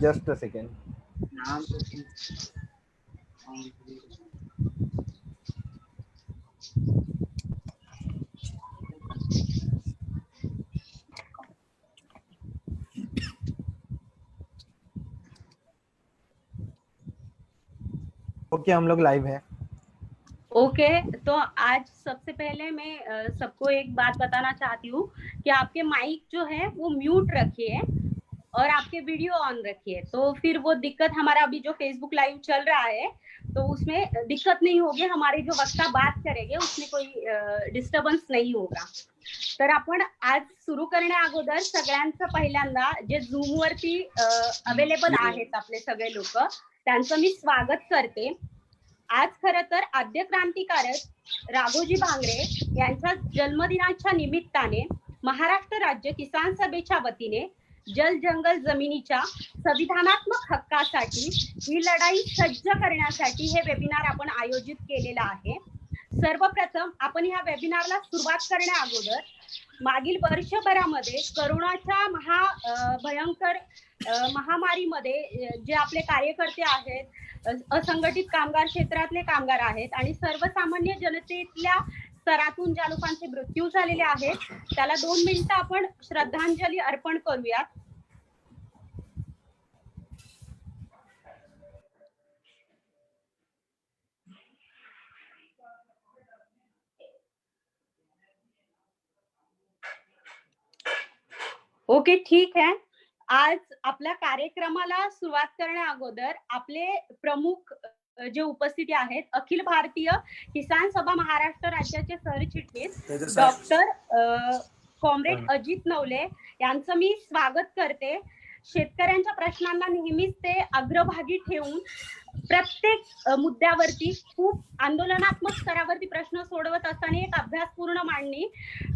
Just a second. Okay, हम लोग live है. ओके, तो आज सबसे पहले मैं सबको एक बात बताना चाहती हूँ कि आपके माइक जो है वो म्यूट रखिए और आपके वीडियो ऑन रखिए, तो फिर वो दिक्कत हमारा अभी जो फेसबुक लाइव चल रहा है तो उसमें दिक्कत नहीं होगी. हमारे जो वक्ता बात करेंगे उसमें कोई डिस्टर्बन्स नहीं होगा. तर आपण आज सुरू करण्या अगोदर सगळ्यांचं पहिल्यांदा जे झूम वरती अवेलेबल आहेत आपले सगळे लोक, त्यांचं मी स्वागत करते. आज खरं तर आद्य क्रांतिकारक राघोजी भांगरे यांच्या जन्मदिनाच्या निमित्ताने महाराष्ट्र राज्य किसान सभेच्या वतीने जल जंगल जमिनीच्या संविधानात्मक हक्कासाठी ही लढाई सज्ज करण्यासाठी हे वेबिनार आपण आयोजित केलेलं आहे. सर्वप्रथम आपण ह्या वेबिनारला सुरुवात करण्या अगोदर मागील वर्षभरामध्ये करोनाच्या भयंकर महामारीमध्ये जे आपले कार्यकर्ते आहेत, असंघटित कामगार क्षेत्रातले कामगार आहेत आणि सर्वसामान्य जनतेतल्या स्तरातून ज्या लोकांचे मृत्यू झालेले आहेत त्याला 2 मिनिटं आपण श्रद्धांजली अर्पण करूयात. ओके, ठीक आहे. आज आपल्या कार्यक्रमाला सुरुवात करण्या अगोदर आपले प्रमुख जे उपस्थिती आहेत, अखिल भारतीय किसान सभा महाराष्ट्र राज्याचे सरचिटणीस डॉक्टर कॉम्रेड अजित नवले यांचं मी स्वागत करते. शेतकऱ्यांच्या प्रश्नांना नेहमीच ते अग्रभागी ठेवून प्रत्येक मुद्द्यावरती खूप आंदोलनात्मक स्तरावरती प्रश्न सोडवत असताना एक अभ्यासपूर्ण मांडणी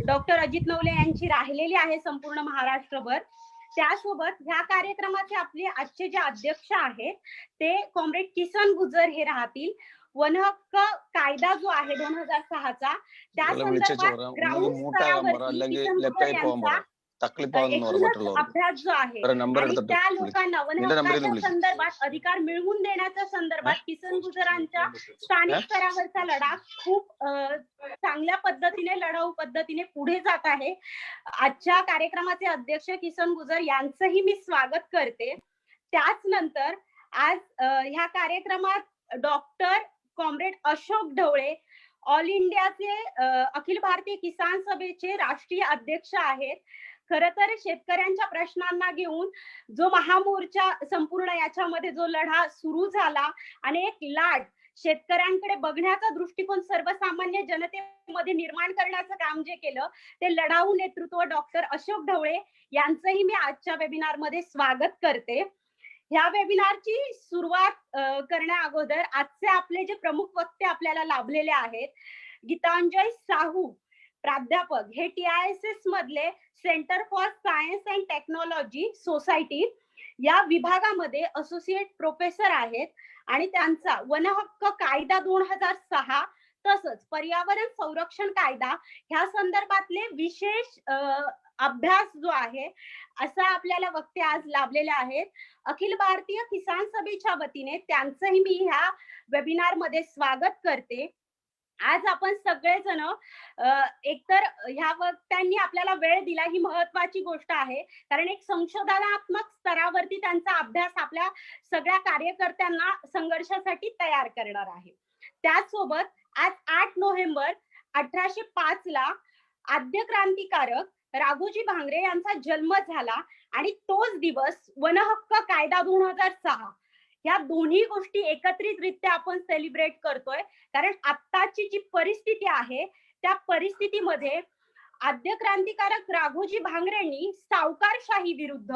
डॉक्टर अजित नवले यांची राहिलेली आहे संपूर्ण महाराष्ट्रभर. त्यासोबत ह्या कार्यक्रमाचे आपले आजचे जे अध्यक्ष आहेत ते कॉम्रेड किसन गुजर हे राहतील. वन हक्क कायदा जो आहे 2006चा त्या संदर्भात ग्राउंड स्तरावरती किसन गुजर यांचा अभ्यास जो आहे आणि त्या लोकांना वन हक्काच्या संदर्भात अधिकार मिळवून देण्याच्या संदर्भात किसन गुजरांच्या स्थानिक स्तरावरचा लढा खूप चांगल्या पद्धतीने लढाऊ पद्धतीने पुढे जात आहे. आजच्या कार्यक्रमाचे अध्यक्ष किसन गुजर यांचंही मी स्वागत करते. त्याच नंतर आज ह्या कार्यक्रमात doctor comrade Ashok Dhawale all इंडियाचे अखिल भारतीय किसान सभेचे राष्ट्रीय अध्यक्ष आहेत. खरं तर शेतकऱ्यांच्या प्रश्नांना घेऊन जो महामोर्चा संपूर्ण याच्यामध्ये जो लढा सुरू झाला आणि एक लाट शेतकऱ्यांकडे बघण्याचा दृष्टिकोन सर्वसामान्य जनतेमध्ये निर्माण करण्याचं काम जे केलं ते लढाऊ नेतृत्व डॉक्टर अशोक ढवळे यांचंही मी आजच्या वेबिनार मध्ये स्वागत करते. ह्या वेबिनारची सुरुवात करण्या अगोदर आजचे आपले जे प्रमुख वक्ते आपल्याला लाभलेले आहेत, गीतांजय साहू प्राध्यापक हे TISS मधले centre for science and technology society या विभागामध्ये असोसिएट प्रोफेसर आहेत आणि त्यांचा वन हक्क कायदा 2006 तसंच पर्यावरण संरक्षण कायदा ह्या संदर्भातले विशेष अभ्यास जो आहे असा आपल्याला वक्ते आज लाभलेले आहेत. अखिल भारतीय किसान सभेच्या वतीने त्यांचंही मी ह्या वेबिनार मध्ये स्वागत करते. आज आपण सगळेजण एकतर ह्या वक्त्यांनी आपल्याला वेळ दिला ही महत्वाची गोष्ट आहे, कारण एक संशोधनात्मक स्तरावरती त्यांचा अभ्यास आपल्या सगळ्या कार्यकर्त्यांना संघर्षासाठी तयार करणार आहे. त्याचसोबत आज 8 नोव्हेंबर 1805 ला आद्य क्रांतिकारक राघोजी भांगरे यांचा जन्म झाला आणि तोच दिवस वन हक्क कायदा 2006 या दोन्ही गोष्टी एकत्रितरित्या आपण सेलिब्रेट करतोय. कारण आत्ताची जी परिस्थिती आहे त्या परिस्थितीमध्ये आद्य क्रांतिकारक राघोजी भांगरेंनी सावकारशाही विरुद्ध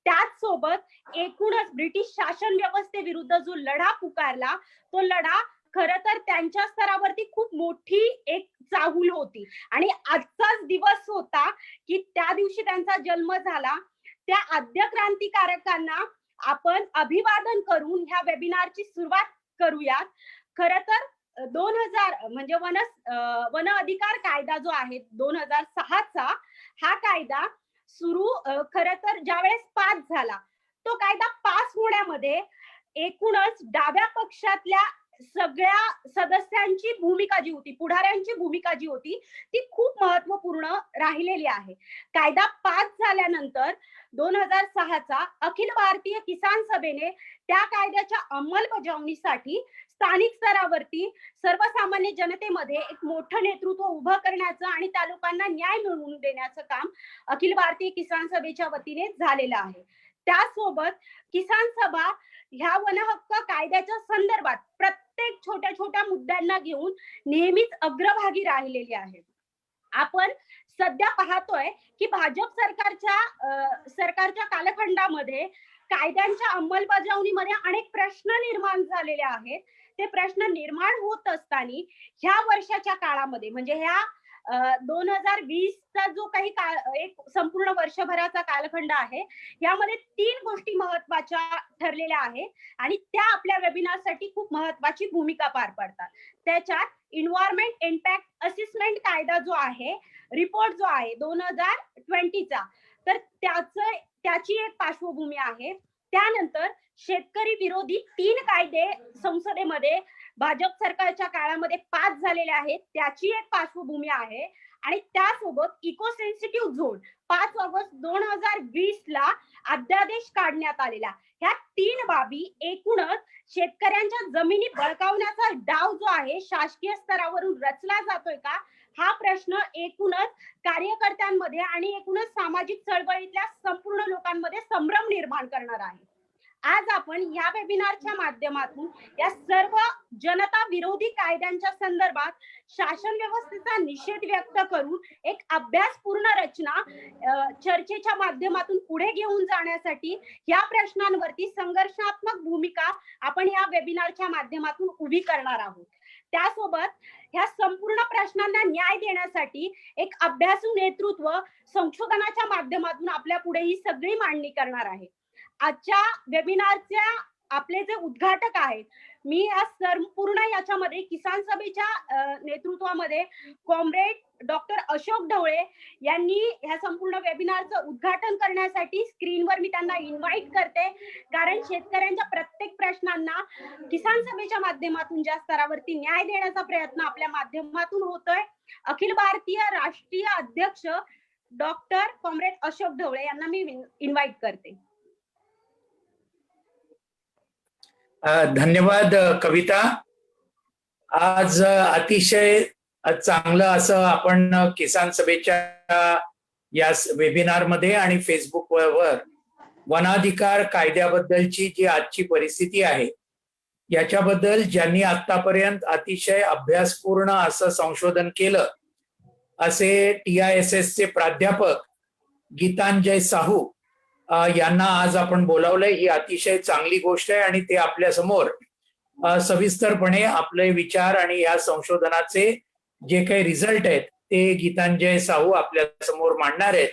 त्याचसोबत एकूणच ब्रिटिश शासन व्यवस्थेविरुद्ध जो लढा पुकारला तो लढा खरं तर त्यांच्या स्तरावरती खूप मोठी एक चाहूल होती आणि आजचाच दिवस होता की त्या दिवशी त्यांचा जन्म झाला. त्या आद्य क्रांतिकारकांना आपण अभिवादन करून ह्या वेबिनारची सुरुवात करूयात. खरं तर 2000 म्हणजे वन अधिकार कायदा जो आहे 2006चा हा कायदा सुरू खरं तर ज्यावेळेस पास झाला तो कायदा पास होण्यामध्ये एकूणच डाव्या पक्षातल्या सगळ्या सदस्यांची भूमिका जी होती, पुढाऱ्यांची भूमिका जी होती, ती खूप महत्वपूर्ण राहिलेली आहे. कायदा पास झाल्यानंतर 2006चा अखिल भारतीय किसान सभेने त्या कायद्याच्या अंमलबजावणीसाठी स्थानिक स्तरावरती सर्वसामान्य जनतेमध्ये एक मोठं नेतृत्व उभं करण्याचं आणि त्या लोकांना न्याय मिळवून देण्याचं काम अखिल भारतीय किसान सभेच्या वतीने झालेलं आहे. त्यासोबत किसान सभा ह्या वनहक्क कायद्याच्या संदर्भात प्रत्येक छोट्या छोट्या मुद्द्यांना घेऊन नेहमीच अग्रभागी राहिलेली आहे. आपण सध्या पाहतोय की भाजप सरकारच्या कालखंडामध्ये कायद्यांच्या अंमलबजावणीमध्ये अनेक प्रश्न निर्माण झालेले आहेत. ते प्रश्न निर्माण होत असताना ह्या वर्षाच्या काळामध्ये म्हणजे ह्या 2020चा जो काही एक संपूर्ण वर्षभराचा कालखंड आहे, यामध्ये 3 गोष्टी महत्वाच्या ठरलेल्या आहेत आणि त्या आपल्या वेबिनारसाठी खूप महत्वाची भूमिका पार पाडतात. त्याच्यात एन्व्हायरमेंट इम्पॅक्ट असेसमेंट कायदा जो आहे, रिपोर्ट जो आहे 2020चा, तर त्याची एक पार्श्वभूमी आहे. त्यानंतर शेतकरी विरोधी 3 कायदे संसदेमध्ये भाजप सरकारच्या काळामध्ये पास झालेले आहेत, त्याची एक पार्श्वभूमी आहे. आणि त्यासोबत इको सेन्सिटिव्ह झोन 5 ऑगस्ट 2020 ला अध्यादेश काढण्यात आलेला. ह्या 3 बाबी एकूणच शेतकऱ्यांच्या जमिनी बळकावण्याचा डाव जो आहे शासकीय स्तरावरून रचला जातोय का, हा प्रश्न एकूणच कार्यकर्त्यांमध्ये आणि एकूणच सामाजिक चळवळीतल्या संपूर्ण लोकांमध्ये संभ्रम निर्माण करणार आहे. आज आपण या वेबिनारच्या माध्यमातून या सर्व जनता विरोधी कायद्यांच्या संदर्भात शासन व्यवस्थेचा निषेध व्यक्त करून एक अभ्यासपूर्ण रचना चर्चेच्या माध्यमातून पुढे घेऊन जाण्यासाठी या प्रश्नांवरती संघर्षात्मक भूमिका आपण या वेबिनारच्या माध्यमातून उभी करणार आहोत. त्यासोबत ह्या संपूर्ण प्रश्नांना न्याय देण्यासाठी एक अभ्यासू नेतृत्व संशोधनाच्या माध्यमातून आपल्या पुढे ही सगळी मांडणी करणार आहे. आजच्या वेबिनारच्या आपले जे उद्घाटक आहेत, मी या संपूर्ण याच्यामध्ये किसान सभेच्या नेतृत्वामध्ये कॉम्रेड डॉक्टर अशोक ढवळे यांनी ह्या संपूर्ण वेबिनारचं उद्घाटन करण्यासाठी स्क्रीनवर मी त्यांना इन्व्हाइट करते. कारण शेतकऱ्यांच्या प्रत्येक प्रश्नांना किसान सभेच्या माध्यमातून ज्या स्तरावरती न्याय देण्याचा प्रयत्न आपल्या माध्यमातून होतोय, अखिल भारतीय राष्ट्रीय अध्यक्ष डॉक्टर कॉम्रेड अशोक ढवळे यांना मी इन्व्हाइट करते. धन्यवाद कविता. आज अतिशय चांगलं असं आपण किसान सभेच्या या वेबिनार मध्ये आणि फेसबुक वर वनाधिकार कायद्याबद्दलची जी आजची परिस्थिती आहे याच्याबद्दल ज्यांनी आतापर्यंत अतिशय अभ्यासपूर्ण असं संशोधन केलं असे TISS चे प्राध्यापक गीतांजय साहू यांना आज आपण बोलावलंय. ही अतिशय चांगली गोष्ट आहे आणि ते आपल्या समोर सविस्तरपणे आपले विचार आणि या संशोधनाचे जे काही रिझल्ट आहेत ते गीतांजय साहू आपल्या समोर मांडणार आहेत.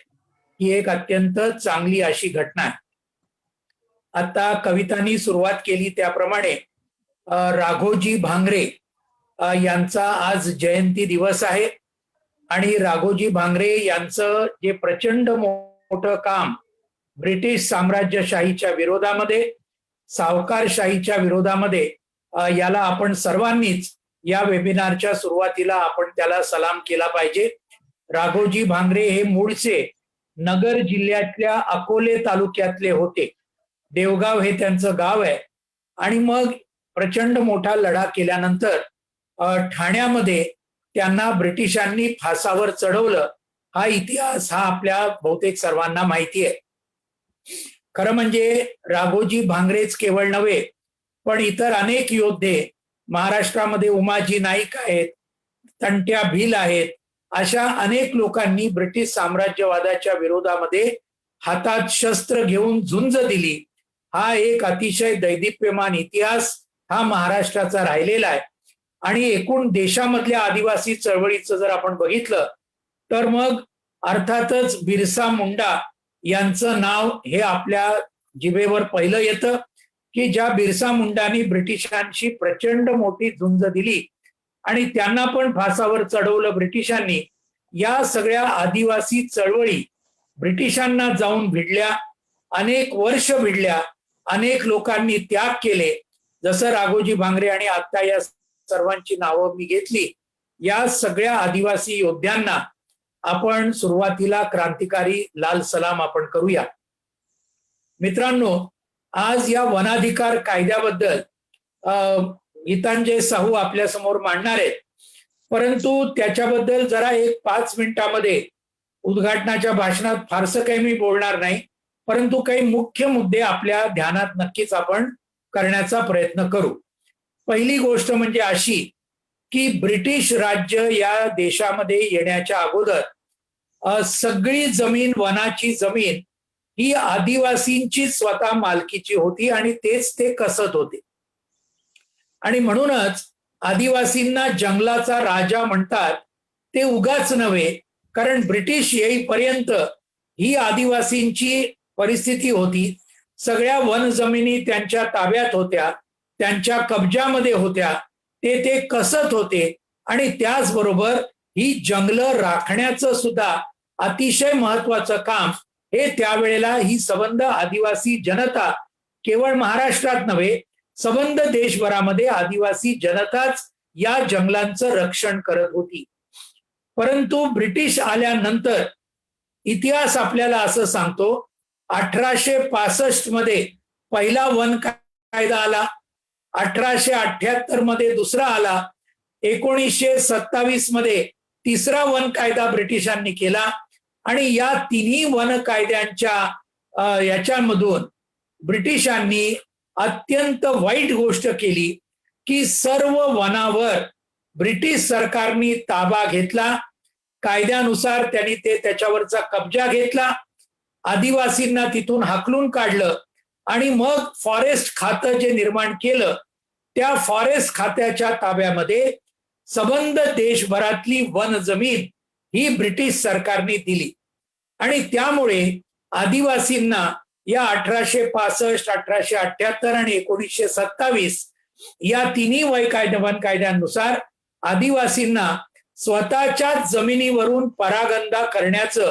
ही एक अत्यंत चांगली अशी घटना आहे. आता कवितांनी सुरुवात केली त्याप्रमाणे राघोजी भांगरे यांचा आज जयंती दिवस आहे आणि राघोजी भांगरे यांचं जे प्रचंड मोठं काम ब्रिटिश साम्राज्यशाहीच्या विरोधामध्ये, सावकारशाहीच्या विरोधामध्ये, याला आपण सर्वांनीच या वेबिनारच्या सुरुवातीला आपण त्याला सलाम केला पाहिजे. राघोजी भांगरे हे मूळचे नगर जिल्ह्यातल्या अकोले तालुक्यातले होते. देवगाव हे त्यांचं गाव आहे आणि मग प्रचंड मोठा लढा केल्यानंतर ठाण्यामध्ये त्यांना ब्रिटिशांनी फासावर चढवलं. हा इतिहास हा आपल्या बहुतेक सर्वांना माहिती आहे. खरं म्हणजे राघोजी भांगरेच केवळ नव्हे पण इतर अनेक योद्धे महाराष्ट्रामध्ये उमाजी नाईक आहेत, तंट्या भील आहेत, अशा अनेक लोकांनी ब्रिटिश साम्राज्यवादाच्या विरोधामध्ये हातात शस्त्र घेऊन झुंज दिली. हा एक अतिशय दैदिप्यमान इतिहास हा महाराष्ट्राचा राहिलेला आहे. आणि एकूण देशामधल्या आदिवासी चळवळीचं जर आपण बघितलं तर मग अर्थातच बिरसा मुंडा यांचं नाव हे आपल्या जिभेवर पहिलं येतं की ज्या बिरसा मुंडांनी ब्रिटिशांशी प्रचंड मोठी झुंज दिली आणि त्यांना पण फासावर चढवलं ब्रिटिशांनी. या सगळ्या आदिवासी चळवळी ब्रिटिशांना जाऊन भिडल्या अनेक वर्ष भिडल्या, अनेक लोकांनी त्याग केले, जसं राघोजी भांगरे आणि आता या सर्वांची नावं मी घेतली. या सगळ्या आदिवासी योद्ध्यांना आपण सुरुवातीला क्रांतिकारी लाल सलाम आपण करूया. मित्रांनो, आज या वनाधिकार कायद्याबद्दल गीतांजय साहू आपल्या समोर मांडणार आहेत, परंतु त्याच्याबद्दल जरा एक 5 मिनिटांमध्ये उद्घाटनाच्या भाषणात फारसं काही मी बोलणार नाही, परंतु काही मुख्य मुद्दे आपल्या ध्यानात नक्कीच आपण करण्याचा प्रयत्न करू. पहिली गोष्ट म्हणजे अशी की ब्रिटिश राज्य या देशामध्ये येण्याच्या अगोदर सगळी जमीन, वनाची जमीन ही आदिवासींची स्वतः मालकीची होती आणि तेच ते कसत होते. आणि म्हणूनच आदिवासींना जंगलाचा राजा म्हणतात. ते उगाच नव्हे, कारण ब्रिटिश येईपर्यंत ही आदिवासींची परिस्थिती होती. सगळ्या वन जमिनी त्यांच्या ताब्यात होत्या, त्यांच्या कब्जामध्ये होत्या, ते कसत होते. आणि त्याचबरोबर ही जंगलं राखण्याचं सुद्धा अतिशय महत्वाचं काम हे त्यावेळेला ही सबंध आदिवासी जनता, केवळ महाराष्ट्रात नव्हे सबंध देशभरामध्ये आदिवासी जनताच या जंगलांचं रक्षण करत होती. परंतु ब्रिटिश आल्यानंतर इतिहास आपल्याला असं सांगतो, 1865 मध्ये पहिला वन कायदा आला, 1878 मध्ये दुसरा आला, 1927 मध्ये तिसरा वन कायदा ब्रिटिशांनी केला. आणि या तिन्ही वन कायद्यांच्या याच्यामधून ब्रिटिशांनी अत्यंत वाईट गोष्ट केली की सर्व वनावर ब्रिटिश सरकारने ताबा घेतला. कायद्यानुसार त्यांनी त्याच्यावरचा कब्जा घेतला, आदिवासींना तिथून हाकलून काढलं आणि मग फॉरेस्ट खातं जे निर्माण केलं त्या फॉरेस्ट खात्याच्या ताब्यामध्ये सबंध देशभरातली वन जमीन ही ब्रिटिश सरकारने दिली. आणि त्यामुळे आदिवासींना या 1865, 1878 आणि 1927 या तिन्ही वन कायद्यांनुसार आदिवासींना स्वतःच्या जमिनीवरून परागंदा करण्याचं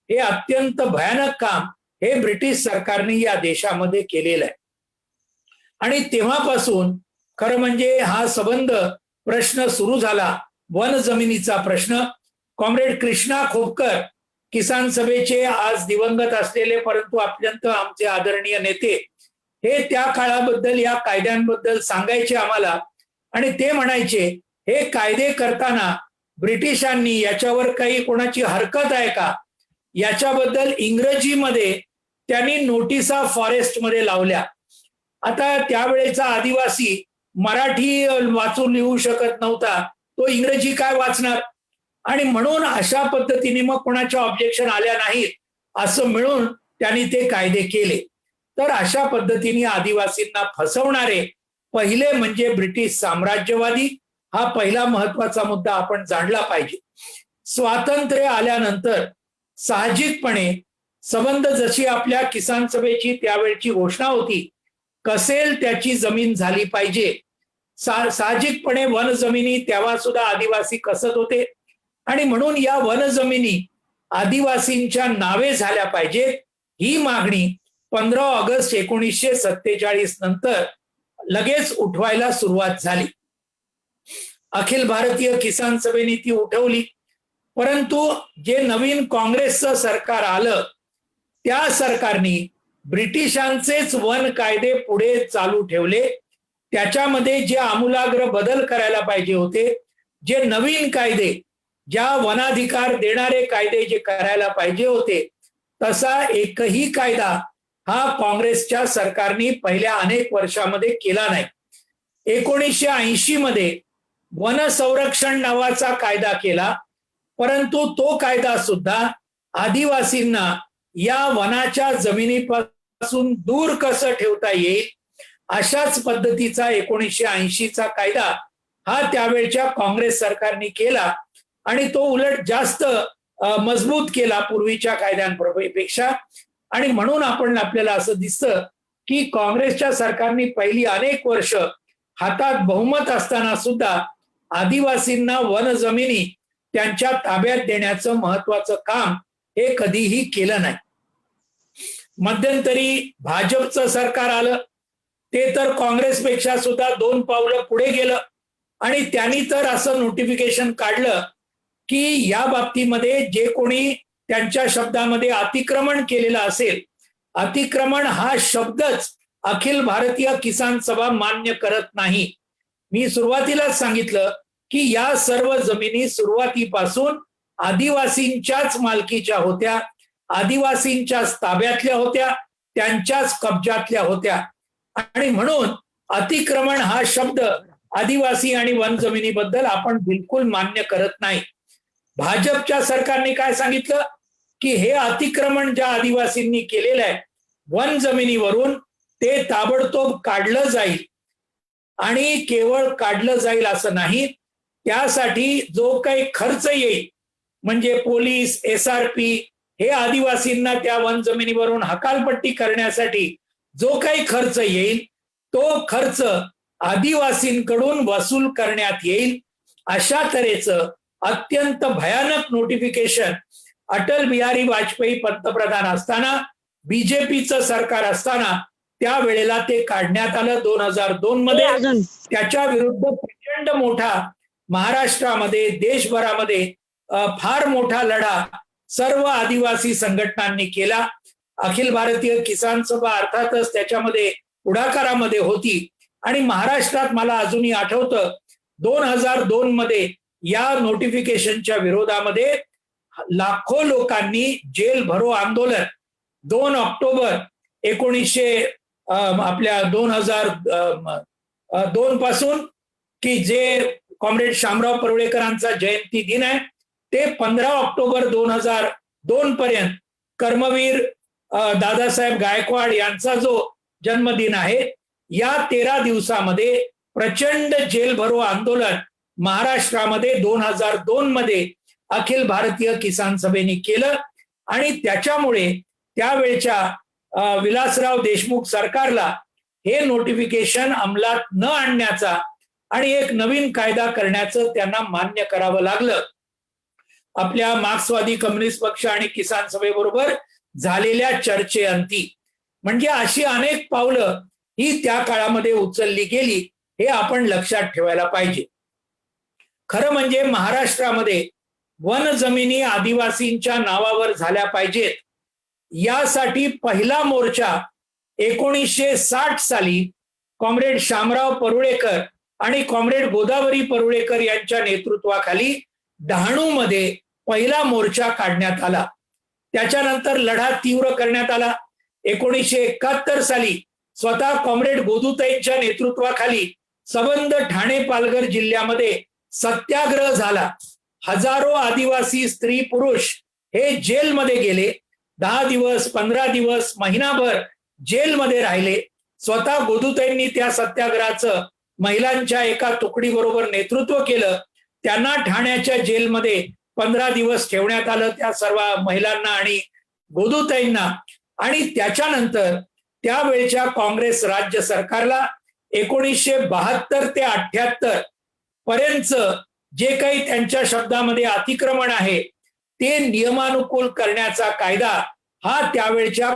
हे अत्यंत भयानक काम हे ब्रिटिश सरकारने या देशामध्ये केलेलं आहे. आणि तेव्हापासून खरं म्हणजे हा सबंध प्रश्न सुरू झाला, वन जमिनीचा प्रश्न. कॉम्रेड कृष्णा खोपकर, किसान सभेचे आज दिवंगत असलेले परंतु अत्यंत आमचे आदरणीय नेते, हे त्या काळाबद्दल, या कायद्यांबद्दल सांगायचे आम्हाला. आणि ते म्हणायचे, हे कायदे करताना ब्रिटिशांनी याच्यावर काही कोणाची हरकत आहे का, याच्याबद्दल इंग्रजीमध्ये त्यांनी नोटिसा फॉरेस्टमध्ये लावल्या. आता त्यावेळेचा आदिवासी मराठी वाचून लिहू शकत नव्हता, तो इंग्रजी काय वाचणार. आणि म्हणून अशा पद्धतीने मग कोणाच्या ऑब्जेक्शन आल्या नाहीत असं मिळून त्यांनी ते कायदे केले. तर अशा पद्धतीने आदिवासींना फसवणारे पहिले म्हणजे ब्रिटिश साम्राज्यवादी. हा पहिला महत्वाचा मुद्दा आपण जाणला पाहिजे. स्वातंत्र्य आल्यानंतर साहजिकपणे सबंध जशी आपल्या किसान सभेची त्यावेळची घोषणा होती, कसेल त्याची जमीन झाली पाहिजे. साहजिकपणे वन जमिनी तेव्हा सुद्धा आदिवासी कसत होते आणि म्हणून या वन जमिनी आदिवासींच्या नावे झाल्या पाहिजेत ही मागणी 15 ऑगस्ट 1947 नंतर लगेच उठवायला सुरुवात झाली. अखिल भारतीय किसान सभेने ती उठवली. परंतु जे नवीन काँग्रेसचं सरकार आलं त्या सरकारने ब्रिटिशांचेच वन कायदे पुढे चालू ठेवले. त्याच्यामध्ये जे आमूलाग्र बदल करायला पाहिजे होते, जे नवीन कायदे, ज्या वनाधिकार देणारे कायदे जे करायला पाहिजे होते, तसा एकही कायदा हा काँग्रेसच्या सरकारने पहिल्या अनेक वर्षामध्ये केला नाही. 1980 मध्ये वन संरक्षण नावाचा कायदा केला, परंतु तो कायदा सुद्धा आदिवासींना या वनाच्या जमिनीपासून दूर कसं ठेवता येईल अशाच पद्धतीचा 1980चा कायदा हा त्यावेळच्या काँग्रेस सरकारने केला आणि तो उलट जास्त मजबूत केला पूर्वीच्या कायद्यांपेक्षा. आणि म्हणून आपल्याला असं दिसतं की काँग्रेसच्या सरकारने पहिली अनेक वर्ष हातात बहुमत असताना सुद्धा आदिवासींना वन जमिनी त्यांच्या ताब्यात देण्याचं महत्वाचं काम हे कधीही केलं नाही. मध्यंतरी भाजपचं सरकार आलं, ते तर काँग्रेसपेक्षा सुद्धा 2 पावलं पुढे गेलं आणि त्यांनी तर असं नोटिफिकेशन काढलं की या बाबतीमध्ये जे कोणी त्यांच्या शब्दामध्ये अतिक्रमण केलेलं असेल, अतिक्रमण हा शब्दच अखिल भारतीय किसान सभा मान्य करत नाही. मी सुरुवातीलाच सांगितलं की या सर्व जमिनी सुरुवातीपासून आदिवासींच्याच मालकीच्या होत्या, आदिवासींच्याच ताब्यातल्या होत्या, त्यांच्याच कब्जातल्या होत्या आणि म्हणून अतिक्रमण हा शब्द आदिवासी आणि वन जमिनीबद्दल आपण बिलकुल मान्य करत नाही. भाजपच्या सरकारने काय सांगितलं की हे अतिक्रमण ज्या आदिवासींनी केलेलं आहे वन जमिनीवरून ते ताबडतोब काढलं जाईल आणि केवळ काढलं जाईल असं नाही, त्यासाठी जो काही खर्च येईल म्हणजे पोलीस, SRP हे आदिवासींना त्या वन जमिनीवरून हकालपट्टी करण्यासाठी जो काही खर्च येईल तो खर्च आदिवासींकडून वसूल करण्यात येईल. अशा तऱ्हेचं अत्यंत भयानक नोटिफिकेशन अटल बिहारी वाजपेयी पंतप्रधान असताना, बीजेपीचं सरकार असताना त्यावेळेला ते काढण्यात आलं 2002 मध्ये. त्याच्या विरुद्ध प्रचंड मोठा महाराष्ट्रामध्ये, देशभरामध्ये फार मोठा लढा सर्व आदिवासी संघटनांनी केला. अखिल भारतीय किसान सभा अर्थातच त्याच्यामध्ये पुढाकारामध्ये होती आणि महाराष्ट्रात मला अजूनही आठवतं 2002 मध्ये या नोटिफिकेशनच्या विरोधामध्ये लाखो लोकांनी जेल भरो आंदोलन 2 ऑक्टोबर 2002 पासून की जे कॉम्रेड शामराव परुळेकरांचा जयंती दिन आहे ते 15 ऑक्टोबर 2002 पर्यंत कर्मवीर दादासाहेब गायकवाड यांचा जो जन्मदिन आहे या 13 दिवसामध्ये प्रचंड जेल भरो आंदोलन महाराष्ट्रामध्ये 2002 मध्ये अखिल भारतीय किसान सभेने केलं आणि त्याच्यामुळे त्यावेळच्या विलासराव देशमुख सरकारला हे नोटिफिकेशन अंमलात न आणण्याचा आणि एक नवीन कायदा करण्याचं त्यांना मान्य करावं लागलं. आपल्या मार्क्सवादी कम्युनिस्ट पक्ष आणि किसान सभेबरोबर झालेल्या चर्चेअंती. म्हणजे अशी अनेक पावलं ही त्या काळामध्ये उचलली गेली, हे आपण लक्षात ठेवायला पाहिजे. खरं म्हणजे महाराष्ट्रामध्ये वन जमिनी आदिवासींच्या नावावर झाल्या पाहिजेत यासाठी पहिला मोर्चा 1960 साली कॉम्रेड शामराव परुळेकर आणि कॉम्रेड गोदावरी परुळेकर यांच्या नेतृत्वाखाली डहाणूमध्ये पहिला मोर्चा काढण्यात आला. त्याच्यानंतर लढा तीव्र करण्यात आला. 1971 साली स्वतः कॉम्रेड गोदूताईंच्या नेतृत्वाखाली सबंध ठाणे पालघर जिल्ह्यामध्ये सत्याग्रह झाला. हजारो आदिवासी स्त्री पुरुष हे जेलमध्ये गेले. 10 दिवस, 15 दिवस, महिनाभर जेलमध्ये राहिले. स्वतः गोदूताईंनी त्या सत्याग्रहाचं महिलांच्या एका तुकडीबरोबर नेतृत्व केलं. त्यांना ठाण्याच्या जेलमध्ये 15 दिवस ठेवण्यात आलं, त्या सर्व महिलांना आणि गोदूताईंना. आणि त्याच्यानंतर त्यावेळच्या काँग्रेस राज्य सरकारला 1972 ते 78 पर्यंत जे काही त्यांच्या शब्दामध्ये अतिक्रमण आहे ते नियमानुकूल करण्याचा कायदा हा त्यावेळच्या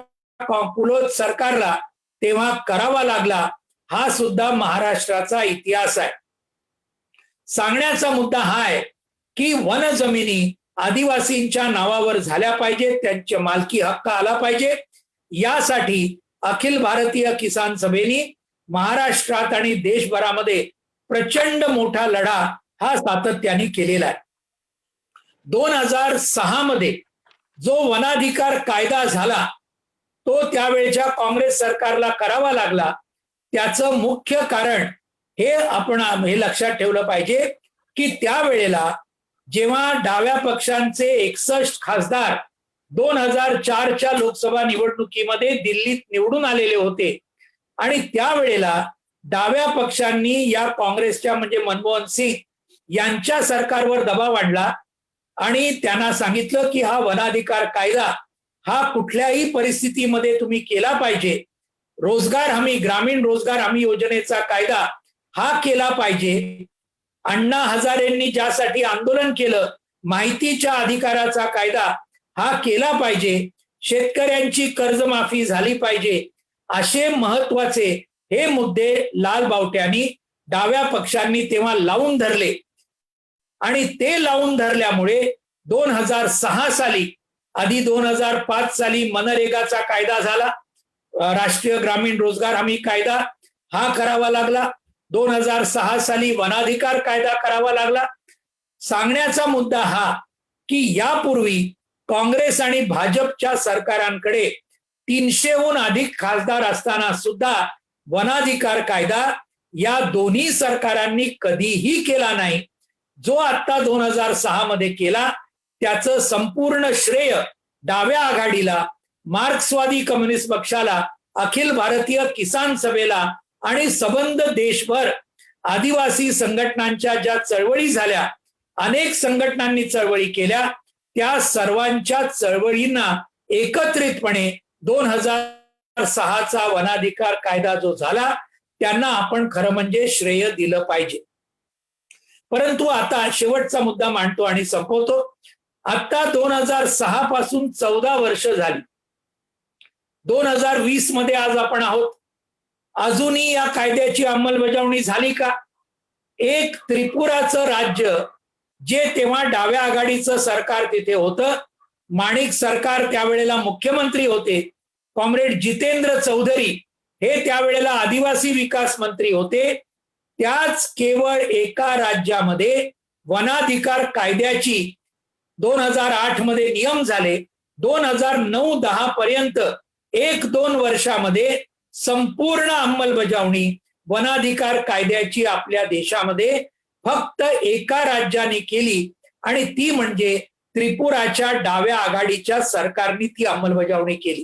पुलोत सरकारला तेव्हा करावा लागला. हा सुद्धा महाराष्ट्राचा इतिहास आहे. सांगण्याचा मुद्दा हा आहे की वन जमिनी आदिवासींच्या नावावर झाल्या पाहिजे, त्यांचे मालकी हक्क आला पाहिजे. यासाठी अखिल भारतीय किसान सभेने महाराष्ट्रात आणि देशभरामध्ये प्रचंड मोठा लढा हा सातत्याने केलेला आहे. 2006 मध्ये जो वनाधिकार कायदा झाला तो त्यावेळच्या काँग्रेस सरकारला करावा लागला. त्याचं मुख्य कारण हे आपण हे लक्षात ठेवलं पाहिजे की त्यावेळेला जेव्हा डाव्या पक्षांचे 61 खासदार 2004च्या लोकसभा निवडणुकीमध्ये दिल्लीत निवडून आलेले होते आणि त्यावेळेला डाव्या पक्षांनी या काँग्रेसच्या म्हणजे मनमोहन सिंग यांच्या सरकारवर दबाव आणला आणि त्यांना सांगितलं की हा वनाधिकार कायदा हा कुठल्याही परिस्थितीमध्ये तुम्ही केला पाहिजे. रोजगार हमी, ग्रामीण रोजगार हमी योजनेचा कायदा हा केला पाहिजे. अण्णा हजारेंनी ज्यासाठी आंदोलन केलं, माहितीच्या अधिकाराचा कायदा हा केला पाहिजे. शेतकऱ्यांची कर्जमाफी झाली पाहिजे, असे महत्वाचे हे मुद्दे लाल बावट्यांनी डाव्या पक्षांनी तेव्हा लावून धरले. आणि ते लावून धरल्यामुळे 2006 साली, आधी 2005 साली मनरेगाचा कायदा झाला, राष्ट्रीय ग्रामीण रोजगार हमी कायदा हा करावा लागला. 2006 साली वनाधिकार कायदा करावा लागला. सांगण्याचा मुद्दा हा की यापूर्वी काँग्रेस आणि भाजपच्या सरकारांकडे 300हून अधिक खासदार असताना सुद्धा वनाधिकार कायदा या दोन्ही सरकारांनी कधीही केला नाही. जो आता 2006 मध्ये केला त्याचं संपूर्ण श्रेय डाव्या आघाडीला, मार्क्सवादी कम्युनिस्ट पक्षाला, अखिल भारतीय किसान सभेला आणि सबंध देशभर आदिवासी संघटनांच्या ज्या चळवळी झाल्या, अनेक संघटनांनी चळवळी केल्या, त्या सर्वांच्या चळवळींना एकत्रितपणे 2006चा वनाधिकार कायदा जो झाला त्यांना आपण खरं म्हणजे श्रेय दिलं पाहिजे. परंतु आता शेवटचा मुद्दा मांडतो आणि संपवतो. आता 2006 पासून 14 वर्ष झाली. 2020 मध्ये आज आपण आहोत. अजूनही या कायद्याची अंमलबजावणी झाली का? एक त्रिपुराचं राज्य, जे तेव्हा डाव्या आघाडीचं सरकार तिथे होतं, माणिक सरकार त्यावेळेला मुख्यमंत्री होते, कॉम्रेड जितेंद्र चौधरी हे त्यावेळेला आदिवासी विकास मंत्री होते, त्याच केवळ एका राज्यामध्ये वनाधिकार कायद्याची 2008 मध्ये नियम झाले. 2009-10 पर्यंत 1-2 वर्षामध्ये संपूर्ण अंमलबजावणी वनाधिकार कायद्याची आपल्या देशामध्ये फक्त एका राज्याने केली आणि ती म्हणजे त्रिपुराच्या डाव्या आघाडीच्या सरकारने ती अंमलबजावणी केली.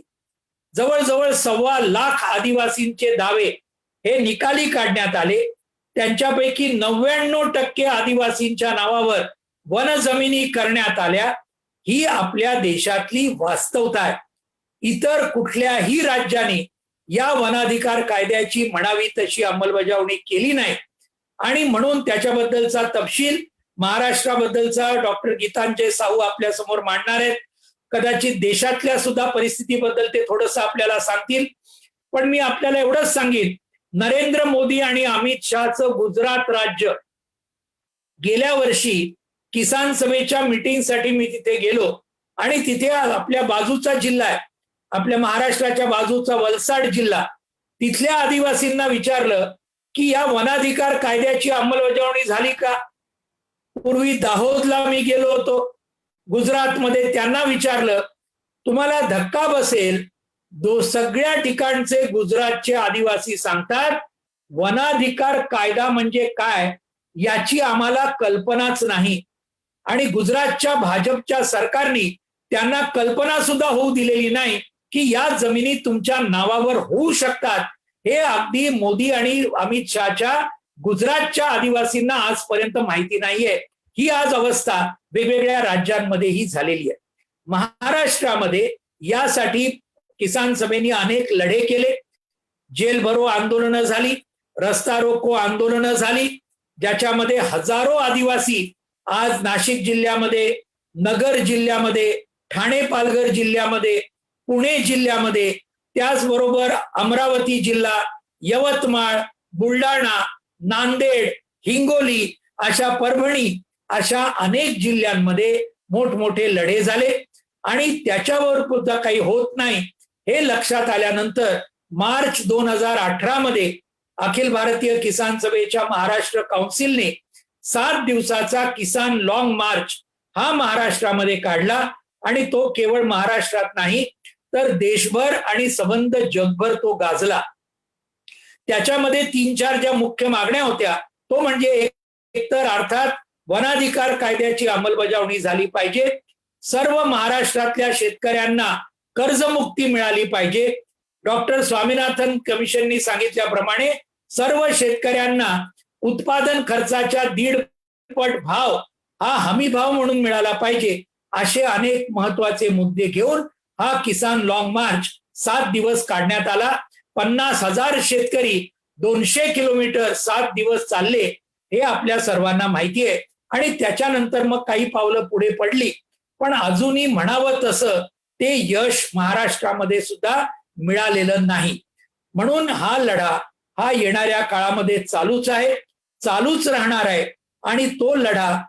जवळजवळ 1.25 लाख आदिवासींचे दावे हे निकाली काढण्यात आले. त्यांच्यापैकी 99% आदिवासींच्या नावावर वन जमिनी करण्यात आल्या. ही आपल्या देशातली वास्तवता आहे. इतर कुठल्याही राज्याने या वनाधिकार कायद्याची म्हणावी तशी अंमलबजावणी केली नाही आणि म्हणून त्याच्याबद्दलचा तपशील महाराष्ट्राबद्दलचा डॉक्टर गीतांजय साहू आपल्या समोर मांडणार आहेत. कदाचित देशातल्या सुद्धा परिस्थितीबद्दल ते थोडंसं आपल्याला सांगतील. पण मी आपल्याला एवढंच सांगेन, नरेंद्र मोदी आणि अमित शहाचं गुजरात राज्य, गेल्या वर्षी किसान सभेच्या मीटिंगसाठी मी तिथे गेलो आणि तिथे आपल्या बाजूचा जिल्हा आहे, आपल्या महाराष्ट्राच्या बाजूचा वलसाड जिल्हा, तिथल्या आदिवासींना विचारलं की या वनाधिकार कायद्याची अंमलबजावणी झाली का? पूर्वी दाहोदला मी गेलो होतो गुजरातमध्ये, त्यांना विचारलं. तुम्हाला धक्का बसेल, सगळ्या ठिकाणचे गुजरातचे आदिवासी सांगतात वनाधिकार कायदा म्हणजे काय याची आम्हाला कल्पनाच नाही. आणि गुजरातच्या भाजपच्या सरकारने त्यांना कल्पना सुद्धा होऊ दिलेली नाही की या जमिनी तुमच्या नावावर होऊ शकतात. हे अगदी मोदी आणि अमित शहाच्या गुजरातच्या आदिवासींना आजपर्यंत माहिती नाहीये. ही आज अवस्था वेगवेगळ्या राज्यांमध्येही झालेली आहे. महाराष्ट्रामध्ये यासाठी किसान सभेने अनेक लढे केले, जेल भरो आंदोलनं झाली, रस्ता रोको आंदोलनं झाली, ज्याच्यामध्ये हजारो आदिवासी आज नाशिक जिल्ह्यामध्ये, नगर जिल्ह्यामध्ये, ठाणे पालघर जिल्ह्यामध्ये, पुणे जिल्ह्यामध्ये, त्याचबरोबर अमरावती जिल्हा, यवतमाळ, बुलढाणा, नांदेड, हिंगोली, अशा परभणी, अशा अनेक जिल्ह्यांमध्ये मोठमोठे लढे झाले. आणि त्याच्यावर सुद्धा काही होत नाही हे लक्षात आल्यानंतर मार्च 2018 मध्ये अखिल भारतीय किसान सभेच्या महाराष्ट्र काउन्सिलने 7 दिवसाचा किसान लॉंग मार्च हा महाराष्ट्रामध्ये काढला आणि तो केवळ महाराष्ट्रात नाही तर देशभर आणि सबंध जगभर तो गाजला. त्याच्यामध्ये 3-4 ज्या मुख्य मागण्या होत्या तो म्हणजे एकतर अर्थात वनाधिकार कायद्याची अंमलबजावणी झाली पाहिजे, सर्व महाराष्ट्रातल्या शेतकऱ्यांना कर्जमुक्ती मिळाली पाहिजे, डॉक्टर स्वामीनाथन कमिशननी सांगितल्याप्रमाणे सर्व शेतकऱ्यांना उत्पादन खर्चाच्या 1.5 पट भाव हा हमी भाव म्हणून मिळाला पाहिजे, असे अनेक महत्वाचे मुद्दे घेऊन हा किसान लॉंग मार्च 7 दिवस काढण्यात आला. 50,000 शेतकरी 200 किलोमीटर 7 दिवस चालले हे आपल्या सर्वांना माहिती आहे. आणि त्याच्यानंतर मग काही पावलं पुढे पडली, पण अजूनही म्हणावं तसं ते यश महाराष्ट्रामध्ये सुद्धा मिळालेलं नाही. म्हणून हा लढा हा येणाऱ्या काळामध्ये चालूच आहे, चालूच राहणार आहे. आणि तो लढा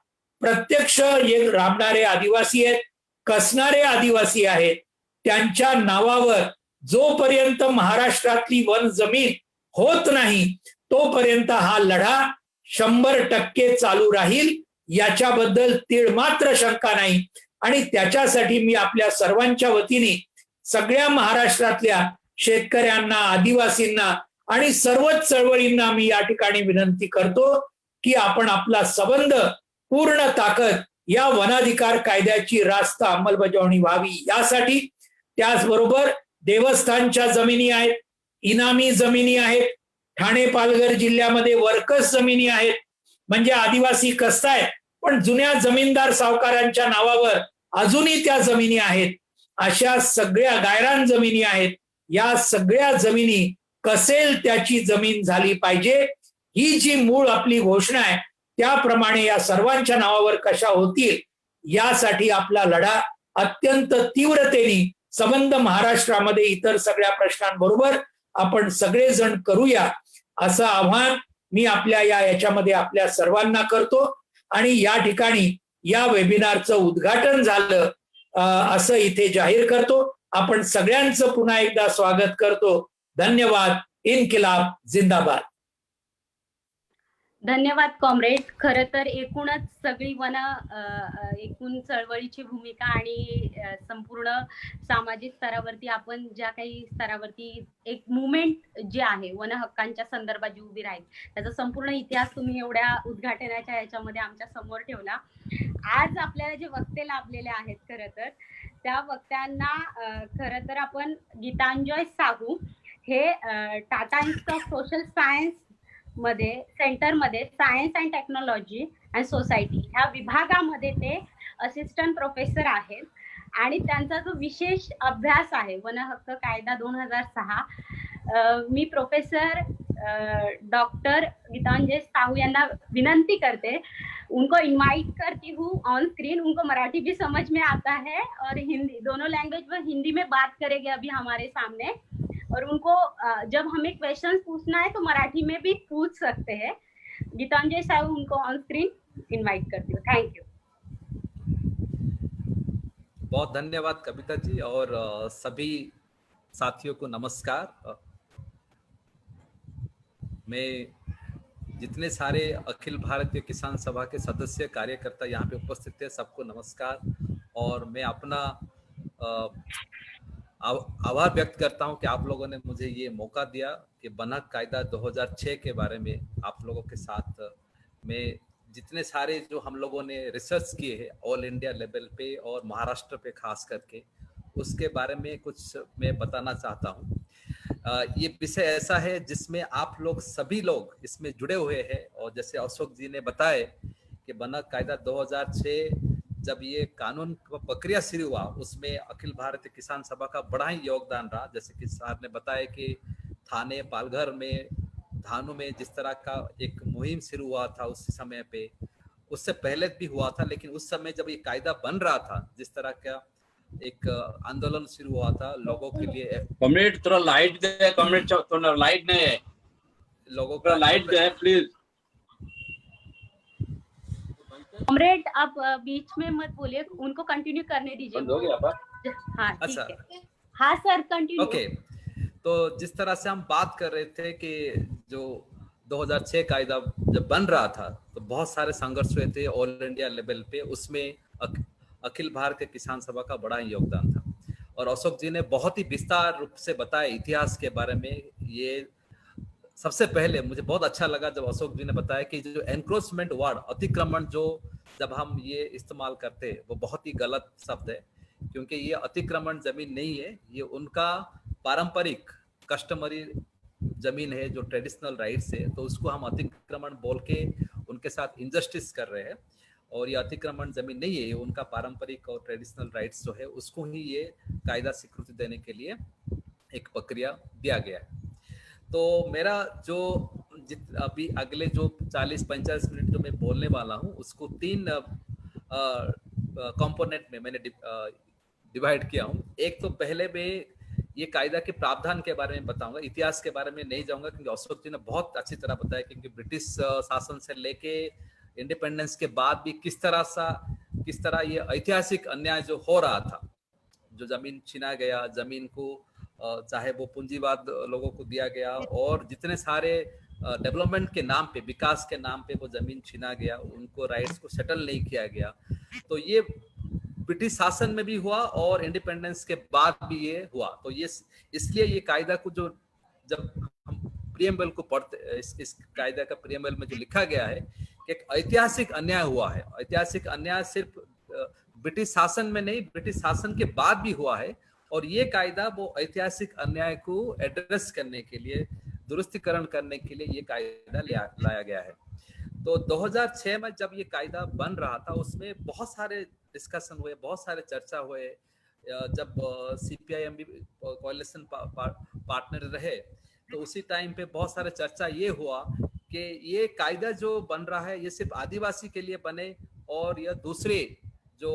प्रत्यक्ष राबणारे आदिवासी आहेत, कसणारे आदिवासी आहेत, त्यांच्या नावावर जोपर्यंत महाराष्ट्रातली वन जमीन होत नाही तोपर्यंत हा लढा 100% चालू राहील, याच्याबद्दल तीळ मात्र शंका नाही. आणि त्याच्यासाठी मी आपल्या सर्वांच्या वतीने सगळ्या महाराष्ट्रातल्या शेतकऱ्यांना, आदिवासींना आणि सर्वच चळवळींना मी या ठिकाणी विनंती करतो की आपण आपला संबंध पूर्ण ताकद या वनाधिकार कायद्याची रास्त अंमलबजावणी व्हावी यासाठी, त्याचबरोबर देवस्थानच्या जमिनी आहेत, इनामी जमिनी आहेत, ठाणे पालघर जिल्ह्यामध्ये वर्कस जमिनी आहेत, म्हणजे आदिवासी कसतायत पण जुन्या जमीनदार सावकारांच्या नावावर अजूनही त्या जमिनी आहेत. अशा सगळ्या गायरान जमिनी आहेत. या सगळ्या जमिनी कसेल त्याची जमीन झाली पाहिजे, ही जी मूळ आपली घोषणा आहे त्याप्रमाणे या सर्वांच्या नावावर कशा होतील यासाठी आपला लढा अत्यंत तीव्रतेने संबंध महाराष्ट्रामध्ये इतर सगळ्या प्रश्नांबरोबर आपण सगळेजण करूया, असं आव्हान मी आपल्या याच्यामध्ये आपल्या सर्वांना करतो. आणि या ठिकाणी या वेबिनारचं उद्घाटन झालं असं इथे जाहीर करतो. आपण सगळ्यांचं पुन्हा एकदा स्वागत करतो. धन्यवाद. इन्किलाब जिंदाबाद. धन्यवाद कॉम्रेड. खरं तर एकूणच सगळी एकूण चळवळीची भूमिका आणि संपूर्ण सामाजिक स्तरावरती आपण ज्या काही स्तरावरती एक मुवमेंट जी आहे वन हक्कांच्या संदर्भात जी उभी राहील त्याचा संपूर्ण इतिहास तुम्ही एवढ्या उद्घाटनाच्या याच्यामध्ये आमच्या समोर ठेवला. आज आपल्याला जे वक्ते लाभलेले आहेत खरं तर त्या वक्त्यांना खरं तर आपण गीतांजय साहू हे Tata Institute of Social Science मध्ये सेंटरमध्ये science and technology and society ह्या विभागामध्ये ते असिस्टंट प्रोफेसर आहेत. आणि त्यांचा जो विशेष अभ्यास आहे वन हक्क कायदा 2006, मी प्रोफेसर डॉक्टर गीतांजय साहू यांना विनंती करते, उनको इनवाइट करती हूँ ऑन स्क्रीन. उनको मराठी भी समझ में आता है और हिंदी, दोनों लैंग्वेज में हिंदी में बात करेंगे अभी हमारे सामने. और उनको जब हमें क्वेश्चन पूछना है तो मराठी में भी पूछ सकते हैं. गीतांजय साहू उनको ऑन स्क्रीन इनवाइट करती हूँ. Thank you. बहुत धन्यवाद कविता जी और सभी साथियों को नमस्कार. मैं जितने सारे अखिल भारतीय किसान सभा के सदस्य कार्यकर्ता यहाँ पे उपस्थित थे सबको नमस्कार. और मैं अपना आभार व्यक्त करता हूं कि आप लोगों ने मुझे ये मौका दिया कि वन हक कायदा 2006 के बारे में आप लोगों के साथ मैं जितने सारे जो हम लोगों ने रिसर्च किए हैं ऑल इंडिया लेवल पे और महाराष्ट्र पे खास करके, उसके बारे में कुछ मैं बताना चाहता हूँ. ये विषय ऐसा है जिसमें आप लोग सभी लोग इसमें जुड़े हुए हैं. और जैसे अशोक जी ने बताया कि वन हक कायदा 2006 जब ये कानून प्रक्रिया शुरू हुआ उसमें अखिल भारतीय किसान सभा का बड़ा ही योगदान रहा. जैसे कि सर ने बताया कि थाने पालघर में धानों में जिस तरह का एक मुहिम शुरू हुआ था उस समय पे, उससे पहले भी हुआ था, लेकिन उस समय जब ये कायदा बन रहा था जिस तरह का एक आंदोलन शुरू हुआ था लोगों के लिए. कॉमरेड थोड़ा लाइट दे, कॉमरेड थोड़ा लाइट नहीं है, लोगों का लाइट दे प्लीज. कॉमरेड आप बीच में मत बोलिए, उनको कंटिन्यू करने दीजिए. बंद हो गया बा? हाँ ठीक अच्छा. है. हाँ सर कंटिन्यू. ओके. तो जिस तरह से हम बात कर रहे थे कि जो 2006 कायदा जब बन रहा था तो बहुत सारे संघर्ष हुए थे ऑल इंडिया लेवल पे. उसमें अखिल भारतीय किसान सभा का बड़ा योगदान था. और अशोक जी ने बहुत ही विस्तार रूप से बताया इतिहास के बारे में. ये सबसे पहले मुझे बहुत अच्छा लगा जब अशोक जी ने बताया कि जो एनक्रोचमेंट वर्ड, अतिक्रमण, जो जब हम ये इस्तेमाल करते हैं वो बहुत ही गलत शब्द है, क्योंकि ये अतिक्रमण जमीन नहीं है, ये उनका पारंपरिक कस्टमरी जमीन है जो ट्रेडिशनल राइट्स है. तो उसको हम अतिक्रमण बोल के उनके साथ इनजस्टिस कर रहे हैं. और ये अतिक्रमण जमीन नहीं है, ये उनका पारंपरिक और ट्रेडिशनल राइट्स जो है उसको ही ये कायदा स्वीकृति देने के लिए एक प्रक्रिया दिया गया है. तो मेरा जो अभी अगले जो 40-45 मिनट जो मैं बोलने वाला हूँ उसको 3 कंपोनेंट में मैंने डिवाइड किया हूँ। एक तो पहले मैं ये कायदा के प्रावधान के बारे में बताऊंगा, इतिहास के बारे में नहीं जाऊंगा क्योंकि अशोक जी ने बहुत अच्छी तरह बताया, क्योंकि ब्रिटिश शासन से लेके इंडिपेंडेंस के बाद भी किस तरह ये ऐतिहासिक अन्याय जो हो रहा था, जो जमीन छीना गया, जमीन को चाहे वो पूंजीवाद लोगों को दिया गया, और जितने सारे डेवलपमेंट के नाम पे, विकास के नाम पे वो जमीन छीना गया, उनको राइट्स को सेटल नहीं किया गया। तो ये ब्रिटिश शासन में भी हुआ और इंडिपेंडेंस के बाद भी ये हुआ। तो ये इसलिए ये कायदा को जो जब हम प्रियम्बल को पढ़ते, इस कायदा का प्रियम्बल में जो लिखा गया है कि एक ऐतिहासिक अन्याय हुआ है। ऐतिहासिक अन्याय सिर्फ ब्रिटिश शासन में नहीं, ब्रिटिश शासन के बाद भी हुआ है, और ये कायदा वो ऐतिहासिक अन्याय को एड्रेस करने के लिए, दुरुस्तीकरण करने के लिए ये कायदा लाया गया है। तो 2006 में जब ये कायदा बन रहा था, उसमें बहुत सारे डिस्कशन हुए, बहुत सारे चर्चा हुए। जब सीपीआईएम भी कोalition पार्टनर रहे, तो उसी टाइम पे बहुत सारे चर्चा ये हुआ कि ये कायदा जो बन रहा है ये सिर्फ आदिवासी के लिए बने, और यह दूसरे जो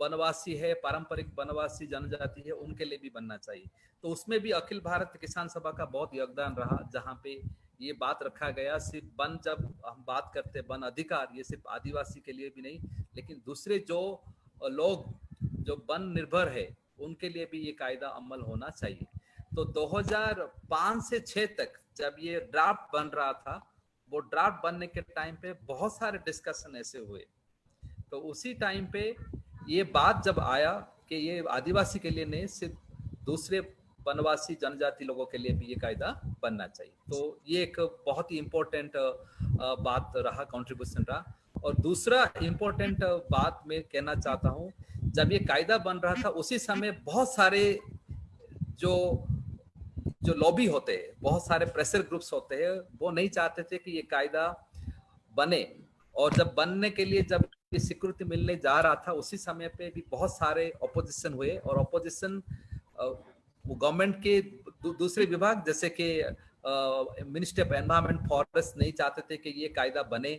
वनवासी है, पारंपरिक वनवासी जनजाति है, उनके लिए भी बनना चाहिए। तो उसमें भी अखिल भारत किसान सभा का बहुत योगदान रहा, जहाँ पे ये बात रखा गया सिर्फ वन, जब हम बात करते हैं वन अधिकार, ये सिर्फ आदिवासी के लिए भी नहीं, लेकिन दूसरे जो लोग जो वन निर्भर है उनके लिए भी ये कायदा अमल होना चाहिए। तो 2005 से 6 तक जब ये ड्राफ्ट बन रहा था, वो ड्राफ्ट बनने के टाइम पे बहुत सारे डिस्कशन ऐसे हुए। तो उसी टाइम पे ये बात जब आया कि ये आदिवासी के लिए नहीं, सिर्फ दूसरे वनवासी जनजाति लोगों के लिए भी ये कायदा बनना चाहिए। तो ये एक बहुत ही इम्पोर्टेंट बात रहा, कंट्रीब्यूशन रहा। और दूसरा इम्पोर्टेंट बात मैं कहना चाहता हूँ, जब ये कायदा बन रहा था उसी समय बहुत सारे जो लॉबी होते हैं, बहुत सारे प्रेशर ग्रुप्स होते हैं, वो नहीं चाहते थे कि ये कायदा बने। और जब बनने के लिए जब ये स्वीकृति मिलने जा रहा था, उसी समय पे भी बहुत सारे ऑपोजिशन हुए, और ऑपोजिशन गवर्नमेंट के दूसरे विभाग जैसे कि मिनिस्ट्री ऑफ एनवायरमेंट फॉरेस्ट नहीं चाहते थे कि ये कायदा बने।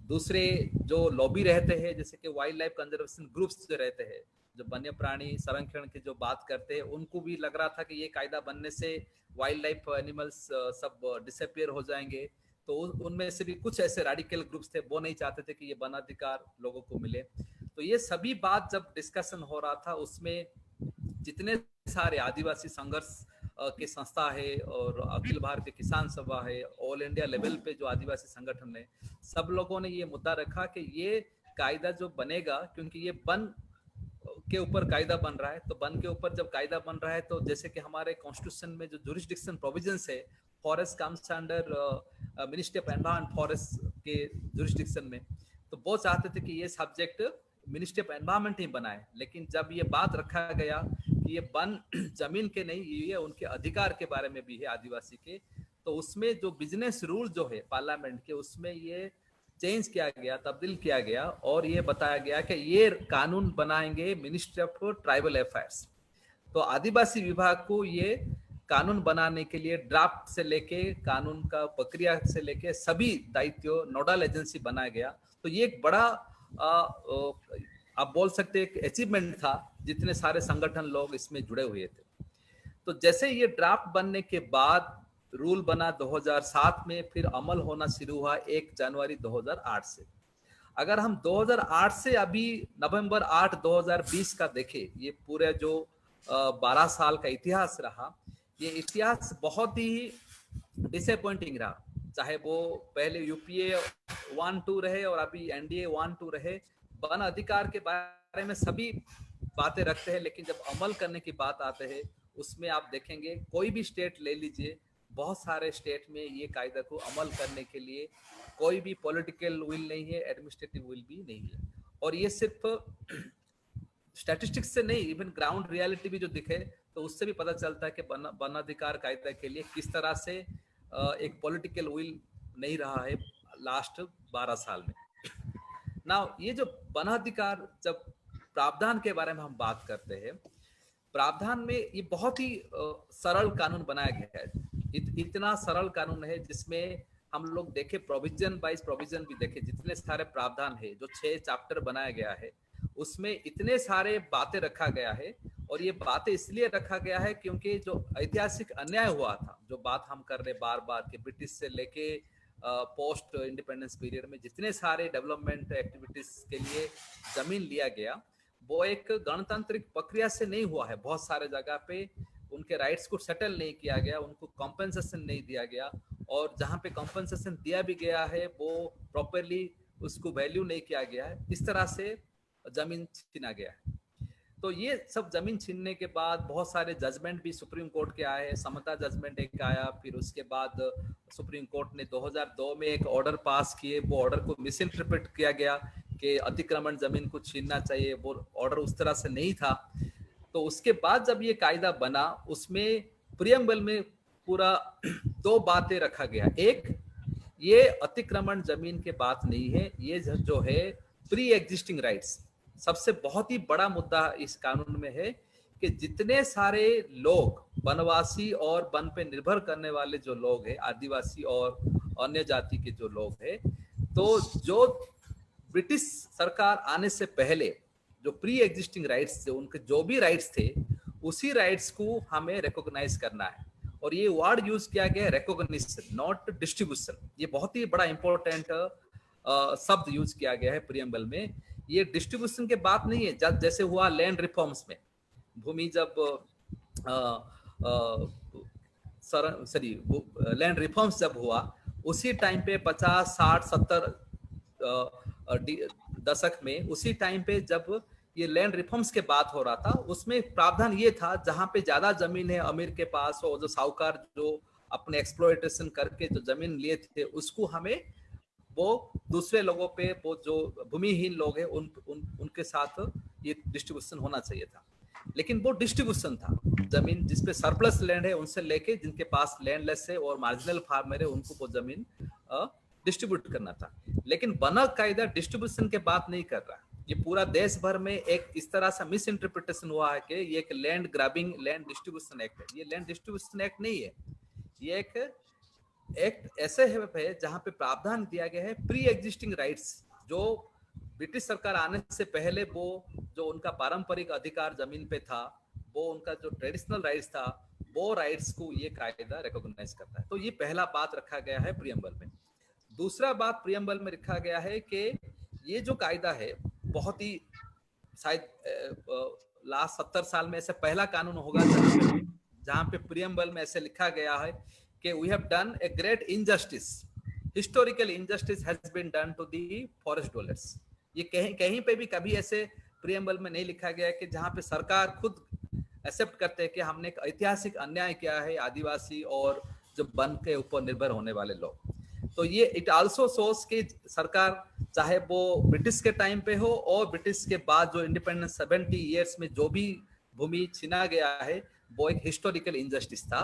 दूसरे जो लॉबी रहते हैं जैसे कि वाइल्ड लाइफ कंजर्वेशन ग्रुप्स जो रहते हैं, जो वन्य प्राणी संरक्षण की जो बात करते हैं, उनको भी लग रहा था कि ये कायदा बनने से वाइल्ड लाइफ एनिमल्स सब डिसअपियर हो जाएंगे। तो उनमें से भी कुछ ऐसे रेडिकल ग्रुप्स थे, वो नहीं चाहते थे कि ये वनाधिकार लोगों को मिले। तो ये सभी बात जब डिस्कशन हो रहा था, उसमें जितने सारे आदिवासी संघर्ष के संस्था है और अखिल भारतीय किसान सभा है, ऑल इंडिया लेवल पे जो आदिवासी संगठन है, सब लोगों ने ये मुद्दा रखा कि ये कायदा जो बनेगा, क्योंकि ये वन के ऊपर कायदा बन रहा है, तो वन के ऊपर जब कायदा बन रहा है, तो जैसे कि हमारे कॉन्स्टिट्यूशन में जो जुरिस्डिक्शन प्रोविजंस है, forest comes under ministry of environment forest के जुरिस्डिक्शन में, तो वो चाहते थे कि ये सब्जेक्ट मिनिस्ट्री ऑफ एनवायरमेंट ही बनाए। लेकिन जब ये बात रखा गया कि ये वन जमीन के नहीं, ये उनके अधिकार के बारे में भी है आदिवासी के, तो उसमें जो बिजनेस रूल जो है पार्लियामेंट के, उसमें ये चेंज किया गया, तब्दील किया गया, और ये बताया गया कि ये कानून बनाएंगे मिनिस्ट्री ऑफ ट्राइबल अफेयर्स। तो आदिवासी विभाग को ये कानून बनाने के लिए ड्राफ्ट से लेके कानून का प्रक्रिया से लेके सभी दायित्व नोडल एजेंसी बनाया गया। तो ये एक बड़ा आप बोल सकते हैं एक अचीवमेंट था, जितने सारे संगठन लोग इसमें जुड़े हुए थे। तो जैसे ये ड्राफ्ट बनने के बाद रूल बना 2007 में, फिर अमल होना शुरू हुआ 1 जनवरी 2008 से। अगर हम 2008 से अभी नवंबर 8 2020 का देखें, ये पूरे जो 12 साल का इतिहास रहा, ये इतिहास बहुत ही डिसअपॉइंटिंग रहा। चाहे वो पहले यूपीए 1-2 रहे और अभी एनडीए 1-2 रहे, वन अधिकार के बारे में सभी बातें रखते हैं, लेकिन जब अमल करने की बात आते हैं, उसमें आप देखेंगे कोई भी स्टेट ले लीजिए, बहुत सारे स्टेट में ये कायदा को अमल करने के लिए कोई भी पॉलिटिकल विल नहीं है, एडमिनिस्ट्रेटिव विल भी नहीं है। और ये सिर्फ स्टैटिस्टिक्स से नहीं, इवन ग्राउंड रियलिटी भी जो दिखे, तो उससे भी पता चलता है कि वनाधिकार कायदा के लिए किस तरह से एक पॉलिटिकल विल नहीं रहा है लास्ट 12 साल में। ना ये जो वनाधिकार जब प्रावधान के बारे में हम बात करते हैं, प्रावधान में ये बहुत ही सरल कानून बनाया गया है। इतना सरल कानून है जिसमें हम लोग देखे प्रोविजन वाइज प्रोविजन भी देखे, जितने सारे प्रावधान है, जो 6 चैप्टर बनाया गया है, उसमें इतने सारे बातें रखा गया है, और ये बातें इसलिए रखा गया है क्योंकि जो ऐतिहासिक अन्याय हुआ था, जो बात हम कर रहे बार बार कि ब्रिटिश से लेके पोस्ट इंडिपेंडेंस पीरियड में जितने सारे डेवलपमेंट एक्टिविटीज के लिए जमीन लिया गया, वो एक गणतांत्रिक प्रक्रिया से नहीं हुआ है। बहुत सारे जगह पे उनके राइट्स को सेटल नहीं किया गया, उनको कॉम्पेंसेशन नहीं दिया गया, और जहाँ पे कॉम्पेंसेशन दिया भी गया है वो प्रॉपरली उसको वैल्यू नहीं किया गया है। इस तरह से जमीन छीना गया है। तो ये सब जमीन छीनने के बाद बहुत सारे जजमेंट भी सुप्रीम कोर्ट के आए हैं। समता जजमेंट एक आया, फिर उसके बाद सुप्रीम कोर्ट ने 2002 में एक ऑर्डर पास किए। वो ऑर्डर को मिस इंटरप्रेट किया गया कि अतिक्रमण जमीन को छीनना चाहिए, वो ऑर्डर उस तरह से नहीं था। तो उसके बाद जब ये कायदा बना, उसमें प्रियम्बल में पूरा 2 बातें रखा गया। एक, ये अतिक्रमण जमीन के बात नहीं है, ये जो है प्री एग्जिस्टिंग राइट्स। सबसे बहुत ही बड़ा मुद्दा इस कानून में है कि जितने सारे लोग वनवासी और वन पे निर्भर करने वाले जो लोग हैं, आदिवासी और अन्य जाति के जो लोग हैं, तो जो ब्रिटिश सरकार आने से पहले जो प्री एग्जिस्टिंग राइट्स थे, उनके जो भी राइट्स थे, उसी राइट्स को हमें रिकॉग्नाइज करना है। और ये वर्ड यूज किया गया रिकॉग्निशन, नॉट डिस्ट्रीब्यूशन। ये बहुत ही बड़ा इंपॉर्टेंट शब्द यूज किया गया है प्रियम्बल में। ये डिस्ट्रीब्यूशन के बात नहीं है। जैसे हुआ लैंड रिफॉर्म्स में, भूमि जब लैंड रिफॉर्म्स जब हुआ, उसी टाइम पे 50, 60, 70 दशक में, उसी टाइम पे जब ये लैंड रिफॉर्म्स के बात हो रहा था, उसमें प्रावधान ये था जहां पे ज्यादा जमीन है अमीर के पास, और जो साहूकार जो अपने एक्सप्लॉयटेशन करके जो जमीन लिए थे, उसको हमें वो दूसरे लोगों पे, वो जो भूमिहीन लोग हैं उनके साथ ये डिस्ट्रीब्यूशन होना चाहिए था। लेकिन वो डिस्ट्रीब्यूशन था, जमीन जिसपे सरप्लस लैंड है उनसे लेके जिनके पास लैंडलेस है और मार्जिनल फार्मर है, उनको वो जमीन डिस्ट्रीब्यूट करना था। लेकिन वन कायदा डिस्ट्रीब्यूशन के बात नहीं कर रहा। ये पूरा देश भर में एक इस तरह से मिस इंटरप्रिटेशन हुआ है कि ये एक land grabbing, land distribution act है। ये लैंड डिस्ट्रीब्यूशन एक्ट नहीं है, ये एक एक्ट ऐसे है जहां पे प्रावधान दिया गया है प्री एग्जिस्टिंग राइट्स, जो ब्रिटिश सरकार आने से पहले वो जो उनका पारंपरिक अधिकार जमीन पे था, वो उनका जो ट्रेडिशनल राइट्स था, वो राइट्स को ये कायदा रिकॉग्नाइज करता है। तो ये पहला बात रखा गया है प्रियम्बल में। दूसरा बात प्रियम्बल में रखा गया है कि ये जो कायदा है, बहुत ही शायद लास्ट 70 साल में ऐसे पहला कानून होगा जहां पे प्रियम्बल में ऐसे लिखा गया है कि we have done a great injustice, historical injustice has been done to the forest dwellers। ये कहीं पे भी कभी ऐसे प्रियम्बल में नहीं लिखा गया है कि जहां पे सरकार खुद एक्सेप्ट करते हैं कि हमने एक ऐतिहासिक अन्याय किया है आदिवासी और जो वन के ऊपर निर्भर होने वाले लोग। तो ये इट आल्सो शोस कि सरकार, चाहे वो ब्रिटिश के टाइम पे हो और ब्रिटिश के बाद जो इंडिपेंडेंस 70 ईयर्स में जो भी भूमि छीना गया है, वो एक हिस्टोरिकल इंजस्टिस था।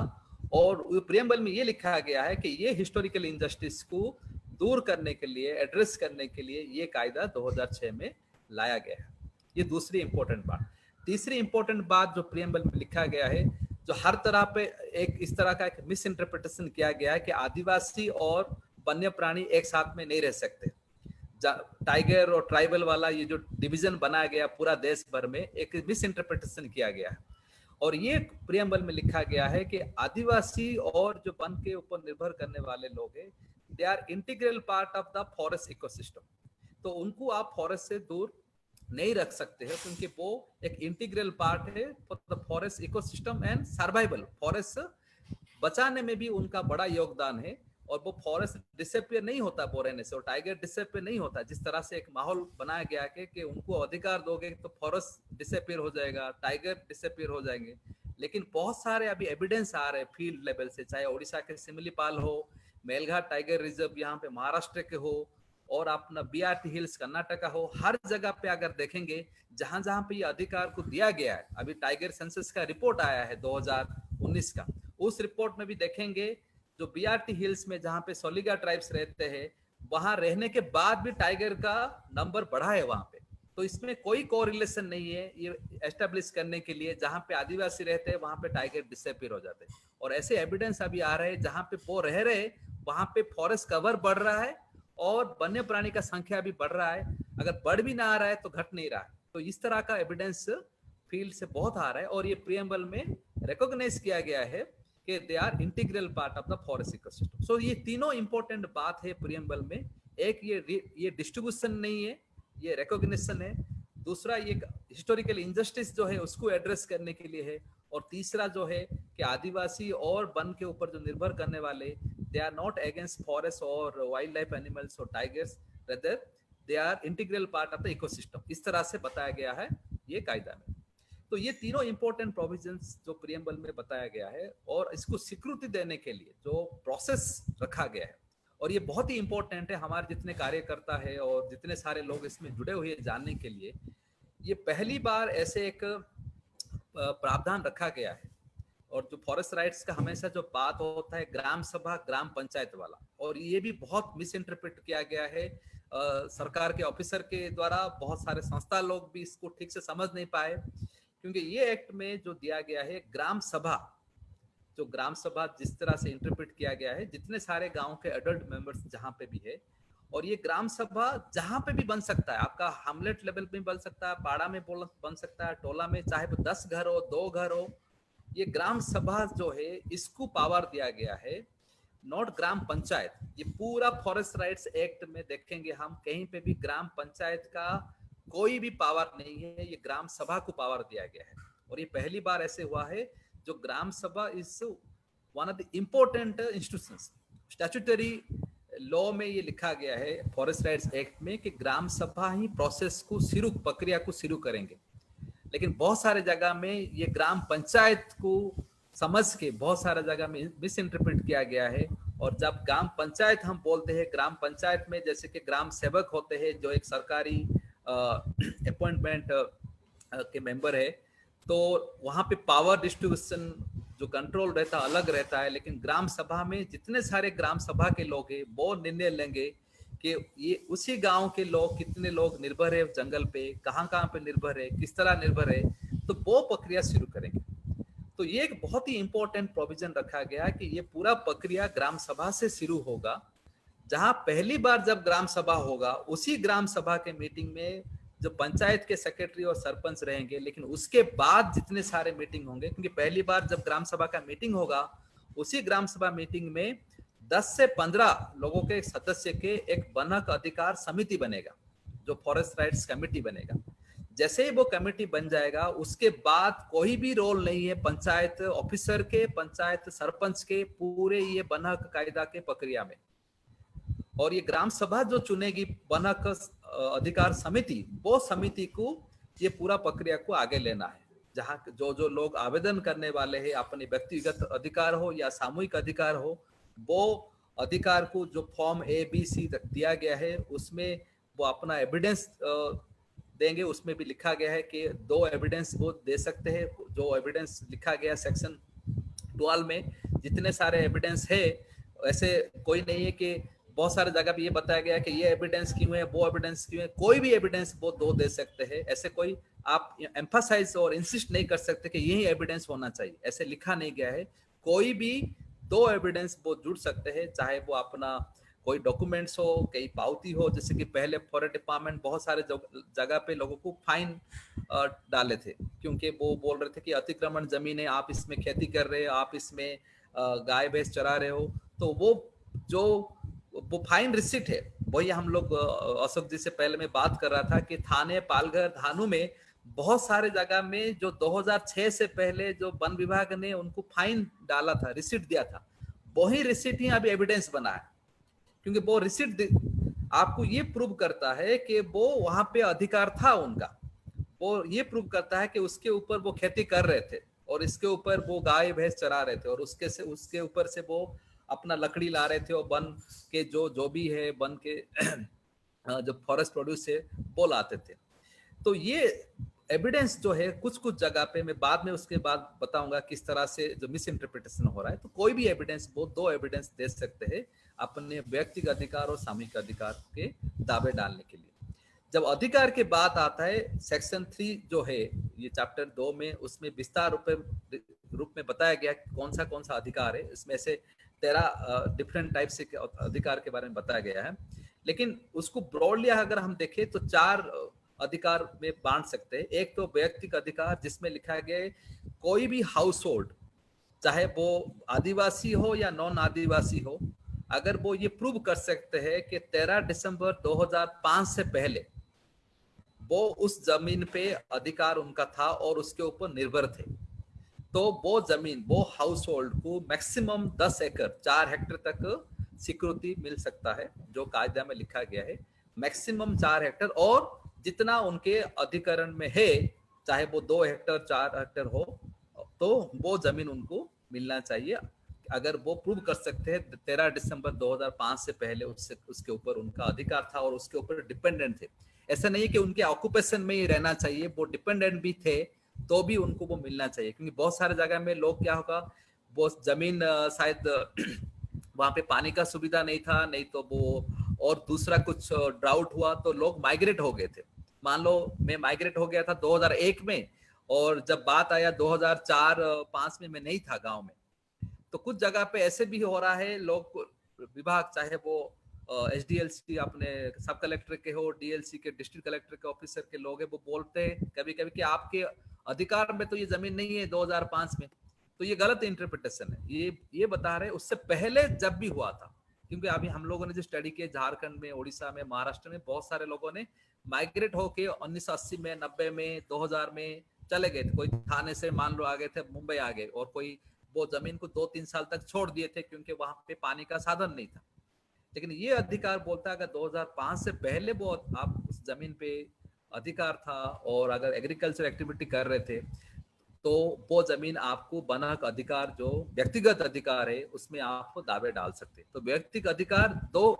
और प्रियम्बल में ये लिखा गया है कि ये हिस्टोरिकल इंजस्टिस को दूर करने के लिए, एड्रेस करने के लिए ये कायदा 2006 में लाया गया है। ये दूसरी इंपॉर्टेंट बात। तीसरी इंपॉर्टेंट बात जो प्रियम्बल में लिखा गया है, जो हर तरह पे एक इस तरह का एक मिस इंटरप्रिटेशन किया गया है कि आदिवासी और वन्य प्राणी एक साथ में नहीं रह सकते। टाइगर और ट्राइबल वाला ये जो डिवीजन बनाया गया पूरा देश भर में, एक मिस इंटरप्रिटेशन किया गया है। और ये प्रियम्बल में लिखा गया है कि आदिवासी और जो वन के ऊपर निर्भर करने वाले लोग हैं, they are integral part of the forest ecosystem. तो उनको आप फॉरेस्ट से दूर नहीं रख सकते हैं, क्योंकि वो एक इंटीग्रल पार्ट है for the forest ecosystem and survival. Forest बचाने में भी उनका बड़ा योगदान है, और वो फॉरेस्ट डिसअपियर नहीं होता वो रहने से, और टाइगर डिसअपियर नहीं होता। जिस तरह से एक माहौल बनाया गया है कि उनको अधिकार दोगे तो फॉरेस्ट डिसअपियर हो जाएगा, टाइगर डिसअपियर हो जाएंगे। लेकिन बहुत सारे अभी एविडेंस आ रहे हैं फील्ड लेवल से, चाहे ओडिशा के सिमलीपाल हो, मेलघाट टाइगर रिजर्व यहाँ पे महाराष्ट्र के हो, और अपना बीआरटी हिल्स कर्नाटका हो, हर जगह पे अगर देखेंगे जहां जहां पे ये अधिकार को दिया गया है। अभी टाइगर सेंसस का रिपोर्ट आया है 2019 का, उस रिपोर्ट में भी देखेंगे जो बीआरटी हिल्स में जहां पे सोलिगा ट्राइब्स रहते हैं, वहां रहने के बाद भी टाइगर का नंबर बढ़ा है वहां पे। तो इसमें कोई कोरिलेशन नहीं है ये एस्टेब्लिश करने के लिए, जहां पे आदिवासी रहते हैं वहां पे टाइगर डिसअपीयर हो जाते हैं। और ऐसे एविडेंस अभी आ रहे हैं जहां पे वो रह रहे, वहां पे फॉरेस्ट कवर बढ़ रहा है और वन्य प्राणी का संख्या भी बढ़ रहा है। अगर बढ़ भी ना आ रहा है तो घट नहीं रहा है। तो इस तरह का एविडेंस फील्ड से बहुत आ रहा है और ये प्रियम्बल में रिकॉग्नाइज किया गया है कि they are integral part of the forest ecosystem. So ये तीनों इंपॉर्टेंट बात है प्रियम्बल में। एक ये डिस्ट्रीब्यूशन नहीं है, ये रिकॉग्निशन है। दूसरा ये हिस्टोरिकल इंजस्टिस जो है उसको एड्रेस करने के लिए है। और तीसरा जो है कि आदिवासी और वन के ऊपर जो निर्भर करने वाले, they are not against forest और वाइल्ड लाइफ एनिमल्स और tigers, rather they are integral part of the ecosystem. इस तरह से बताया गया है ये कायदा में। तो ये तीनों इंपॉर्टेंट प्रोविजंस जो प्रियम्बल में बताया गया है और इसको स्वीकृति देने के लिए जो प्रोसेस रखा गया है, और ये बहुत ही इंपॉर्टेंट है हमारे जितने कार्यकर्ता है और जितने सारे लोग इसमें जुड़े हुए जानने के लिए। ये पहली बार ऐसे एक प्रावधान रखा गया है। और जो फॉरेस्ट राइट्स का हमेशा जो बात होता है ग्राम सभा ग्राम पंचायत वाला, और ये भी बहुत मिस इंटरप्रेट किया गया है सरकार के ऑफिसर के द्वारा। बहुत सारे संस्था लोग भी इसको ठीक से समझ नहीं पाए, क्योंकि ये एक्ट में जो दिया गया है ग्राम सभा, जो ग्राम सभा जिस तरह से इंटरप्रेट किया गया है, जितने सारे गांव के एडल्ट मेंबर्स जहां पे भी है, और ये ग्राम सभा जहां पे भी बन सकता है, आपका हमलेट लेवल पे बन सकता है, पाड़ा में बन सकता है, टोला में, चाहे 10 घर हो 2 घर हो, ये ग्राम सभा जो है इसको पावर दिया गया है, नॉट ग्राम पंचायत। ये पूरा फॉरेस्ट राइट्स एक्ट में देखेंगे हम, कहीं पे भी ग्राम पंचायत का कोई भी पावर नहीं है, ये ग्राम सभा को पावर दिया गया है। और ये पहली बार ऐसे हुआ है जो ग्राम सभा is one of the important institutions. Statutory law में ये लिखा गया है फॉरेस्ट राइट्स एक्ट में कि ग्राम सभा ही प्रोसेस को शुरू, प्रक्रिया को शुरू करेंगे। लेकिन बहुत सारे जगह में ये ग्राम पंचायत को समझ के बहुत सारे जगह में मिस इंटरप्रेट किया गया है। और जब ग्राम पंचायत हम बोलते हैं, ग्राम पंचायत में जैसे कि ग्राम सेवक होते हैं जो एक सरकारी अपॉइंटमेंट के मेंबर है, तो वहां पे पावर डिस्ट्रीब्यूशन जो कंट्रोल रहता अलग रहता है। लेकिन ग्राम सभा में जितने सारे ग्राम सभा के लोग हैं वो निर्णय लेंगे कि ये उसी गांव के लोग, कितने लोग निर्भर है जंगल पे, कहाँ पे निर्भर है, किस तरह निर्भर है, तो वो प्रक्रिया शुरू करेंगे। तो ये एक बहुत ही इंपॉर्टेंट प्रोविजन रखा गया है कि ये पूरा प्रक्रिया ग्राम सभा से शुरू होगा। जहां पहली बार जब ग्राम सभा होगा, उसी ग्राम सभा के मीटिंग में जो पंचायत के सेक्रेटरी और सरपंच रहेंगे, लेकिन उसके बाद जितने सारे मीटिंग होंगे, क्योंकि पहली बार जब ग्राम सभा का मीटिंग होगा, उसी ग्राम सभा मीटिंग में 10 से 15 लोगों के सदस्य के एक वनक अधिकार समिति बनेगा, जो फॉरेस्ट राइट्स कमेटी बनेगा। जैसे ही वो कमेटी बन जाएगा, उसके बाद कोई भी रोल नहीं है पंचायत ऑफिसर के, पंचायत सरपंच के, पूरे ये वनक कायदा के प्रक्रिया में। और ये ग्राम सभा जो चुनेगी वनक अधिकार समिति, वो समिति को ये पूरा प्रक्रिया को आगे लेना है। जहाँ जो लोग आवेदन करने वाले हैं, अपने व्यक्तिगत अधिकार हो या सामूहिक अधिकार हो, वो अधिकार को जो फॉर्म ABC दिया गया है उसमें वो अपना एविडेंस देंगे। उसमें भी लिखा गया है कि 2 एविडेंस वो दे सकते हैं। जो एविडेंस लिखा गया सेक्शन 12 में, जितने सारे एविडेंस है, ऐसे कोई नहीं है कि बहुत सारे जगह पे ये बताया गया कि ये एविडेंस क्यों है, वो एविडेंस क्यों है। कोई भी एविडेंस वो 2 दे सकते हैं। ऐसे कोई आप एम्फासाइज और इंसिस्ट नहीं कर सकते कि यही एविडेंस होना चाहिए, ऐसे लिखा नहीं गया है। कोई भी 2 एविडेंस वो जुड़ सकते हैं, चाहे वो अपना कोई डॉक्यूमेंट्स हो, कई पावती हो। जैसे कि पहले फॉरेस्ट डिपार्टमेंट बहुत सारे जगह पे लोगों को फाइन डाले थे, क्योंकि वो बोल रहे थे कि अतिक्रमण जमीन है, आप इसमें खेती कर रहे हो, आप इसमें गाय भैंस चरा रहे हो। तो वो फाइन रिसिट है, वही हम लोग अशोक जी से पहले मैं बात कर रहा था कि थाने, पालघर, धानु में बहुत सारे जगह में जो 2006 से पहले जो वन विभाग ने उनको फाइन डाला था, रिसिट दिया था, वही रिसिट ही अभी एविडेंस बना है। क्योंकि वो रिसिट आपको ये प्रूव करता है कि वो वहां पे अधिकार था उनका, वो ये प्रूव करता है कि उसके ऊपर वो खेती कर रहे थे और इसके ऊपर वो गाय भैंस चरा रहे थे और उसके ऊपर से वो अपना लकड़ी ला रहे थे और वन के जो भी है, वन के जो फॉरेस्ट प्रोड्यूस है वो लाते थे। तो ये एविडेंस जो है कुछ जगह पे, मैं बाद में उसके बाद बताऊंगा किस तरह से जो मिस इंटरप्रिटेशन हो रहा है। तो कोई भी एविडेंस, वो 2 एविडेंस दे सकते हैं अपने व्यक्तिगत अधिकार और सामूहिक अधिकार के दावे डालने के लिए। जब अधिकार के बात आता है, सेक्शन 3 जो है ये चैप्टर 2 में, उसमें विस्तार रूप में बताया गया कौन सा अधिकार है। इसमें से 13 डिफरेंट टाइप से अधिकार के बारे में बताया गया है। लेकिन उसको ब्रॉडली अगर हम देखें तो 4 अधिकार में बांट सकते हैं। एक तो व्यक्तिगत अधिकार जिसमें लिखा गया है कोई भी हाउस होल्ड, चाहे वो आदिवासी हो या नॉन आदिवासी हो, अगर वो ये प्रूव कर सकते हैं कि 13 दिसंबर 2005 से पहले वो उस जमीन पे अधिकार उनका था और उसके ऊपर निर्भर थे, तो वो जमीन, वो हाउस होल्ड को मैक्सिमम 10 एकड़ 4 हेक्टेयर तक सिक्योरिटी मिल सकता है, जो कायदा में लिखा गया है। मैक्सिमम 4 हेक्टेयर, और जितना उनके अधिकरण में है, चाहे वो 2 हेक्टेयर 4 हेक्टेयर हो, तो वो जमीन उनको मिलना चाहिए। अगर वो प्रूव कर सकते हैं 13 दिसंबर 2005 से पहले उसके ऊपर उनका अधिकार था और उसके ऊपर डिपेंडेंट थे। ऐसा नहीं है कि उनके ऑक्यूपेशन में ही रहना चाहिए, वो डिपेंडेंट भी थे तो भी उनको वो मिलना चाहिए। क्योंकि बहुत सारे जगह में लोग क्या होगा, वो जमीन शायद वहां पे पानी का सुविधा नहीं था, नहीं तो वो और दूसरा कुछ ड्राउट हुआ तो लोग माइग्रेट हो गए थे। मान लो मैं माइग्रेट हो गया था 2001 में, और जब बात आया 2004-5 में मैं नहीं था गांव में, तो कुछ जगह पे ऐसे भी हो रहा है, लोग विभाग, चाहे वो एसडीएलसी अपने सब कलेक्टर के हो, डीएलसी के डिस्ट्रिक्ट कलेक्टर के ऑफिसर के लोग है, वो बोलते हैं कभी कभी कि आपके अधिकार में तो ये जमीन नहीं है 2005 में, तो ये गलत इंटरप्रिटेशन है। ये बता रहे उससे पहले जब भी हुआ था, क्योंकि अभी हम लोगों ने जो स्टडी किया झारखंड में, उड़ीसा में, महाराष्ट्र में, बहुत सारे लोगों ने माइग्रेट होके 1980 में, 90 में, 2000 में चले गए थे। कोई थाने से मान लो आ गए थे, मुंबई आ गए, और कोई वो जमीन को 2-3 साल तक छोड़ दिए थे क्योंकि वहां पे पानी का साधन नहीं था। लेकिन ये अधिकार बोलता है अगर 2005 से पहले वो आप उस जमीन पे अधिकार था और अगर एग्रीकल्चर एक्टिविटी कर रहे थे, तो वो जमीन आपको वन हक अधिकार, जो व्यक्तिगत अधिकार है, उसमें आप दावे डाल सकते। तो व्यक्तिगत अधिकार 2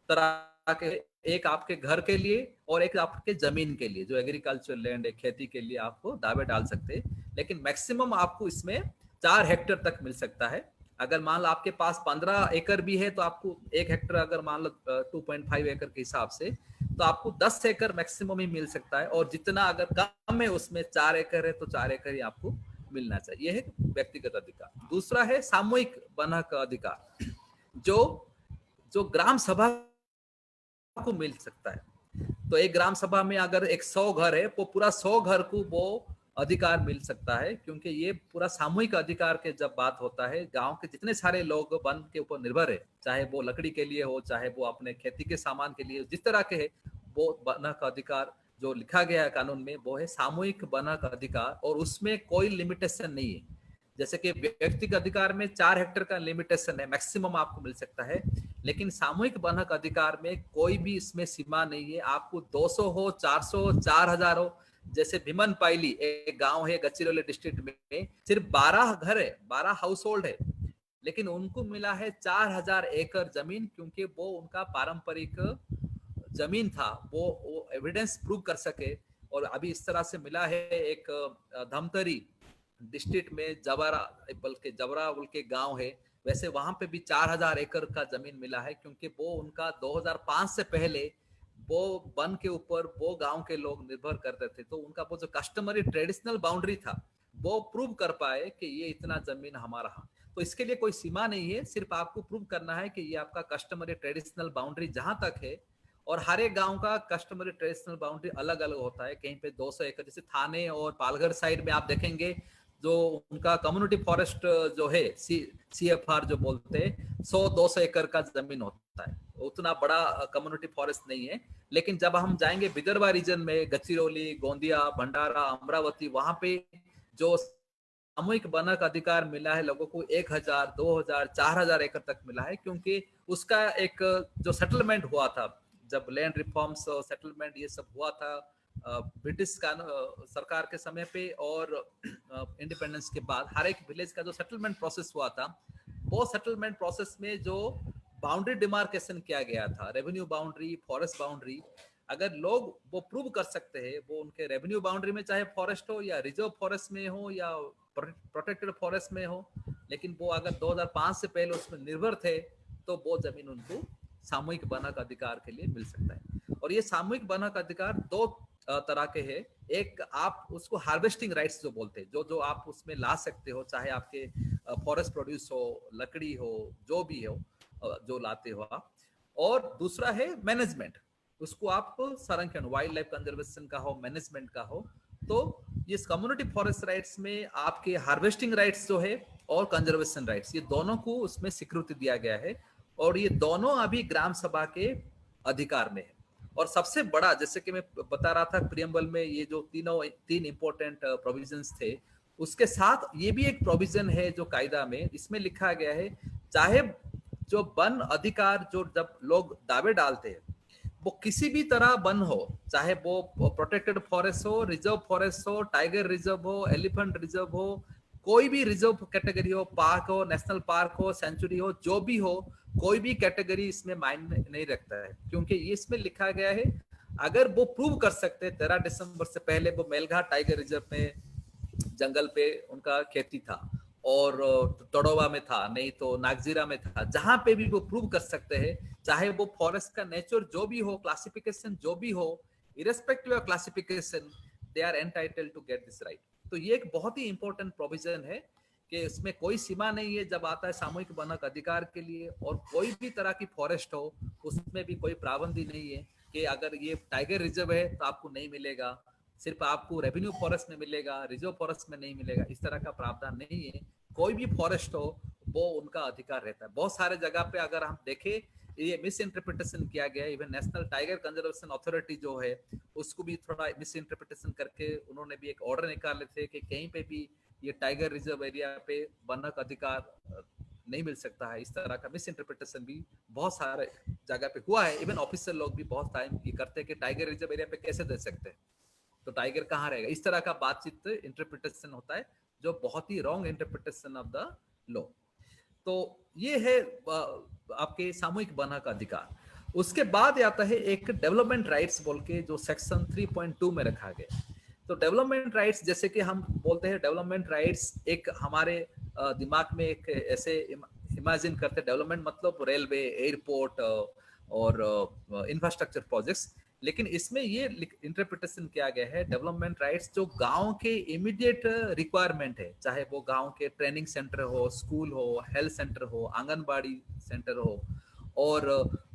तरह के, एक आपके घर के लिए और एक आपके जमीन के लिए, जो एग्रीकल्चर लैंड है, खेती के लिए आपको दावे डाल सकते हैं। लेकिन मैक्सिमम आपको इसमें 4 हेक्टेयर तक मिल सकता है। अगर मान लो आपके पास 15 एकड़ भी है तो आपको 1 हेक्टेयर, अगर मान लो 2.5 एकड़ के हिसाब से, तो आपको 10 एकड़ मैक्सिमम ही मिल सकता है। और जितना अगर कम है उसमें 4 एकड़ है तो 4 एकड़ ही आपको मिलना चाहिए। यह है व्यक्तिगत अधिकार। दूसरा है सामूहिक वन हक अधिकार, जो ग्राम सभा को मिल सकता है। तो एक ग्राम सभा में अगर 100 घर है, वो पूरा 100 घर को वो अधिकार मिल सकता है, क्योंकि ये पूरा सामूहिक अधिकार के जब बात होता है, गांव के जितने सारे लोग वन के ऊपर निर्भर है, चाहे वो लकड़ी के लिए हो, चाहे वो अपने खेती के सामान के लिए, जिस तरह के है, वो वन का अधिकार जो लिखा गया है कानून में, वो है सामूहिक वन का अधिकार, और उसमें कोई लिमिटेशन नहीं है। जैसे कि व्यक्तिगत अधिकार में 4 हेक्टेयर का लिमिटेशन है, मैक्सिमम आपको मिल सकता है, लेकिन सामूहिक वन हक अधिकार में कोई भी इसमें सीमा नहीं है। आपको 200 हो, 400 हो, 4000 हो। जैसे भीमन पाइली एक गांव है गढ़चिरौली डिस्ट्रिक्ट में, सिर्फ 12 घर है, 12 हाउस होल्ड है, लेकिन उनको मिला है 4000 एकड़ जमीन, क्योंकि वो उनका पारंपरिक जमीन था, वो एविडेंस प्रूव कर सके। और अभी इस तरह से मिला है एक धमतरी डिस्ट्रिक्ट में जबरा बोल के गांव है, वैसे वहां पे भी 4000 एकड़ का जमीन मिला है, क्योंकि वो उनका 2005 से पहले वो वन के ऊपर वो गांव के लोग निर्भर करते थे, तो उनका वो जो कस्टमरी ट्रेडिशनल बाउंड्री था वो प्रूव कर पाए कि ये इतना जमीन हमारा है। तो इसके लिए कोई सीमा नहीं है, सिर्फ आपको प्रूव करना है कि ये आपका कस्टमरी ट्रेडिशनल बाउंड्री जहां तक है। और हर एक गांव का कस्टमरी ट्रेडिशनल बाउंड्री अलग अलग होता है, कहीं पे 200 एकड़, जैसे थाने और पालघर साइड में आप देखेंगे जो उनका कम्युनिटी फॉरेस्ट जो है, CFR जो बोलते हैं, 100-200 एकड़ का जमीन होता है, उतना बड़ा कम्युनिटी फॉरेस्ट नहीं है। लेकिन जब हम जाएंगे विदर्भा रीजन में, गढ़चिरौली, गोंदिया, भंडारा, अमरावती, वहां पे जो सामूहिक वन हक अधिकार मिला है लोगों को 1000, 2000, 4000 एकड़ तक मिला है, क्योंकि उसका एक जो सेटलमेंट हुआ था, जब लैंड रिफॉर्म्स सेटलमेंट ये सब हुआ था ब्रिटिश सरकार के समय पे, और इंडिपेंडेंस के बाद हर एक विलेज का जो सेटलमेंट प्रोसेस हुआ था, वो सेटलमेंट प्रोसेस में जो बाउंड्री डिमार्केशन किया गया था, रेवेन्यू बाउंड्री, फॉरेस्ट बाउंड्री, अगर लोग वो प्रूव कर सकते हैं, वो उनके रेवेन्यू बाउंड्री में चाहे फॉरेस्ट हो या रिजर्व फॉरेस्ट में हो या प्रोटेक्टेड फॉरेस्ट में हो, लेकिन वो अगर 2005 से पहले उसमें निर्भर थे, तो वो जमीन उनको सामूहिक वन हक अधिकार के लिए मिल सकता है। और ये सामूहिक वन हक अधिकार 2 तरह के हैं। एक आप उसको हार्वेस्टिंग राइट्स जो बोलते हैं, जो आप उसमें ला सकते हो, चाहे आपके फॉरेस्ट प्रोड्यूस हो, लकड़ी हो, जो भी हो, जो लाते हो आप। और दूसरा है मैनेजमेंट, उसको आप संरक्षण, वाइल्ड लाइफ कंजर्वेशन का हो, मैनेजमेंट का हो, तो ये कम्युनिटी फॉरेस्ट राइट्स में आपके हार्वेस्टिंग राइट्स जो है और कंजर्वेशन राइट्स, ये दोनों को उसमें स्वीकृति दिया गया है और ये दोनों अभी ग्राम सभा के अधिकार में है। और सबसे बड़ा, जैसे कि मैं बता रहा था प्रियम्बल में, ये जो तीन इंपॉर्टेंट प्रोविजंस थे, उसके साथ ये भी एक प्रोविजन है जो कायदा में इसमें लिखा गया है, चाहे जो वन अधिकार जो जब लोग दावे डालते हैं वो किसी भी तरह वन हो, चाहे वो प्रोटेक्टेड फॉरेस्ट हो, रिजर्व फॉरेस्ट हो, टाइगर रिजर्व हो, एलिफेंट रिजर्व हो, कोई भी रिजर्व कैटेगरी हो, पार्क हो, नेशनल पार्क हो, सेंचुरी हो, जो भी हो, कोई भी कैटेगरी इसमें मायने नहीं रखता है, क्योंकि ये इसमें लिखा गया है अगर वो प्रूव कर सकते हैं 13 दिसंबर से पहले वो मेलघाट टाइगर रिजर्व में जंगल पे उनका खेती था और तड़ोवा में था, नहीं तो नागजीरा में था, जहां पे भी वो प्रूव कर सकते हैं, चाहे वो फॉरेस्ट का नेचर जो भी हो, क्लासिफिकेशन जो भी हो, irrespective of classification, they are entitled to get this right. तो ये एक बहुत ही इंपॉर्टेंट प्रोविजन है कि इसमें कोई सीमा नहीं है जब आता है सामूहिक वनक अधिकार के लिए, और कोई भी तरह की फॉरेस्ट हो उसमें भी कोई पाबंदी नहीं है कि अगर ये टाइगर रिजर्व है तो आपको नहीं मिलेगा, सिर्फ आपको रेवेन्यू फॉरेस्ट में मिलेगा, रिजर्व फॉरेस्ट में नहीं मिलेगा, इस तरह का प्रावधान नहीं है। कोई भी फॉरेस्ट हो वो उनका अधिकार रहता है। बहुत सारे जगह पे अगर हम देखें ये मिस इंटरप्रिटेशन किया गया है, even national tiger conservation authority जो है उसको भी थोड़ा मिस इंटरप्रिटेशन करके उन्होंने भी एक ऑर्डर निकाले थे कि कहीं पे भी ये टाइगर रिजर्व एरिया पे वनक अधिकार नहीं मिल सकता है। इस तरह का मिस इंटरप्रिटेशन भी बहुत सारे जगह पे हुआ है। इवन ऑफिसर लोग भी बहुत टाइम ये करते हैं कि टाइगर रिजर्व एरिया पे कैसे दे सकते हैं, तो टाइगर कहाँ रहेगा, इस तरह का बातचीत इंटरप्रिटेशन होता है जो बहुत ही wrong interpretation of the law. तो ये है आपके सामूहिक वन का अधिकार। उसके बाद आता है एक डेवलपमेंट राइट्स बोल के जो सेक्शन 3.2 में रखा गया। तो डेवलपमेंट राइट्स, जैसे कि हम बोलते हैं डेवलपमेंट राइट्स, एक हमारे दिमाग में एक ऐसे इमेजिन करते हैं डेवलपमेंट मतलब रेलवे, एयरपोर्ट और इंफ्रास्ट्रक्चर प्रोजेक्ट्स, लेकिन इसमें ये इंटरप्रिटेशन किया गया है डेवलपमेंट राइट्स जो गांव के इमीडिएट रिक्वायरमेंट है, चाहे वो गांव के ट्रेनिंग सेंटर हो, स्कूल हो, हेल्थ सेंटर हो, आंगनबाड़ी सेंटर हो, और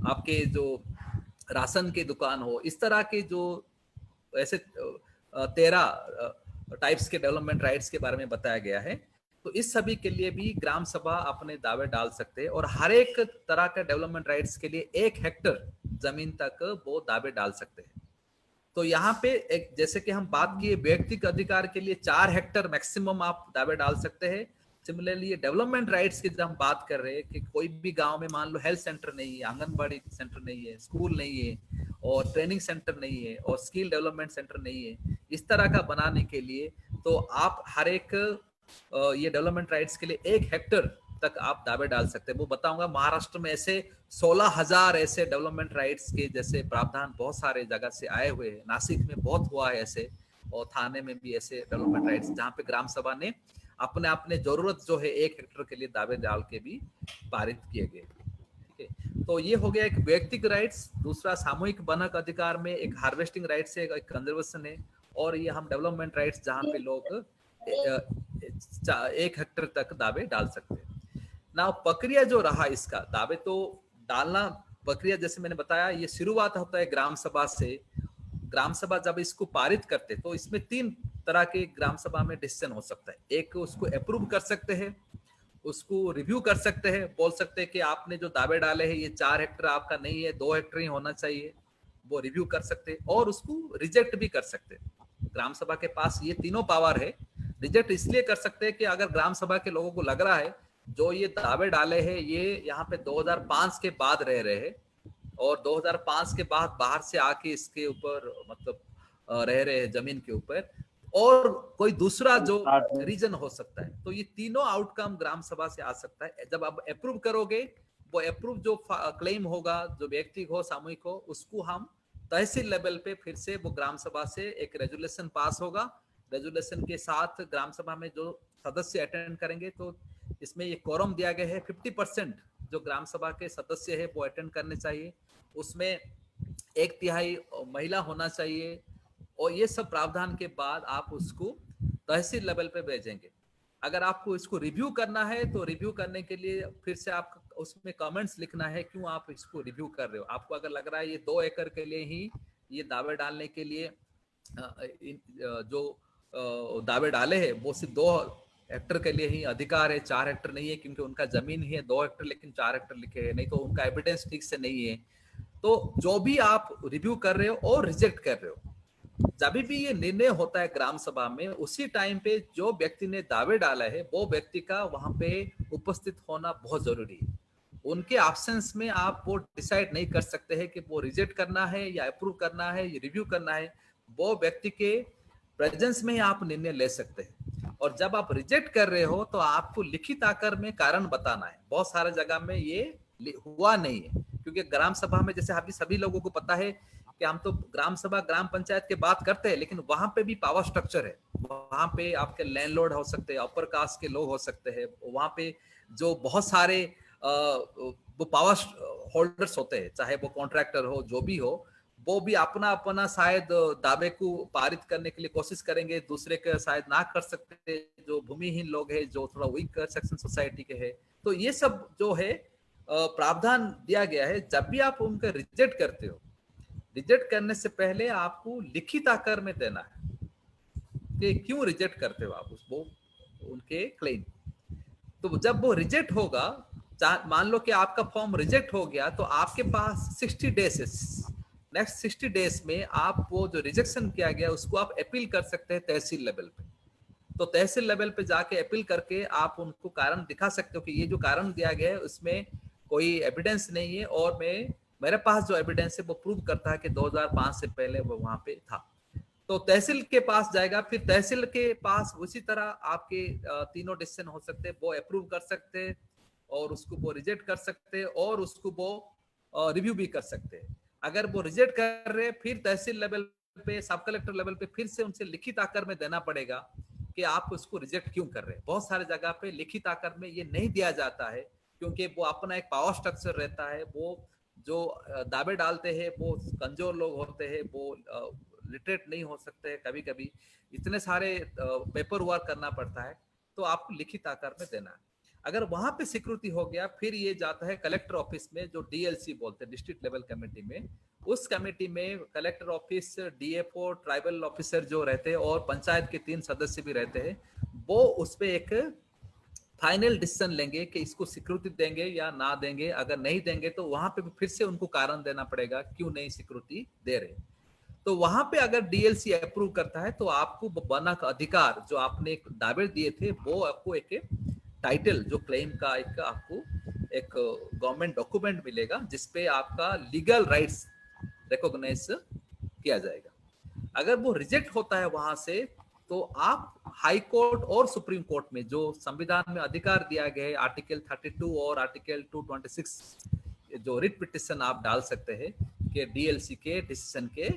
आपके जो राशन की दुकान हो, इस तरह के जो ऐसे 13 टाइप्स के डेवलपमेंट राइट्स के बारे में बताया गया है। तो इस सभी के लिए भी ग्राम सभा अपने दावे डाल सकते हैं और हर एक तरह का डेवलपमेंट राइट्स के लिए 1 हेक्टर जमीन तक वो दावे डाल सकते हैं। तो यहाँ पे एक, जैसे कि हम बात किए व्यक्तिगत अधिकार के लिए 4 हेक्टर मैक्सिमम आप दावे डाल सकते हैं। सिमिलरली डेवलपमेंट राइट्स की जब हम बात कर रहे हैं कि कोई भी गांव में मान लो हेल्थ सेंटर नहीं है, आंगनबाड़ी सेंटर नहीं है, स्कूल नहीं है और ट्रेनिंग सेंटर नहीं है और स्किल डेवलपमेंट सेंटर नहीं है, इस तरह का बनाने के लिए तो आप हर एक ये डेवलपमेंट राइट्स के लिए 1 हेक्टर तक आप दावे डाल सकते हैं। वो बताऊंगा, महाराष्ट्र में ऐसे 16,000 ऐसे डेवलपमेंट राइट्स के जैसे प्रावधान बहुत सारे जगह से आए हुए हैं। नासिक में बहुत हुआ है ऐसे, और थाने में भी ऐसे डेवलपमेंट राइट्स जहाँ पे ग्राम सभा ने अपने अपने जरूरत जो है 1 हेक्टर के लिए दावे डाल के भी पारित किए गए। ठीक है, तो ये हो गया एक व्यक्तिगत राइट्स। दूसरा सामूहिक वनक अधिकार में एक हार्वेस्टिंग राइट्स है, एक कंजर्वेशन है, और ये हम डेवलपमेंट राइट्स जहाँ पे लोग 1 हेक्टर तक दावे डाल सकते हैं। ना प्रक्रिया जो रहा इसका दावे तो डालना, प्रक्रिया जैसे मैंने बताया ये शुरुआत होता है ग्राम सभा से। ग्राम सभा जब इसको पारित करते तो इसमें 3 तरह के ग्राम सभा में डिसीजन हो सकता है। एक उसको अप्रूव कर सकते हैं, उसको रिव्यू कर सकते हैं, बोल सकते हैं कि आपने जो दावे डाले हैं ये 4 हेक्टर आपका नहीं है, 2 हेक्टर ही होना चाहिए, वो रिव्यू कर सकते हैं, और उसको रिजेक्ट भी कर सकते हैं। ग्राम सभा के पास ये तीनों पावर है। रिजेक्ट इसलिए कर सकते हैं कि अगर ग्राम सभा के लोगों को लग रहा है जो ये दावे डाले हैं ये यहाँ पे 2005 के बाद रह रहे हैं और 2005 के बाद बाहर से आके इसके ऊपर मतलब रह रहे हैं जमीन के ऊपर, और कोई दूसरा जो रीजन हो सकता है, तो ये तीनों आउटकम ग्राम सभा से आ सकता है। जब आप अप्रूव करोगे, वो अप्रूव जो क्लेम होगा, जो व्यक्ति हो, सामूहिक हो, उसको हम तहसील लेवल पे फिर से वो ग्राम सभा से एक रेजुलेशन पास होगा। रेजुलेशन के साथ ग्राम सभा में जो सदस्य अटेंड करेंगे, तो इसमें ये कोरम दिया गया है 50% जो ग्राम सभा के सदस्य है वो अटेंड करने चाहिए, उसमें 1/3 महिला होना चाहिए, और ये सब प्रावधान के बाद आप उसको तहसील लेवल पे भेजेंगे। अगर आपको इसको रिव्यू करना है तो रिव्यू करने के लिए फिर से आप उसमें कमेंट्स लिखना है क्यों आप इसको रिव्यू कर रहे हो। आपको अगर लग रहा है ये 2 एकड़ के लिए ही ये दावे डालने के लिए जो दावे डाले हैं वो सिर्फ 2 हेक्टर के लिए ही अधिकार है, 4 हेक्टर नहीं है, क्योंकि उनका जमीन ही है 2 हेक्टर लेकिन 4 हेक्टर लिखे हैं, नहीं तो उनका एविडेंस ठीक से नहीं है। तो जो भी आप रिव्यू कर रहे हो और रिजेक्ट कर रहे हो, जब भी ये निर्णय होता है ग्राम सभा में, उसी टाइम पे जो व्यक्ति ने दावे डाला है वो व्यक्ति का वहां पे उपस्थित होना बहुत जरूरी है। उनके एब्सेंस में आप वो डिसाइड नहीं कर सकते हैं कि वो रिजेक्ट करना है या अप्रूव करना है या रिव्यू करना है। वो व्यक्ति के प्रेजेंस में ही आप निर्णय ले सकते हैं। और जब आप रिजेक्ट कर रहे हो तो आपको लिखित आकर में कारण बताना है। बहुत सारे जगह में ये हुआ नहीं है, क्योंकि ग्राम सभा में जैसे अभी सभी लोगों को पता है कि हम तो ग्राम सभा ग्राम पंचायत के बात करते हैं, लेकिन वहां पे भी पावर स्ट्रक्चर है। वहां पे आपके लैंडलॉर्ड हो सकते हैं, अपर कास्ट के लोग हो सकते हैं, वहां पे जो बहुत सारे वो पावर होल्डर्स होते हैं, चाहे वो कॉन्ट्रैक्टर हो जो भी हो, वो भी अपना अपना शायद दावे को पारित करने के लिए कोशिश करेंगे, दूसरे के शायद ना कर सकते, जो भूमिहीन लोग हैं, जो थोड़ा वीक सेक्शन सोसाइटी के है। तो ये सब जो है प्रावधान दिया गया है। जब भी आप उनका रिजेक्ट करते हो, रिजेक्ट करने से पहले आपको लिखित आकार में देना है कि क्यों रिजेक्ट करते हो आप उसको, उनके क्लेम। तो जब वो रिजेक्ट होगा, मान लो कि आपका फॉर्म रिजेक्ट हो गया, तो आपके पास 60 डेज है। नेक्स्ट 60 डेज में आप वो जो रिजेक्शन किया गया उसको आप अपील कर सकते हैं तहसील लेवल पे। तो तहसील लेवल पे जाके अपील करके आप उनको कारण दिखा सकते हो कि ये जो कारण दिया गया है उसमें कोई एविडेंस नहीं है, और मेरे पास जो एविडेंस है वो प्रूव करता है कि 2005 से पहले वो वहां पे था। तो तहसील के पास जाएगा, फिर तहसील के पास उसी तरह आपके तीनों डिसीजन हो सकते हैं। वो अप्रूव कर सकते हैं और उसको वो रिजेक्ट कर सकते हैं और उसको वो रिव्यू भी कर सकते हैं। अगर वो रिजेक्ट कर रहे हैं, फिर तहसील लेवल पे, सब कलेक्टर लेवल पे फिर से उनसे लिखित आकार में देना पड़ेगा कि आप उसको रिजेक्ट क्यों कर रहे हैं। बहुत सारे जगह पे लिखित आकार में ये नहीं दिया जाता है, क्योंकि वो अपना एक पावर स्ट्रक्चर रहता है। वो जो दावे डालते हैं वो कमजोर लोग होते हैं, वो लिटरेट नहीं हो सकते हैं, कभी कभी इतने सारे पेपर वर्क करना पड़ता है। तो आपको लिखित आकार में देना है। अगर वहां पे स्वीकृति हो गया, फिर ये जाता है कलेक्टर ऑफिस में, जो डीएलसी बोलते हैं, डिस्ट्रिक्ट लेवल कमेटी में। उस कमेटी में collector office, DFO, tribal officer जो रहते हैं और पंचायत के 3 सदस्य भी रहते हैं, वो उस पर एक फाइनल डिसीजन लेंगे कि इसको स्वीकृति देंगे या ना देंगे। अगर नहीं देंगे तो वहां पे भी फिर से उनको कारण देना पड़ेगा क्यों नहीं स्वीकृति दे रहे। तो वहां पे अगर डीएलसी अप्रूव करता है तो आपको बना का अधिकार जो आपने एक दावे दिए थे, वो आपको एक टाइटल, जो क्लेम का एक आपको एक गवर्नमेंट डॉक्यूमेंट मिलेगा जिसपे आपका लीगल राइट्स रिकॉग्नाइज किया जाएगा। अगर वो रिजेक्ट होता है वहां से, तो आप हाई कोर्ट और सुप्रीम कोर्ट में जो संविधान में अधिकार दिया गया है, आर्टिकल 32 और आर्टिकल 226, जो रिट पिटिशन आप डाल सकते हैं कि डीएलसी के डिसीजन के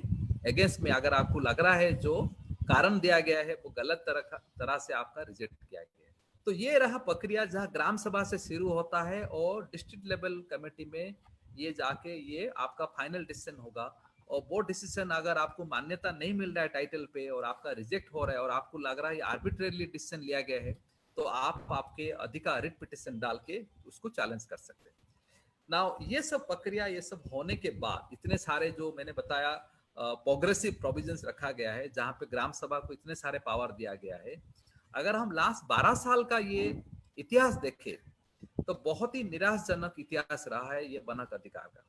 अगेंस्ट में, अगर आपको लग रहा है जो कारण दिया गया है वो गलत तरह से आपका रिजेक्ट किया गया है। तो ये रहा प्रक्रिया जहां ग्राम सभा से शुरू होता है और डिस्ट्रिक्ट लेवल कमेटी में ये जाके ये आपका फाइनल डिसीजन होगा। और वो डिसीजन अगर आपको मान्यता नहीं मिल रहा है टाइटल पे और आपका रिजेक्ट हो रहा है और आपको लग रहा है आर्बिट्रेरली डिसीजन लिया गया है, तो आप आपके अधिकार रिट पिटिशन डाल के उसको चैलेंज कर सकते हैं। नाउ ये सब प्रक्रिया, ये सब होने के बाद इतने सारे जो मैंने बताया प्रोग्रेसिव प्रोविजंस रखा गया है जहां पे ग्राम सभा को इतने सारे पावर दिया गया है। अगर हम लास्ट 12 साल का ये इतिहास देखें तो बहुत ही निराशजनक इतिहास रहा है ये बनक अधिकार का।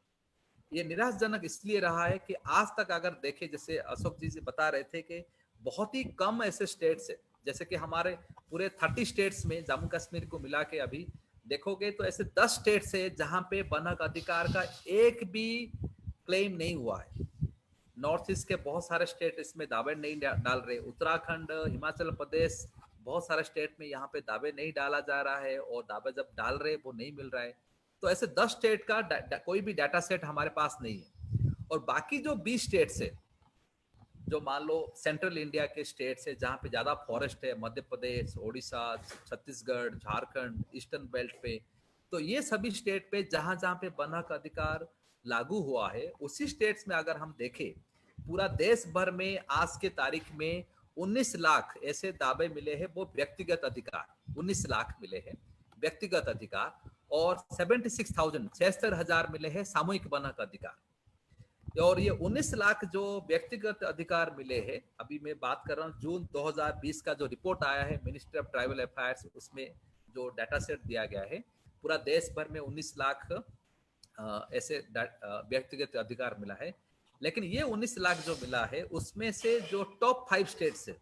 ये निराशजनक इसलिए रहा है कि आज तक अगर देखें, जैसे अशोक जी से बता रहे थे कि बहुत ही कम ऐसे स्टेट्स है, जैसे कि हमारे पूरे 30 स्टेट्स में जम्मू कश्मीर को मिला के अभी देखोगे तो ऐसे 10 स्टेट्स है जहां पे बनक अधिकार का एक भी क्लेम नहीं हुआ है। नॉर्थ ईस्ट के बहुत सारे स्टेट इसमें दावे नहीं डाल रहे, उत्तराखंड, हिमाचल प्रदेश, बहुत सारे स्टेट में यहाँ पे दावे नहीं डाला जा रहा है, और दावे जब डाल रहे वो नहीं मिल रहा है। तो ऐसे 10 स्टेट का कोई भी डाटा सेट हमारे पास नहीं है। और बाकी जो 20 स्टेट्स है, जो मान लो सेंट्रल इंडिया के स्टेट्स है जहाँ पे ज्यादा फॉरेस्ट है, मध्य प्रदेश, ओडिशा, छत्तीसगढ़, झारखंड, ईस्टर्न बेल्ट पे, तो ये सभी स्टेट पे जहां जहां पे बनक अधिकार लागू हुआ है, उसी स्टेट्स में अगर हम देखें पूरा देश भर में आज के तारीख में 19 लाख ऐसे दावे मिले हैं, वो व्यक्तिगत अधिकार 19 लाख मिले हैं व्यक्तिगत अधिकार, और 76,000 मिले हैं सामूहिक वन हक अधिकार। और ये 19 लाख जो व्यक्तिगत अधिकार मिले हैं, अभी मैं बात कर रहा हूँ जून 2020 का जो रिपोर्ट आया है मिनिस्ट्री ऑफ ट्राइबल अफेयर्स, उसमें जो डाटा सेट दिया गया है, पूरा देश भर में 19 लाख ऐसे व्यक्तिगत अधिकार मिला है। लेकिन ये 19 लाख जो मिला है, उसमें से जो टॉप 5 स्टेट्स है,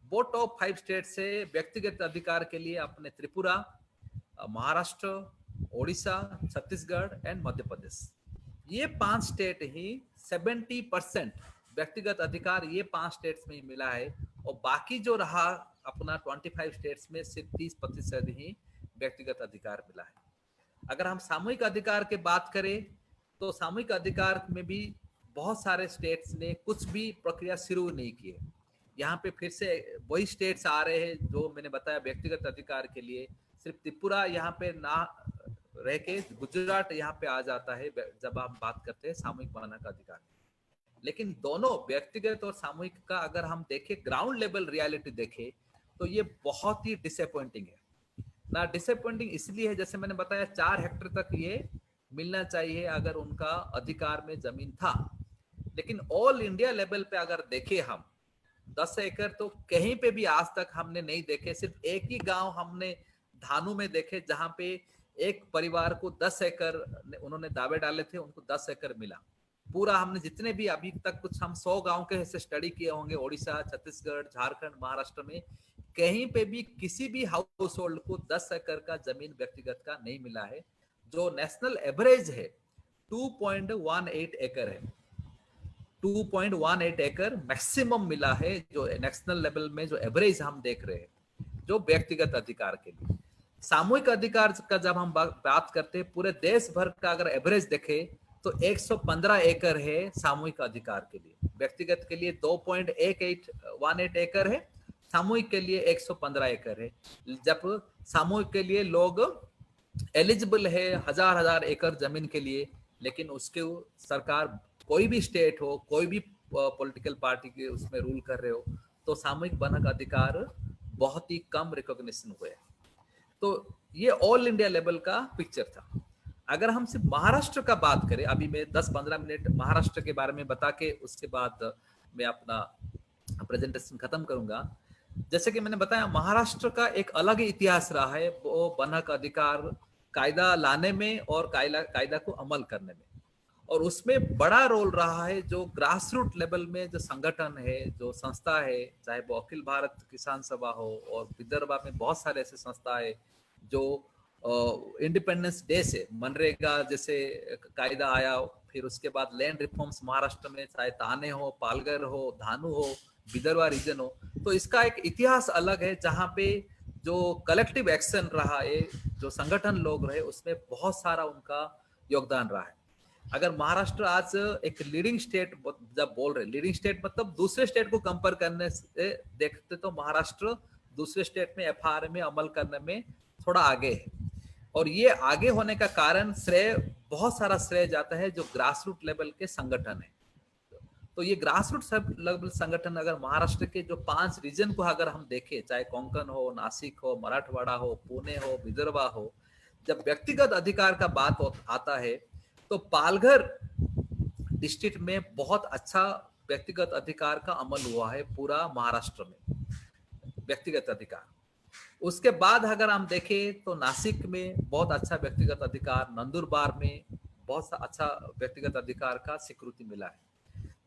वो टॉप 5 स्टेट्स से व्यक्तिगत अधिकार के लिए अपने त्रिपुरा, महाराष्ट्र, ओडिशा, छत्तीसगढ़ एंड मध्य प्रदेश, ये 5 स्टेट ही 70% व्यक्तिगत अधिकार ये 5 स्टेट्स में ही मिला है। और बाकी जो रहा अपना 25 स्टेट्स में सिर्फ 30% ही व्यक्तिगत अधिकार मिला है। अगर हम सामूहिक अधिकार की बात करें तो सामूहिक अधिकार में भी बहुत सारे स्टेट्स ने कुछ भी प्रक्रिया शुरू नहीं की है। यहाँ पे फिर से वही स्टेट्स आ रहे हैं जो मैंने बताया व्यक्तिगत अधिकार के लिए। सिर्फ त्रिपुरा यहाँ पे ना रह के गुजरात यहाँ पे आ जाता है जब हम बात करते हैं सामूहिक वन हक अधिकार। लेकिन दोनों व्यक्तिगत और सामूहिक का अगर हम देखें, ग्राउंड लेवल रियलिटी देखें, तो ये बहुत ही डिसअपॉइंटिंग है ना। डिसअपॉइंटिंग इसलिए है, जैसे मैंने बताया 4 हेक्टेयर तक ये मिलना चाहिए अगर उनका अधिकार में जमीन था। लेकिन ऑल इंडिया लेवल पे अगर देखें हम 10 एकड़ तो कहीं पे भी आज तक हमने नहीं देखे। सिर्फ एक ही गांव हमने धानु में देखे जहां पे एक परिवार को 10 एकड़ उन्होंने दावे डाले थे, उनको 10 एकड़ मिला। पूरा हमने जितने भी अभी तक कुछ हम 100 गांव के ऐसे स्टडी किए होंगे ओडिशा, छत्तीसगढ़, झारखंड, महाराष्ट्र में, कहीं पे भी किसी भी हाउस होल्ड को 10 एकड़ का जमीन व्यक्तिगत का नहीं मिला है। जो नेशनल एवरेज है 2.18 एकड़ है। 2.18 एकड़ मैक्सिमम मिला है जो नेशनल लेवल में जो एवरेज हम देख रहे हैं जो व्यक्तिगत अधिकार के लिए। सामूहिक अधिकार का जब हम बात करते हैं, पूरे देश भर का अगर एवरेज देखे तो 115 एकड़ है सामूहिक अधिकार के लिए। व्यक्तिगत के लिए 2.18 एकड़ है, सामूहिक के लिए 115 एकड़ है। जब सामूहिक के लिए लोग एलिजिबल है हजार एकड़ जमीन के लिए, लेकिन उसके सरकार कोई भी स्टेट हो, कोई भी पॉलिटिकल पार्टी के उसमें रूल कर रहे हो, तो सामूहिक वन हक अधिकार बहुत ही कम रिकॉग्निशन हुए। तो ये ऑल इंडिया लेवल का पिक्चर था। अगर हम सिर्फ महाराष्ट्र का बात करें, अभी मैं 10-15 मिनट महाराष्ट्र के बारे में बता के उसके बाद मैं अपना प्रेजेंटेशन खत्म करूंगा। जैसे कि मैंने बताया, महाराष्ट्र का एक अलग ही इतिहास रहा है वो वन हक अधिकार कायदा लाने में और कायदा को अमल करने में। और उसमें बड़ा रोल रहा है जो ग्रास रूट लेवल में जो संगठन है, जो संस्था है, चाहे वो अखिल भारत किसान सभा हो, और विदर्भा में बहुत सारे ऐसे संस्था है जो इंडिपेंडेंस डे से मनरेगा जैसे कायदा आया, फिर उसके बाद लैंड रिफॉर्म्स महाराष्ट्र में, चाहे ताने हो, पालघर हो, धानु हो, विदर्भा रीजन हो, तो इसका एक इतिहास अलग है जहाँ पे जो कलेक्टिव एक्शन रहा है, जो संगठन लोग रहे, उसमें बहुत सारा उनका योगदान रहा है। अगर महाराष्ट्र आज एक लीडिंग स्टेट जब बोल रहे, लीडिंग स्टेट मतलब दूसरे स्टेट को कंपेयर करने से देखते तो महाराष्ट्र दूसरे स्टेट में एफआरए में अमल करने में थोड़ा आगे है। और ये आगे होने का कारण श्रेय, बहुत सारा श्रेय जाता है जो ग्रास रूट लेवल के संगठन है। तो ये ग्रास रूट लेवल संगठन अगर महाराष्ट्र के जो 5 रीजन को अगर हम देखें, चाहे कोंकण हो, नासिक हो, मराठवाड़ा हो, पुणे हो, विदर्भा हो, जब व्यक्तिगत अधिकार का बात आता है तो पालघर डिस्ट्रिक्ट में बहुत अच्छा व्यक्तिगत अधिकार का अमल हुआ है पूरा महाराष्ट्र में व्यक्तिगत अधिकार। उसके बाद अगर हम देखें तो नासिक में बहुत अच्छा व्यक्तिगत अधिकार, नंदुरबार में बहुत अच्छा व्यक्तिगत अधिकार का स्वीकृति मिला है।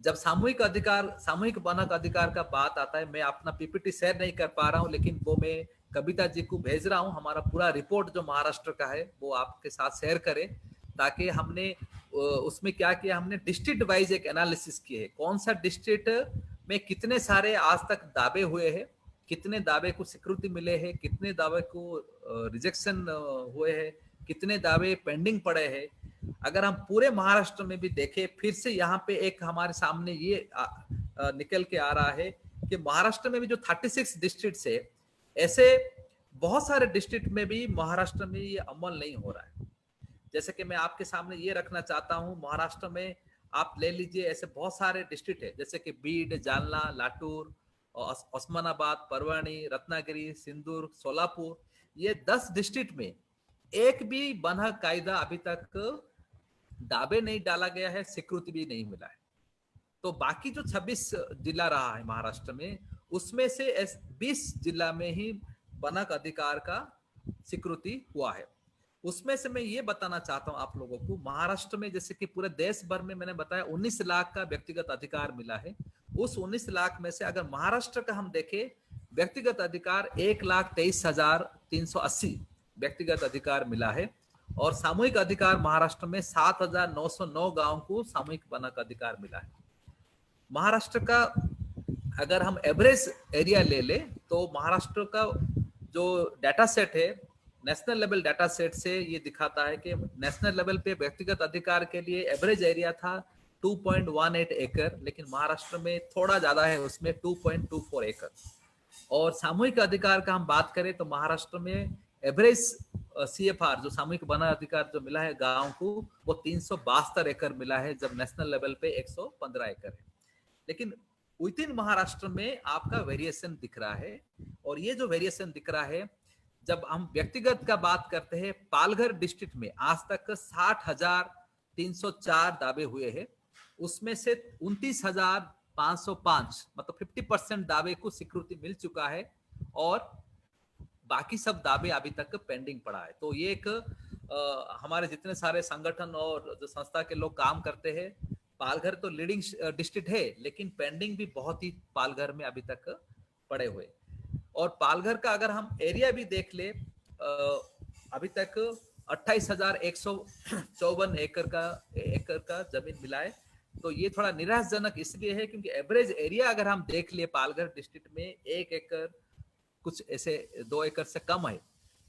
जब सामूहिक वन हक अधिकार का बात आता है, मैं अपना पीपीटी शेयर नहीं कर पा रहा हूँ, लेकिन वो मैं कविता जी को भेज रहा हूँ। हमारा पूरा रिपोर्ट जो महाराष्ट्र का है वो आपके साथ शेयर करें, ताकि हमने उसमें क्या किया, हमने डिस्ट्रिक्ट वाइज एक एनालिसिस किए है, कौन सा डिस्ट्रिक्ट में कितने सारे आज तक दावे हुए हैं, कितने दावे को स्वीकृति मिले हैं, कितने दावे को रिजेक्शन हुए हैं, कितने दावे पेंडिंग पड़े हैं। अगर हम पूरे महाराष्ट्र में भी देखें, फिर से यहाँ पे एक हमारे सामने ये निकल के आ रहा है कि महाराष्ट्र में भी जो 36 डिस्ट्रिक्ट है, ऐसे बहुत सारे डिस्ट्रिक्ट में भी महाराष्ट्र में ये अमल नहीं हो रहा है। जैसे कि मैं आपके सामने ये रखना चाहता हूँ, महाराष्ट्र में आप ले लीजिए ऐसे बहुत सारे डिस्ट्रिक्ट है, जैसे कि बीड, जालना, लातूर, ओस्मानाबाद, परवानी, रत्नागिरी, सिंदूर, सोलापुर, ये 10 डिस्ट्रिक्ट में एक भी बना कायदा अभी तक दावे नहीं डाला गया है, स्वीकृति भी नहीं मिला है। तो बाकी जो 26 जिला रहा है महाराष्ट्र में, उसमें से 20 जिला में ही बनक अधिकार का स्वीकृति हुआ है। उसमें से मैं ये बताना चाहता हूं आप लोगों को, महाराष्ट्र में जैसे कि पूरे देश भर में मैंने बताया 19 लाख का व्यक्तिगत अधिकार मिला है। उस 19 लाख में से अगर महाराष्ट्र का हम देखें, व्यक्तिगत अधिकार 1,23,380 व्यक्तिगत अधिकार मिला है। और सामूहिक अधिकार महाराष्ट्र में 7,909 गांव को सामूहिक बनक अधिकार मिला है। महाराष्ट्र का अगर हम एवरेज एरिया ले ले तो महाराष्ट्र का जो डाटा सेट है, नेशनल लेवल डाटा सेट से ये दिखाता है कि नेशनल लेवल पे व्यक्तिगत अधिकार के लिए एवरेज एरिया था 2.18 एकड़, लेकिन महाराष्ट्र में थोड़ा ज्यादा है, उसमें 2.24 एकड़। और सामूहिक अधिकार का हम बात करें तो महाराष्ट्र में एवरेज CFR जो सामूहिक वन अधिकार जो मिला है गांव को, वो 372 एकड़ मिला है, जब नेशनल लेवल पे 115 एकड़ है। लेकिन विद इन महाराष्ट्र में आपका वेरिएशन दिख रहा है। और ये जो वेरिएशन दिख रहा है, जब हम व्यक्तिगत का बात करते हैं, पालघर डिस्ट्रिक्ट में आज तक 60,304 दावे हुए हैं। उसमें से 29,505 मतलब 50% दावे को स्वीकृति मिल चुका है और बाकी सब दावे अभी तक पेंडिंग पड़ा है। तो ये एक हमारे जितने सारे संगठन और जो संस्था के लोग काम करते हैं, पालघर तो लीडिंग डिस्ट्रिक्ट है, लेकिन पेंडिंग भी बहुत ही पालघर में अभी तक पड़े हुए। और पालघर का अगर हम एरिया भी देख ले, अभी तक 28,154 एकड़ का जमीन मिला है। तो ये थोड़ा निराशजनक इसलिए है क्योंकि एवरेज एरिया अगर हम देख लिए पालघर डिस्ट्रिक्ट में 1 एकड़ कुछ ऐसे 2 एकड़ से कम है।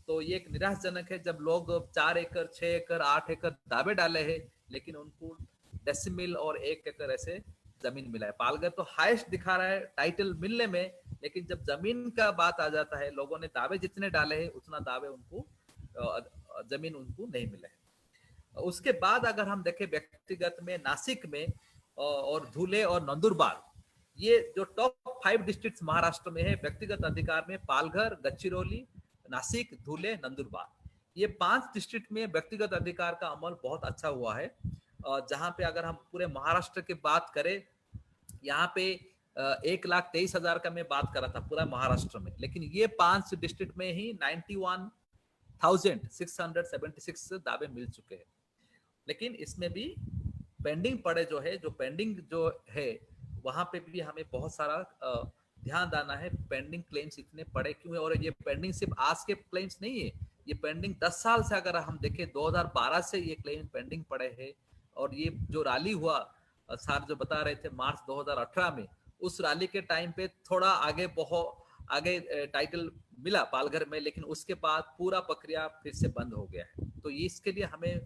तो ये एक निराशजनक है जब लोग 4 एकड़ 6 एकड़ 8 एकड़ दावे डाले हैं, लेकिन उनको डेसिमल और 1 एकड़ ऐसे जमीन मिला है। पालघर तो हाईएस्ट दिखा रहा है टाइटल मिलने में, लेकिन जब जमीन का बात आ जाता है, लोगों ने दावे जितने डाले हैं उतना दावे उनको जमीन उनको नहीं मिला है। उसके बाद अगर हम देखें व्यक्तिगत में, नासिक में और धुले और नंदुरबार, ये जो टॉप 5 डिस्ट्रिक्ट महाराष्ट्र में है व्यक्तिगत अधिकार में, पालघर, गडचिरोली, नासिक, धुले, नंदुरबार, ये 5 डिस्ट्रिक्ट में व्यक्तिगत अधिकार का अमल बहुत अच्छा हुआ है। जहां पे अगर हम पूरे महाराष्ट्र की बात करें, यहाँ पे 1,23,000 का मैं बात कर रहा था पूरा महाराष्ट्र में, लेकिन ये 5 डिस्ट्रिक्ट में ही 91,676 दावे मिल चुके हैं। लेकिन इसमें भी पेंडिंग पड़े जो है, जो पेंडिंग जो है वहां पे भी हमें बहुत सारा ध्यान देना है। पेंडिंग क्लेम्स इतने पड़े क्यों है, और ये पेंडिंग सिर्फ आज के क्लेम्स नहीं है, ये पेंडिंग 10 साल से अगर हम देखें 2012 से ये क्लेम पेंडिंग पड़े हैं। और ये जो रैली हुआ सर जो बता रहे थे मार्च 2018 में, उस रैली के टाइम पे थोड़ा आगे बहुत आगे टाइटल मिला पालघर में, लेकिन उसके बाद पूरा प्रक्रिया फिर से बंद हो गया है। तो इसके लिए हमें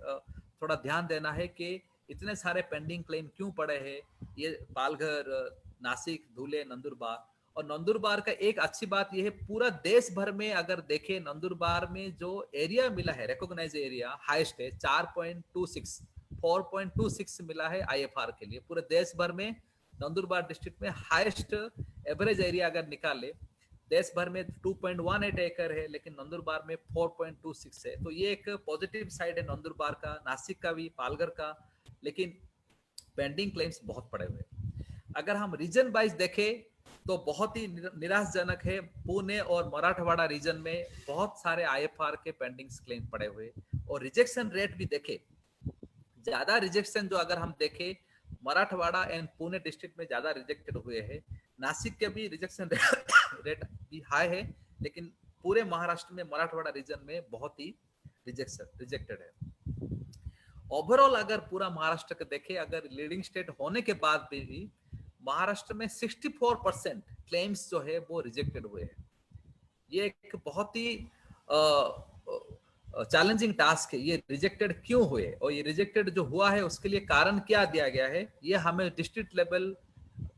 थोड़ा ध्यान देना है कि इतने सारे पेंडिंग क्लेम क्यों पड़े हैं। ये पालघर, नासिक, धुले, नंदुरबार। और नंदुरबार का एक अच्छी बात यह है, पूरा देश भर में अगर देखें नंदुरबार में जो एरिया मिला है, रिकॉग्नाइज एरिया हाईएस्ट है 4.26 मिला है IFR के लिए। पूरे देश भर में नंदुरबार डिस्ट्रिक्ट में हाईएस्ट एवरेज एरिया अगर निकाले, देश भर में 2.18 एकड़ है, लेकिन नंदुरबार में 4.26 है। तो ये एक पॉजिटिव साइड है नंदुरबार का, नासिक का भी, पालघर का। लेकिन पेंडिंग क्लेम्स बहुत पड़े हुए। अगर हम रीजन वाइज देखें तो बहुत ही निराशजनक है, पुणे और मराठवाड़ा रीजन में बहुत सारे IFR के पेंडिंग क्लेम पड़े हुए। और रिजेक्शन रेट भी देखे, ज्यादा रिजेक्शन जो अगर हम देखें मराठवाड़ा एंड पुणे डिस्ट्रिक्ट में ज्यादा रिजेक्टेड हुए हैं। नासिक के भी रिजेक्शन रेट भी हाई है, लेकिन पूरे महाराष्ट्र में मराठवाड़ा रीजन में बहुत ही रिजेक्टेड है। ओवरऑल अगर पूरा महाराष्ट्र को देखें, अगर लीडिंग स्टेट होने के बाद भी महाराष्ट्र में 64% क्लेम्स जो है वो रिजेक्टेड हुए हैं। ये एक बहुत ही चैलेंजिंग टास्क है, ये रिजेक्टेड क्यों हुए और ये रिजेक्टेड जो हुआ है उसके लिए कारण क्या दिया गया है, ये हमें डिस्ट्रिक्ट लेवल,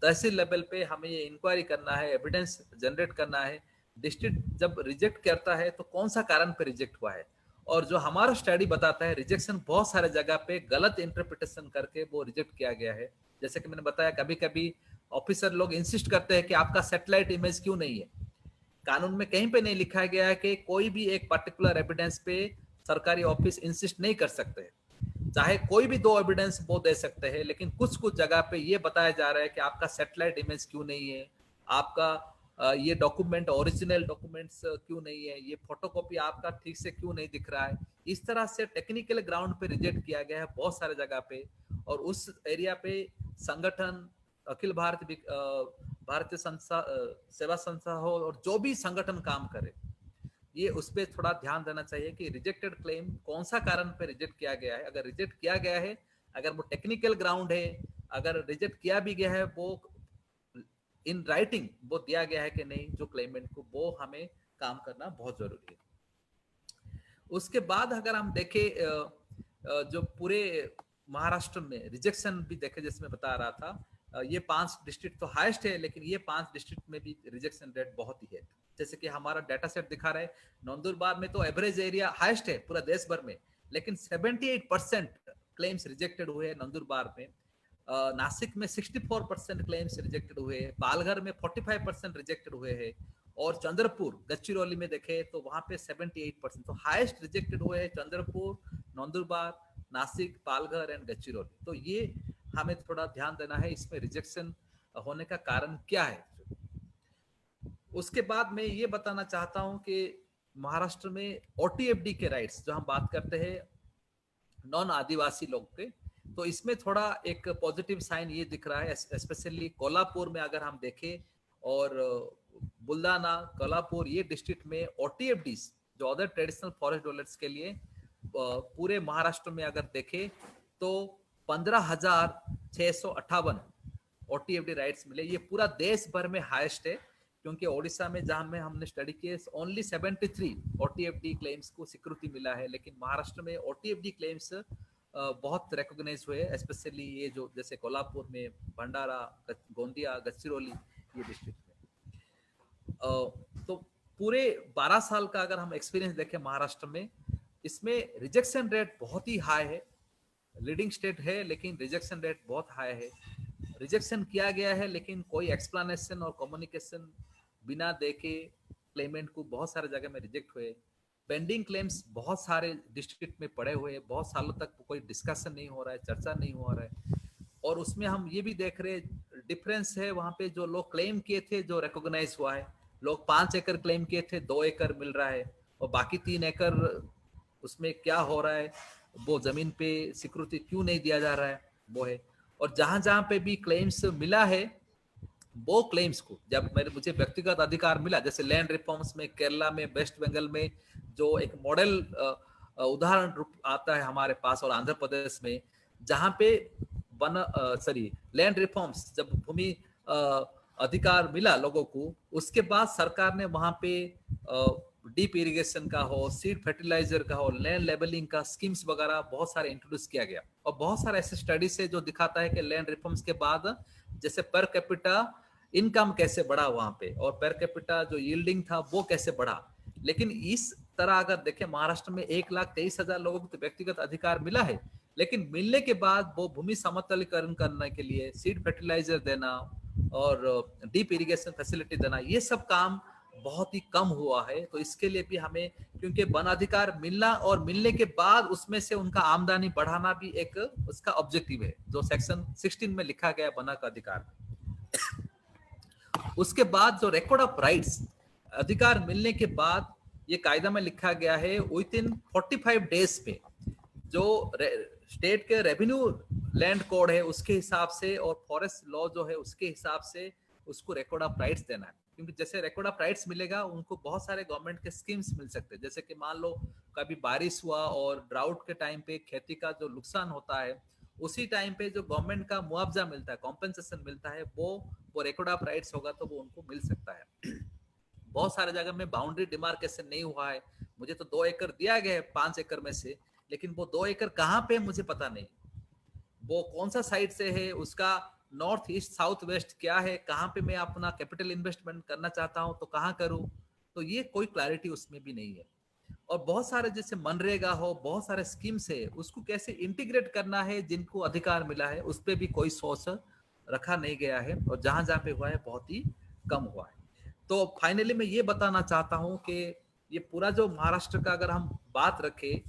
तहसील लेवल पे हमें ये इंक्वायरी करना है, एविडेंस जनरेट करना है। डिस्ट्रिक्ट जब रिजेक्ट करता है तो कौन सा कारण पे रिजेक्ट हुआ है। और जो हमारा स्टडी बताता है, रिजेक्शन बहुत सारे जगह पे गलत इंटरप्रिटेशन करके वो रिजेक्ट किया गया है। जैसे कि मैंने बताया, कभी कभी ऑफिसर लोग इंसिस्ट करते हैं कि आपका सैटेलाइट इमेज क्यों नहीं है। कानून में कहीं पे नहीं लिखा गया है कि कोई भी एक पर्टिकुलर एविडेंस पे सरकारी ऑफिस इंसिस्ट नहीं कर सकते, चाहे कोई भी 2 एविडेंस वो दे सकते हैं, लेकिन कुछ कुछ जगह पे ये बताया जा रहा है कि आपका सैटेलाइट इमेज क्यों नहीं है, आपका ये डॉक्यूमेंट ओरिजिनल डॉक्यूमेंट्स क्यों नहीं है, ये फोटोकॉपी आपका ठीक से क्यों नहीं दिख रहा है। इस तरह से टेक्निकल ग्राउंड पे रिजेक्ट किया गया है बहुत सारे जगह पे। और उस एरिया पे संगठन, अखिल भारतीय सेवा संस्था हो और जो भी संगठन काम करे, ये उस पर थोड़ा ध्यान देना चाहिए कि रिजेक्टेड क्लेम कौन सा कारण पे रिजेक्ट किया गया है। अगर रिजेक्ट किया गया है, अगर वो टेक्निकल ग्राउंड है, अगर रिजेक्ट किया भी गया है, वो इन राइटिंग वो दिया गया है कि नहीं जो क्लेमेंट को, वो हमें काम करना बहुत जरूरी है। उसके बाद अगर हम देखें जो पूरे महाराष्ट्र में रिजेक्शन भी देखे, जिसमें बता रहा था, ये 5 डिस्ट्रिक्ट तो हाईएस्ट है, लेकिन ये 5 डिस्ट्रिक्ट में भी रिजेक्शन रेट बहुत ही है। जैसे कि हमारा डाटा सेट दिखा रहा है, नंदुरबार में तो एवरेज एरिया हाईएस्ट है पूरा देश भर में, लेकिन 78% क्लेम्स रिजेक्टेड हुए हैं नंदुरबार में। नासिक में 64% क्लेम्स रिजेक्टेड हुए हैं, पालघर में 45% रिजेक्टेड हुए हैं, और चंद्रपुर गढ़चिरौली में देखे तो वहां पे 78%। तो हाईएस्ट रिजेक्टेड हुए हैं चंद्रपुर, नंदुरबार, नासिक, पालघर एंड गढ़चिरौली। तो ये हमें थोड़ा ध्यान देना है, इसमें रिजेक्शन होने का कारण क्या है। उसके बाद मैं ये बताना चाहता हूं कि महाराष्ट्र में ओटीएफडी के राइट्स जो हम बात करते हैं नॉन आदिवासी लोग के, तो इसमें थोड़ा एक पॉजिटिव साइन ये दिख रहा है। स्पेशली कोल्हापुर में अगर हम देखें, और बुल्डाना, कोल्हापुर, ये डिस्ट्रिक्ट में ओटीएफडीज जो अदर ट्रेडिशनल फॉरेस्ट डवेलपर्स के लिए पूरे महाराष्ट्र में अगर देखें तो 15,658 ओटीएफडी राइट्स मिले। ये पूरा देश भर में हाईएस्ट है, क्योंकि ओडिशा में जहां में हमने स्टडी किए ओनली 73 ओटीएफडी क्लेम्स को स्वीकृति मिला है, लेकिन महाराष्ट्र में ओटीएफडी क्लेम्स बहुत रिकॉग्नाइज हुए, स्पेशली ये जो जैसे कोल्हापुर में, भंडारा, गोंदिया, गढ़चिरौली, ये डिस्ट्रिक्ट में। तो पूरे 12 साल का अगर हम एक्सपीरियंस देखें महाराष्ट्र में, इसमें रिजेक्शन रेट बहुत ही हाई है। लीडिंग स्टेट है, लेकिन रिजेक्शन रेट बहुत हाई है। रिजेक्शन किया गया है, लेकिन कोई एक्सप्लेनेशन और कम्युनिकेशन बिना देखे क्लेमेंट को बहुत सारे जगह में रिजेक्ट हुए। पेंडिंग क्लेम्स बहुत सारे डिस्ट्रिक्ट में पड़े हुए, बहुत सालों तक कोई डिस्कशन नहीं हो रहा है, चर्चा नहीं हो रहा है। और उसमें हम ये भी देख रहे डिफरेंस है, वहां पे जो लोग क्लेम किए थे जो रिकॉग्नाइज हुआ है, लोग 5 एकड़ क्लेम किए थे, 2 एकड़ मिल रहा है, और बाकी 3 एकड़ उसमें क्या हो रहा है, वो जमीन पे सिक्योरिटी क्यों नहीं दिया जा रहा है, वो है। और जहां जहां पे भी क्लेम्स मिला है, वो क्लेम्स को जब मुझे व्यक्तिगत अधिकार मिला, जैसे लैंड रिफॉर्म्स में केरला में, वेस्ट बंगाल में, जो एक मॉडल उदाहरण रूप आता है हमारे पास, और आंध्र प्रदेश में जहां पे लैंड रिफॉर्म्स, जब भूमि अधिकार मिला लोगों को, उसके बाद सरकार ने वहां पे डीप इरिगेशन का हो, सीड फर्टिलाइजर का हो, लैंड लेवलिंग का स्कीम्स वगैरह बहुत सारे इंट्रोड्यूस किया गया। और बहुत सारे ऐसे स्टडीज है जो दिखाता है कि लैंड रिफॉर्म्स के बाद जैसे पर कैपिटा इनकम कैसे बढ़ा वहां पे, और पर कैपिटा जो यील्डिंग था वो कैसे बढ़ा। लेकिन इस तरह अगर देखें, महाराष्ट्र में 1,23,000 लोगों को तो व्यक्तिगत अधिकार मिला है, लेकिन मिलने के बाद वो भूमि समतलीकरण करने के लिए सीड फर्टिलाइजर देना और डीप इरिगेशन फैसिलिटी देना, ये सब काम बहुत ही कम हुआ है। तो इसके लिए भी हमें, क्योंकि वन अधिकार मिलना और मिलने के बाद उसमें से उनका आमदनी बढ़ाना भी एक उसका ऑब्जेक्टिव है, जो सेक्शन 16 में लिखा गया वन का अधिकार। उसके बाद जो रिकॉर्ड ऑफ राइट्स, अधिकार मिलने के बाद ये कायदा में लिखा गया है विद इन 45 डेज पे जो स्टेट के रेवेन्यू लैंड कोड है उसके हिसाब से, और फॉरेस्ट लॉ जो है उसके हिसाब से उसको रिकॉर्ड ऑफ राइट्स देना है। क्योंकि जैसे रिकॉर्ड ऑफ राइट्स मिलेगा, उनको बहुत सारे गवर्नमेंट के स्कीम्स मिल सकते हैं। जैसे कि मान लो कभी बारिश हुआ और ड्राउट के टाइम पे खेती का जो नुकसान होता है, उसी टाइम पे जो गवर्नमेंट का मुआवजा मिलता है, कॉम्पेंसेशन मिलता है, वो रिकॉर्ड ऑफ राइट्स होगा तो वो उनको मिल सकता है। बहुत सारे जगह में बाउंड्री डिमार्केशन नहीं हुआ है, मुझे तो 2 एकड़ दिया गया है 5 एकड़ में से, लेकिन वो 2 एकड़ कहाँ पे मुझे पता नहीं, वो कौन सा साइड से है, उसका नॉर्थ ईस्ट साउथ वेस्ट क्या है, कहाँ पे मैं अपना कैपिटल इन्वेस्टमेंट करना चाहता हूँ तो कहाँ करूँ, तो ये कोई क्लैरिटी उसमें भी नहीं है। और बहुत सारे जैसे मनरेगा हो, बहुत सारे स्कीम्स है, उसको कैसे इंटीग्रेट करना है जिनको अधिकार मिला है, उस पर भी कोई सोच रखा नहीं गया है, और जहां जहां पे हुआ है बहुत ही कम हुआ है। तो फाइनली मैं ये बताना चाहता हूँ कि ये पूरा जो महाराष्ट्र का अगर हम बात रखें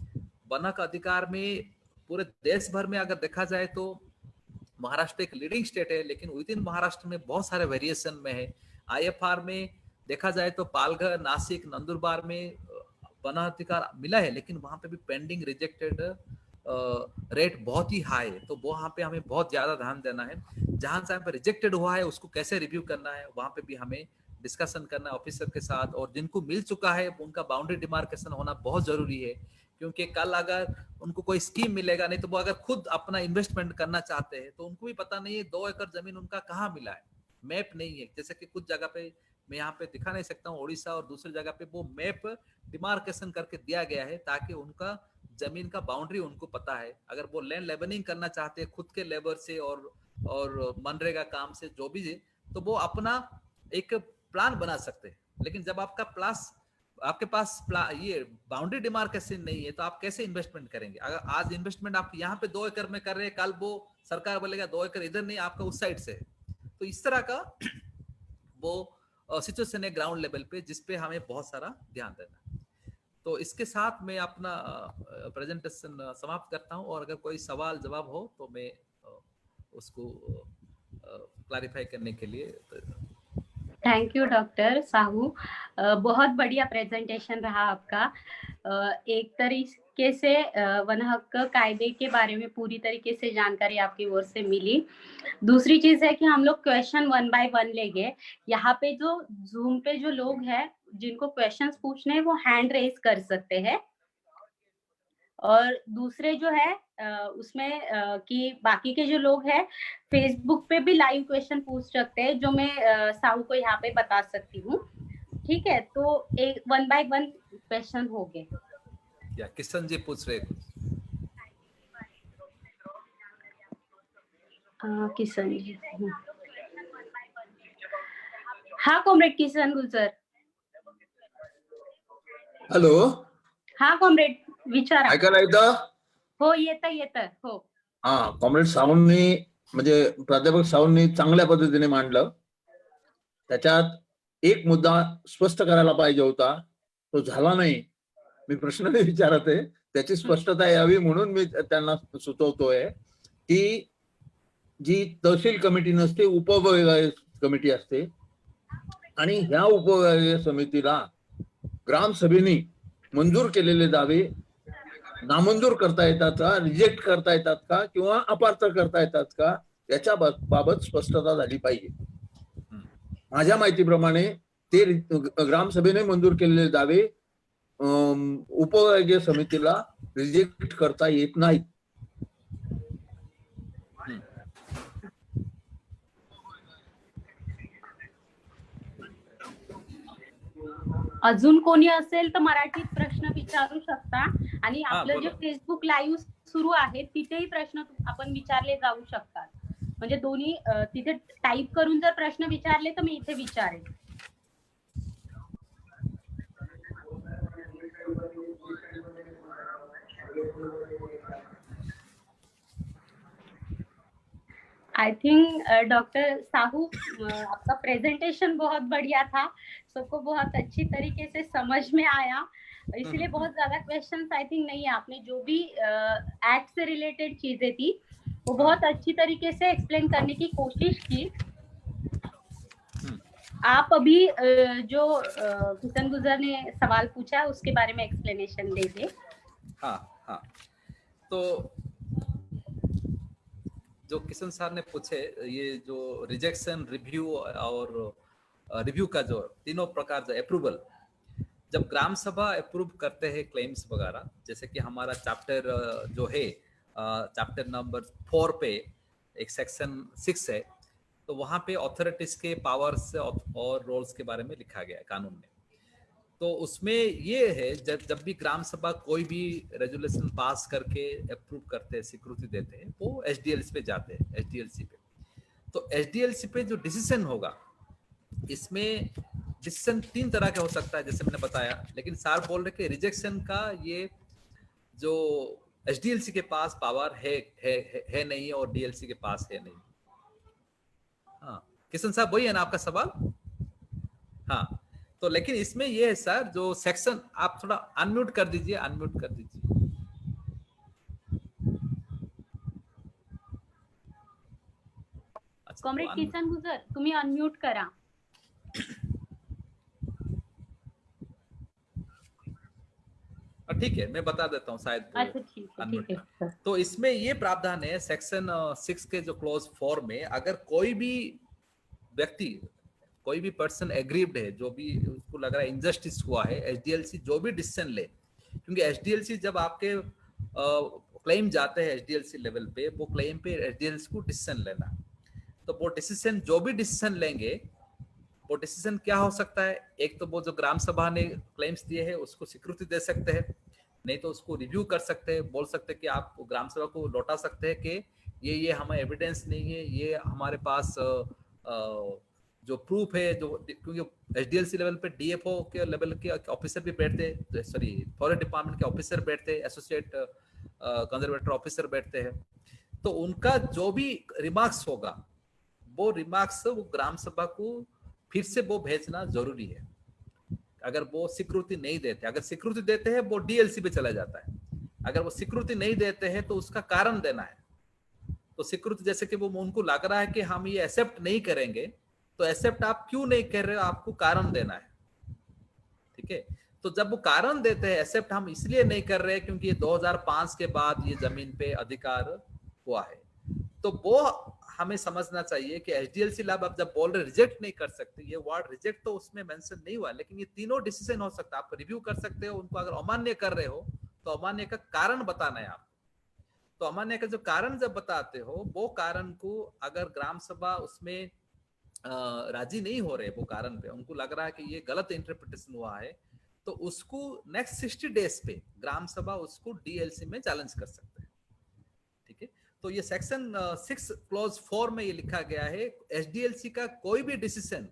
वन का अधिकार में, पूरे देश भर में अगर देखा जाए तो महाराष्ट्र एक लीडिंग स्टेट है, लेकिन विद इन महाराष्ट्र में बहुत सारे वेरिएशन में है। IFR में देखा जाए तो पालघर, नासिक, नंदुरबार में वन अधिकार मिला है, लेकिन वहां पे भी पेंडिंग रिजेक्टेड रेट बहुत ही हाई है। तो वहां पे हमें बहुत ज्यादा ध्यान देना है। जहां जहां पे रिजेक्टेड हुआ है उसको कैसे रिव्यू करना है, वहां पे भी हमें डिस्कशन करना है ऑफिसर के साथ, और जिनको मिल चुका है उनका बाउंड्री डिमार्केशन होना बहुत जरूरी है, क्योंकि कल अगर उनको कोई स्कीम मिलेगा नहीं, तो वो अगर खुद अपना इन्वेस्टमेंट करना चाहते हैं तो उनको भी पता नहीं है 2 एकड़ जमीन उनका कहाँ मिला है, मैप नहीं है। जैसे कि कुछ जगह पे मैं यहाँ पे दिखा नहीं सकता हूँ, उड़ीसा और दूसरी जगह पे वो मैप डिमार्केशन करके दिया गया है, ताकि उनका जमीन का बाउंड्री उनको पता है। अगर वो लैंड लेवलिंग करना चाहते हैं खुद के लेबर से और मनरेगा काम से जो भी है, तो वो अपना एक प्लान बना सकते हैं। लेकिन जब आपके पास ये बाउंड्री डिमार्केशन नहीं है, तो आप कैसे इन्वेस्टमेंट करेंगे? अगर आज इन्वेस्टमेंट आप यहाँ पे 2 एकड़ में कर रहे हैं, कल वो सरकार बोलेगा 2 एकड़ इधर नहीं, आपका उस साइड से है। तो इस तरह का वो सिचुएशन है ग्राउंड लेवल पे, जिसपे हमें बहुत सारा ध्यान देना है। तो इसके साथ मैं अपना प्रेजेंटेशन समाप्त करता हूँ, और अगर कोई सवाल जवाब हो तो मैं उसको क्लैरिफाई करने के लिए। थैंक यू डॉक्टर साहू, बहुत बढ़िया प्रेजेंटेशन रहा आपका। एक तरीके से वन हक्क कायदे के बारे में पूरी तरीके से जानकारी आपकी ओर से मिली। दूसरी चीज है कि हम लोग क्वेश्चन 1 बाय 1 लेंगे। यहाँ पे जो जूम पे जो लोग हैं जिनको क्वेश्चंस पूछने हैं वो हैंड रेज कर सकते हैं, और दूसरे जो है उसमें कि बाकी के जो लोग हैं फेसबुक पे भी लाइव क्वेश्चन पूछ सकते हैं, जो मैं साहू को यहाँ पे बता सकती हूँ। ठीक है, तो एक 1 बाय 1 क्वेश्चन हो गए। या किशन जी पूछ रहे कुछ? किशन जी, हाँ कॉमरेड किशन गुजर। हॅलो, हा कॉमरेड विचारा। ऐकायला येतं? हो येतं हो। हा, कॉम्रेड सावंतनी म्हणजे प्राध्यापक सावंतनी चांगल्या पद्धतीने मांडलं. त्याच्यात एक मुद्दा स्पष्ट करायला पाहिजे होता, तो झाला नाही. मी प्रश्न नाही विचारत आहे, त्याची स्पष्टता यावी म्हणून मी त्यांना सुचवतोय की जी तहसील कमिटी नसते, उपविभागीय कमिटी असते, आणि ह्या उपविभागीय समितीला ग्रामसभेने मंजूर केलेले दावे नामंजूर करता येतात का, रिजेक्ट करता येतात का, किंवा अपार्थ करता येतात का, याच्या बाबत स्पष्टता झाली पाहिजे. माझ्या माहितीप्रमाणे ते ग्रामसभेने मंजूर केलेले दावे उपविभागीय समितीला रिजेक्ट करता येत नाहीत. अजून कोणी असेल तर मराठीत प्रश्न विचारू शकता, आणि आपलं जे फेसबुक लाईव्ह सुरू आहे तिथेही प्रश्न आपण विचारले जाऊ शकतात. म्हणजे दोन्ही तिथे टाईप करून जर प्रश्न विचारले तर मी इथे विचारेन. आई थिंक डॉक्टर साहू आपका प्रेजेंटेशन बहुत बढ़िया था, सबको बहुत अच्छी तरीके से समझ में आया, इसलिए बहुत ज्यादा क्वेश्चंस आई थिंक नहीं है। आपने जो भी एक्ट से रिलेटेड चीजें थी वो बहुत अच्छी तरीके से एक्सप्लेन करने की कोशिश की। आप अभी जो किशन गुजर ने सवाल पूछा उसके बारे में एक्सप्लेनेशन दीजिए। हाँ, तो जो किशन सर ने पूछे, ये जो रिजेक्शन, रिव्यू और रिव्यू का जो तीनों प्रकार जो अप्रूवल, जब ग्राम सभा अप्रूव करते हैं क्लेम्स वगैरह, जैसे कि हमारा चैप्टर जो है चैप्टर नंबर 4 पे एक सेक्शन 6 है, तो वहाँ पे अथॉरिटीज के पावर्स और रोल्स के बारे में लिखा गया है कानून में। तो उसमें ये है जब भी ग्राम सभा कोई भी रेजुलेशन पास करके अप्रूव करते हैं, स्वीकृति देते हैं, वो एचडीएलसी पे जाते हैं, एचडीएलसी पे। तो एचडीएलसी पे जो डिसीजन होगा, इसमें डिसीजन 3 तरह के हो सकता है जैसे मैंने बताया, लेकिन सर बोल रहे कि रिजेक्शन का ये जो एचडीएलसी के पास पावर है नहीं, और डीएलसी के पास है नहीं। किशन साहब वही है ना आपका सवाल? हाँ, तो लेकिन इसमें ये है सर, जो सेक्शन, आप थोड़ा अनम्यूट कर दीजिए, अनम्यूट कर दीजिए। अच्छा, कॉम्रेड तो किसन गुजर, तुम्ही अनम्यूट करा. ठीक है, मैं बता देता हूँ, शायद अच्छा ठीक है, unmute ठीक है था। सर. तो इसमें ये प्रावधान है सेक्शन 6 के जो क्लोज 4 में, अगर कोई भी व्यक्ति, कोई भी पर्सन एग्रीव्ड है, जो भी उसको लग रहा है इनजस्टिस हुआ है, एचडीएलसी जो भी डिसीजन ले, क्योंकि एचडीएलसी जब आपके क्लेम जाते हैं एचडीएलसी लेवल पे, वो क्लेम पे एचडीएलसी को डिसीजन लेना, तो वो डिसीजन, जो भी डिसीजन लेंगे, वो डिसीजन क्या हो सकता है? एक तो वो जो ग्राम सभा ने क्लेम्स दिए हैं उसको स्वीकृति दे सकते हैं, नहीं तो उसको रिव्यू कर सकते हैं, बोल सकते हैं कि आप ग्राम सभा को लौटा सकते हैं कि ये हमें एविडेंस नहीं है, ये हमारे पास जो प्रूफ है, जो, क्योंकि एचडीएलसी लेवल पे डीएफओ के लेवल के ऑफिसर भी बैठते, सॉरी फॉरेस्ट डिपार्टमेंट के ऑफिसर बैठते, एसोसिएट कंजर्वेटर ऑफिसर बैठते हैं, तो उनका जो भी रिमार्क्स होगा, वो रिमार्क्स वो ग्राम सभा को फिर से वो भेजना जरूरी है। अगर वो स्वीकृति नहीं देते, अगर स्वीकृति देते हैं वो डीएलसी पे चला जाता है, अगर वो स्वीकृति नहीं देते हैं तो उसका कारण देना है। तो स्वीकृति, जैसे कि वो उनको लग रहा है कि हम ये एक्सेप्ट नहीं करेंगे, तो एक्सेप्ट आप क्यों नहीं कर रहे हो, आपको कारण देना है, ठीक है। तो जब वो कारण देते हैं, एक्सेप्ट हम इसलिए नहीं कर रहे क्योंकि ये 2005 के बाद ये जमीन पे अधिकार हुआ है, तो वो हमें समझना चाहिए कि एचडीएलसी लैब आप जब बोल रहे रिजेक्ट नहीं कर सकते, ये वर्ड रिजेक्ट तो उसमें मेंशन नहीं हुआ, लेकिन ये तीनों डिसीजन हो सकता है, आप रिव्यू कर सकते हो उनको, अगर अमान्य कर रहे हो तो अमान्य का कारण बताना है आप। तो अमान्य का जो कारण जब बताते हो, वो कारण को अगर ग्राम सभा उसमें राजी नहीं हो रहे, वो कारण पे उनको लग रहा है कि ये गलत इंटरप्रिटेशन हुआ है, तो उसको नेक्स्ट 60 डेज पे ग्राम सभा उसको डीएलसी में चैलेंज कर सकते हैं, ठीक है। तो ये सेक्शन 6 क्लॉज 4 में ये लिखा गया है, एचडीएलसी का कोई भी डिसीजन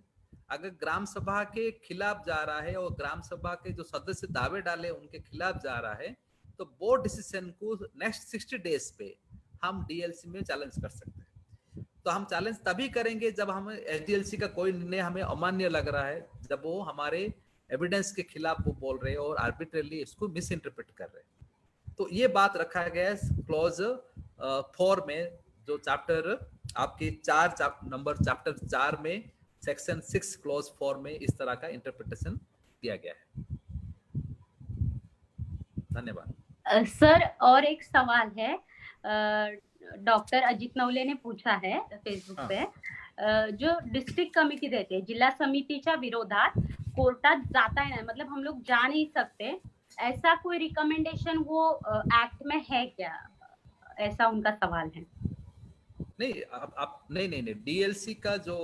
अगर ग्राम सभा के खिलाफ जा रहा है और ग्राम सभा के जो सदस्य दावे डाले उनके खिलाफ जा रहा है, तो वो डिसीजन को नेक्स्ट 60 डेज पे हम डीएलसी में चैलेंज कर सकते हैं। तो हम चैलेंज तभी करेंगे जब हम एचडीएलसी का कोई निर्णय हमें अमान्य लग रहा है, जब वो हमारे एविडेंस के खिलाफ वो बोल रहे हैं और आर्बिट्रेरली इसको मिस इंटरप्रेट कर रहे हैं। तो ये बात रखा गया है क्लॉज 4 में, जो चैप्टर आपके नंबर चैप्टर 4 में सेक्शन 6 क्लॉज 4 में इस तरह का इंटरप्रिटेशन दिया गया है। धन्यवाद सर, और एक सवाल है, डॉक्टर अजित नवले ने पूछा है फेसबुक पे, जो डिस्ट्रिक्ट कमिटी देते हैं जिल्हा समितीच्या विरोधात कोर्टात जाता ही नाही, मतलब हम लोग जा नहीं सकते, ऐसा कोई रिकमेंडेशन वो एक्ट में है क्या, ऐसा उनका सवाल है। नहीं, आप नहीं, डीएलसी का जो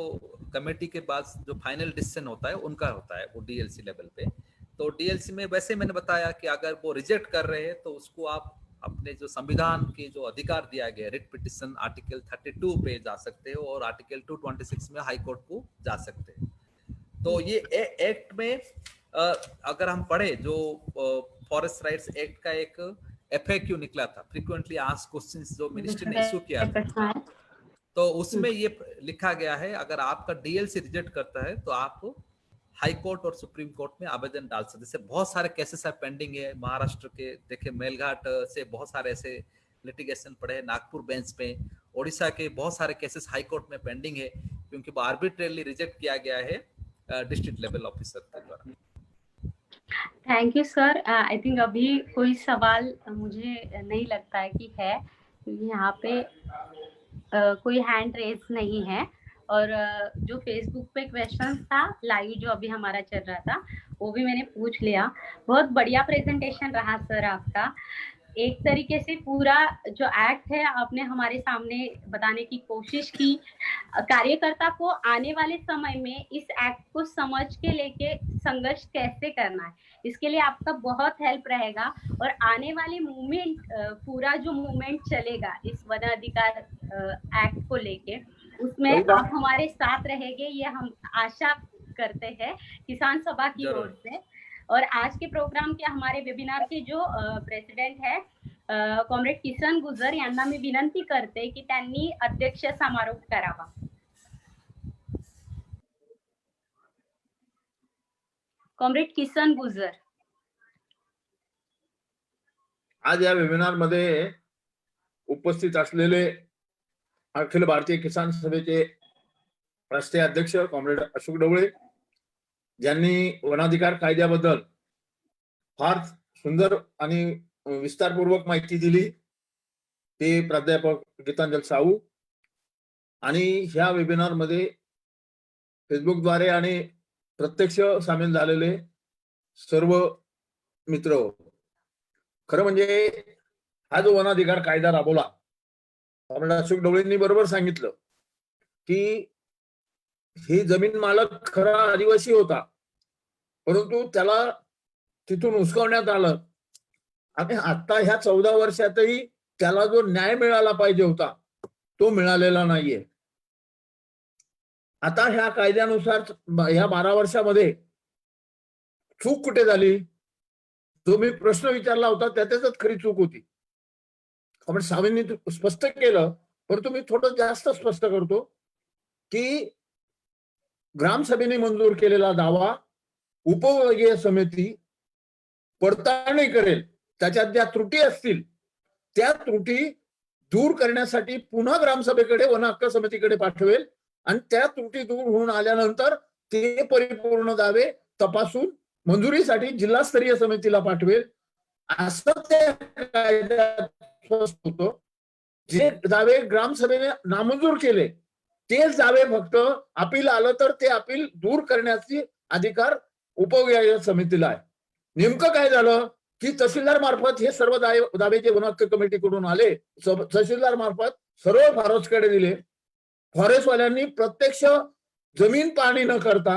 कमेटी के बाद जो फाइनल डिसीजन होता है उनका होता है, वो डीएलसी लेवल पे। तो डीएलसी में वैसे मैंने बताया कि अगर वो रिजेक्ट कर रहे हैं तो उसको आप अपने जो संविधान के जो अधिकार दिया गया, रिट पिटिशन आर्टिकल 32 पे जा सकते हो और आर्टिकल 226 में हाई कोर्ट को जा सकते हैं। तो ये एक्ट में अगर हम पढ़े, जो फॉरेस्ट राइट्स एक्ट का एक FAQ निकला था, फ्रीक्वेंटली आस्क्ड क्वेश्चंस, जो मिनिस्ट्री ने इशू किया था, तो उसमें ये लिखा गया है अगर आपका डीएलसी रिजेक्ट करता है तो आप हाई कोर्ट और सुप्रीम कोर्ट में आवेदन डाल सकते हैं। जैसे बहुत सारे केसेस है पेंडिंग है, महाराष्ट्र के देखिए मेलघाट से बहुत सारे ऐसे लिटिगेशन पड़े हैं, नागपुर बेंच पे, ओडिशा के बहुत सारे केसेस हाई कोर्ट में पेंडिंग है, क्योंकि वो आर्बिट्रेरली रिजेक्ट किया गया है डिस्ट्रिक्ट लेवल ऑफिसर के द्वारा। Thank you sir. I think अभी कोई सवाल मुझे नहीं लगता है कि है, क्योंकि यहाँ पे कोई हैंड रेज नहीं है, और जो फेसबुक पे क्वेश्चन था लाइव जो अभी हमारा चल रहा था वो भी मैंने पूछ लिया। बहुत बढ़िया प्रेजेंटेशन रहा सर आपका। एक तरीके से पूरा जो एक्ट है आपने हमारे सामने बताने की कोशिश की, कार्यकर्ता को आने वाले समय में इस एक्ट को समझ के लेके संघर्ष कैसे करना है, इसके लिए आपका बहुत हेल्प रहेगा। और आने वाले मूवमेंट, पूरा जो मूवमेंट चलेगा इस वन अधिकार एक्ट को लेके, उसमें आप हमारे साथ रहेंगे, ये हम आशा करते हैं किसान सभा की ओर से। और आज के प्रोग्राम के हमारे वेबिनार के जो प्रेसिडेंट है कॉम्रेड किसन गुजर यांना मी विनंती करते की त्यांनी अध्यक्ष समारोप करावा। कॉम्रेड किसन गुजर. आज या वेबिनार मध्ये उपस्थित असलेले अखिल भारतीय किसान सभेचे राष्ट्रीय अध्यक्ष कॉम्रेड अशोक ढवळे, ज्यांनी वनाधिकार कायद्याबद्दल फार सुंदर आणि विस्तारपूर्वक माहिती दिली, ते प्राध्यापक गीतांजल साहू, आणि ह्या वेबिनार मध्ये फेसबुकद्वारे आणि प्रत्यक्ष सामील झालेले सर्व मित्र. खरं म्हणजे हा जो वनाधिकार कायदा राबवला, कॉम्रेड अशोक ढवळेंनी बरोबर सांगितलं की ही जमीन मालक खरा आदिवासी होता, परंतु त्याला तिथून हुसकावण्यात आलं. आणि आता ह्या 14 वर्षातही त्याला जो न्याय मिळाला पाहिजे होता तो मिळालेला नाहीये. आता ह्या कायद्यानुसार ह्या 12 वर्षामध्ये चूक कुठे झाली, जो मी प्रश्न विचारला होता त्यातच खरी चूक होती. आपण साहेबांनी स्पष्ट केलं, परंतु मी थोडं जास्त स्पष्ट करतो की ग्रामसभेने मंजूर केलेला दावा उपविभागीय समिती पडताळणी करेल, त्याच्यात ज्या त्रुटी असतील त्या त्रुटी दूर करण्यासाठी पुन्हा ग्रामसभेकडे वन हक्क समितीकडे पाठवेल, आणि त्या त्रुटी दूर होऊन आल्यानंतर ते परिपूर्ण दावे तपासून मंजुरीसाठी जिल्हास्तरीय समितीला पाठवेल, असं ते कायद्यात स्पष्ट होतं. जे दावे ग्रामसभेने नामंजूर केले तेच दावे फक्त अपील आलं तर ते अपील दूर करण्याची अधिकार उपविभागीय समितीला आहे. नेमकं काय झालं की तहसीलदार मार्फत हे सर्व दावे जे वन हक्क कमिटीकडून आले, तहसीलदार मार्फत सर्व फॉरेस्टकडे दिले. फॉरेस्टवाल्यांनी प्रत्यक्ष जमीन पाहणी न करता,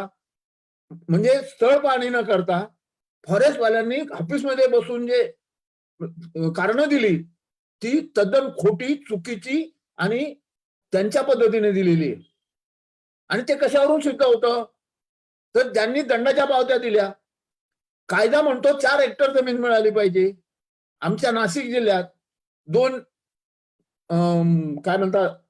म्हणजे स्थळ पाहणी न करता, फॉरेस्टवाल्यांनी ऑफिसमध्ये बसून जे कारणं दिली ती तद्दन खोटी, चुकीची आणि त्यांच्या पद्धतीने दिलेली आहे. आणि ते कशावरून सिद्ध होतं, तर त्यांनी दंडाच्या पावत्या दिल्या. कायदा म्हणतो 4 हेक्टर जमीन मिळाली पाहिजे. आमच्या नाशिक जिल्ह्यात 2 काय म्हणतात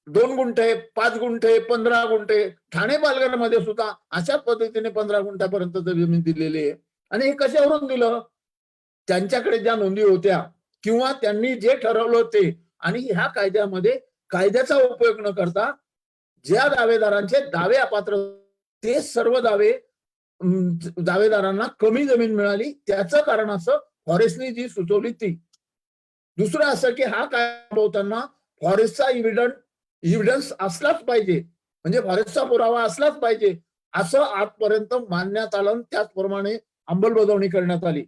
2 गुंठे, 5 गुंठे, 15 गुंठे, ठाणे पालघरमध्ये सुद्धा अशाच पद्धतीने 15 गुंठ्यापर्यंत जमीन दिलेली आहे. आणि हे कशावरून दिलं, त्यांच्याकडे ज्या नोंदी होत्या किंवा त्यांनी जे ठरवलं ते. आणि ह्या कायद्यामध्ये कायद्याचा उपयोग न करता ज्या दावेदारांचे दावे अपात्र ते सर्व दावेदारांना कमी जमीन मिळाली, त्याचं कारण असं फॉरेस्टने जी सुचवली ती. दुसरं असं की हा कायदा होताना फॉरेस्टचा इव्हिडन्स असलाच पाहिजे, म्हणजे फॉरेस्टचा पुरावा असलाच पाहिजे असं आजपर्यंत मानण्यात आलं, त्याचप्रमाणे अंमलबजावणी करण्यात आली.